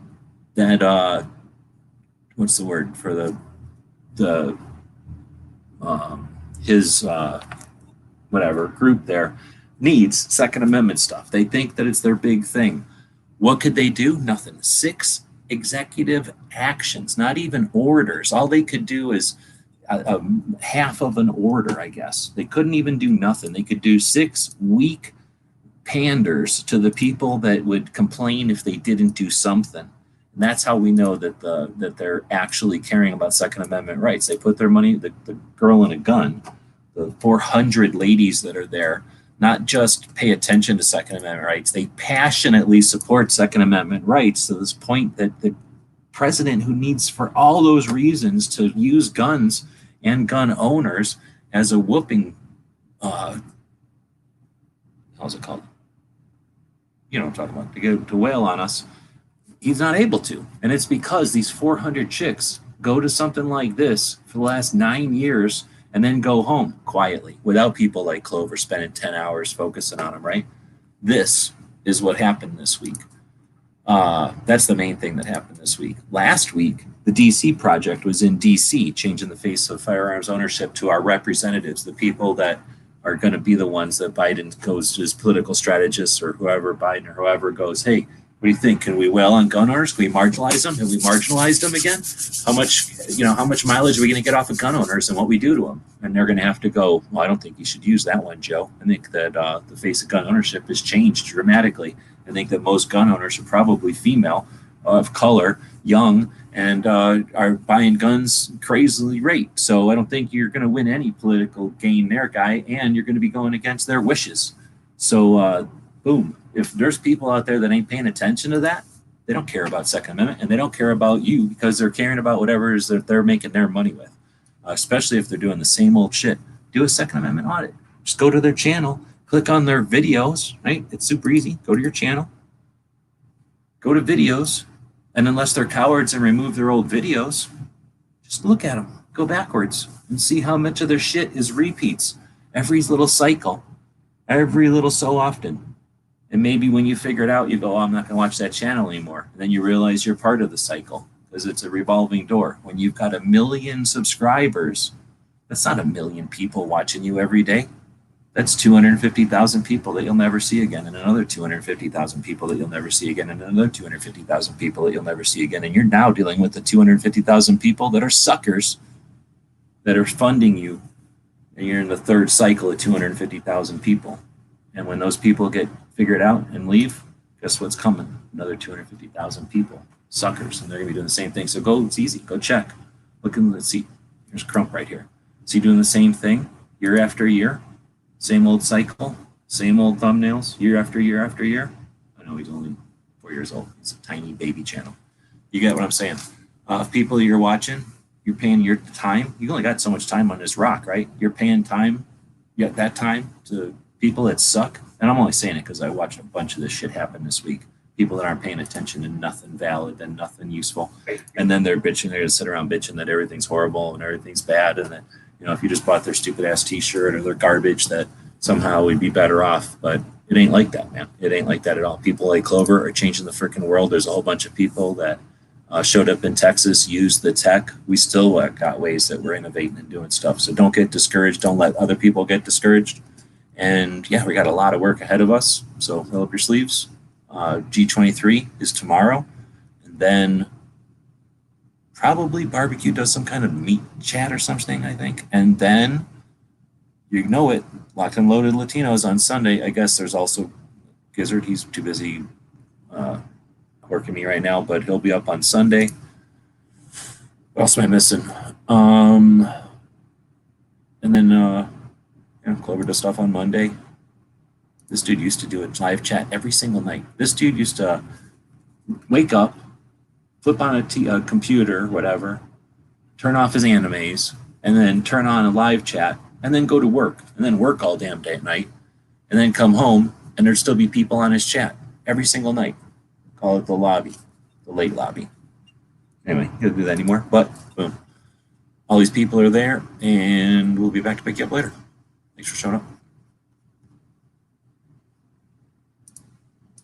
C: what's the word for his whatever group there needs Second Amendment stuff. They think that it's their big thing. What could they do? Nothing. 6 executive actions, not even orders. All they could do is half of an order, I guess. They couldn't even do nothing. They could do 6 weak panders to the people that would complain if they didn't do something. And that's how we know that they're actually caring about Second Amendment rights. They put their money, the girl in a gun, the 400 ladies that are there, not just pay attention to Second Amendment rights, they passionately support Second Amendment rights to this point that the president, who needs for all those reasons to use guns and gun owners as a whooping, how's it called? You know what I'm talking about, to wail on us, he's not able to. And it's because these 400 chicks go to something like this for the last 9 years and then go home quietly without people like Clover spending 10 hours focusing on them, right? This is what happened this week. That's the main thing that happened this week. Last week, the DC project was in DC, changing the face of firearms ownership to our representatives, the people that are going to be the ones that Biden goes to his political strategists or whoever, Biden or whoever goes, hey, what do you think? Can we wail on gun owners? Can we marginalize them? Have we marginalized them again? How much mileage are we going to get off of gun owners and what we do to them? And they're going to have to go, well, I don't think you should use that one, Joe. I think that the face of gun ownership has changed dramatically. I think that most gun owners are probably female, of color, young, and are buying guns crazily rate. So I don't think you're going to win any political gain there, guy, and you're going to be going against their wishes. So, boom. If there's people out there that ain't paying attention to that, they don't care about Second Amendment, and they don't care about you because they're caring about whatever it is that they're making their money with, especially if they're doing the same old shit. Do a Second Amendment audit. Just go to their channel, click on their videos, right? It's super easy. Go to your channel, go to videos, and unless they're cowards and remove their old videos, just look at them. Go backwards and see how much of their shit is repeats. Every little cycle, every little so often. And maybe when you figure it out, you go, oh, I'm not going to watch that channel anymore. And then you realize you're part of the cycle because it's a revolving door. When you've got 1 million subscribers, that's not 1 million people watching you every day. That's 250,000 people that you'll never see again, and another 250,000 people that you'll never see again, and another 250,000 people that you'll never see again. And you're now dealing with the 250,000 people that are suckers that are funding you. And you're in the third cycle of 250,000 people. And when those people get figured out and leave, guess what's coming? Another 250,000 people, suckers, and they're gonna be doing the same thing. So go, it's easy, go check. Look and let's see, here's Crump right here. Is he doing the same thing year after year? Same old cycle, same old thumbnails, year after year after year? I know he's only 4 years old. It's a tiny baby channel. You get what I'm saying? If people you're watching, you're paying your time. You only got so much time on this rock, right? You're paying time, yet that time to people that suck. And I'm only saying it because I watched a bunch of this shit happen this week. People that aren't paying attention to nothing valid and nothing useful. And then they're bitching, they're gonna sit around bitching that everything's horrible and everything's bad. And that, if you just bought their stupid ass t-shirt or their garbage, that somehow we'd be better off. But it ain't like that, man. It ain't like that at all. People like Clover are changing the freaking world. There's a whole bunch of people that showed up in Texas, used the tech. We still got ways that we're innovating and doing stuff. So don't get discouraged. Don't let other people get discouraged. And yeah, we got a lot of work ahead of us. So roll up your sleeves. G23 is tomorrow. And then probably barbecue does some kind of meat chat or something, I think. And then, you know it, Locked and Loaded Latinos on Sunday. I guess there's also Gizzard. He's too busy working me right now, but he'll be up on Sunday. What else am I missing? And then Clover does stuff on Monday. This dude used to do a live chat every single night. This dude used to wake up, flip on a computer, whatever, turn off his animes, and then turn on a live chat, and then go to work, and then work all damn day at night, and then come home, and there'd still be people on his chat every single night. Call it the lobby, the late lobby. Anyway, he doesn't do that anymore, but boom. All these people are there, and we'll be back to pick you up later. Thanks for showing up.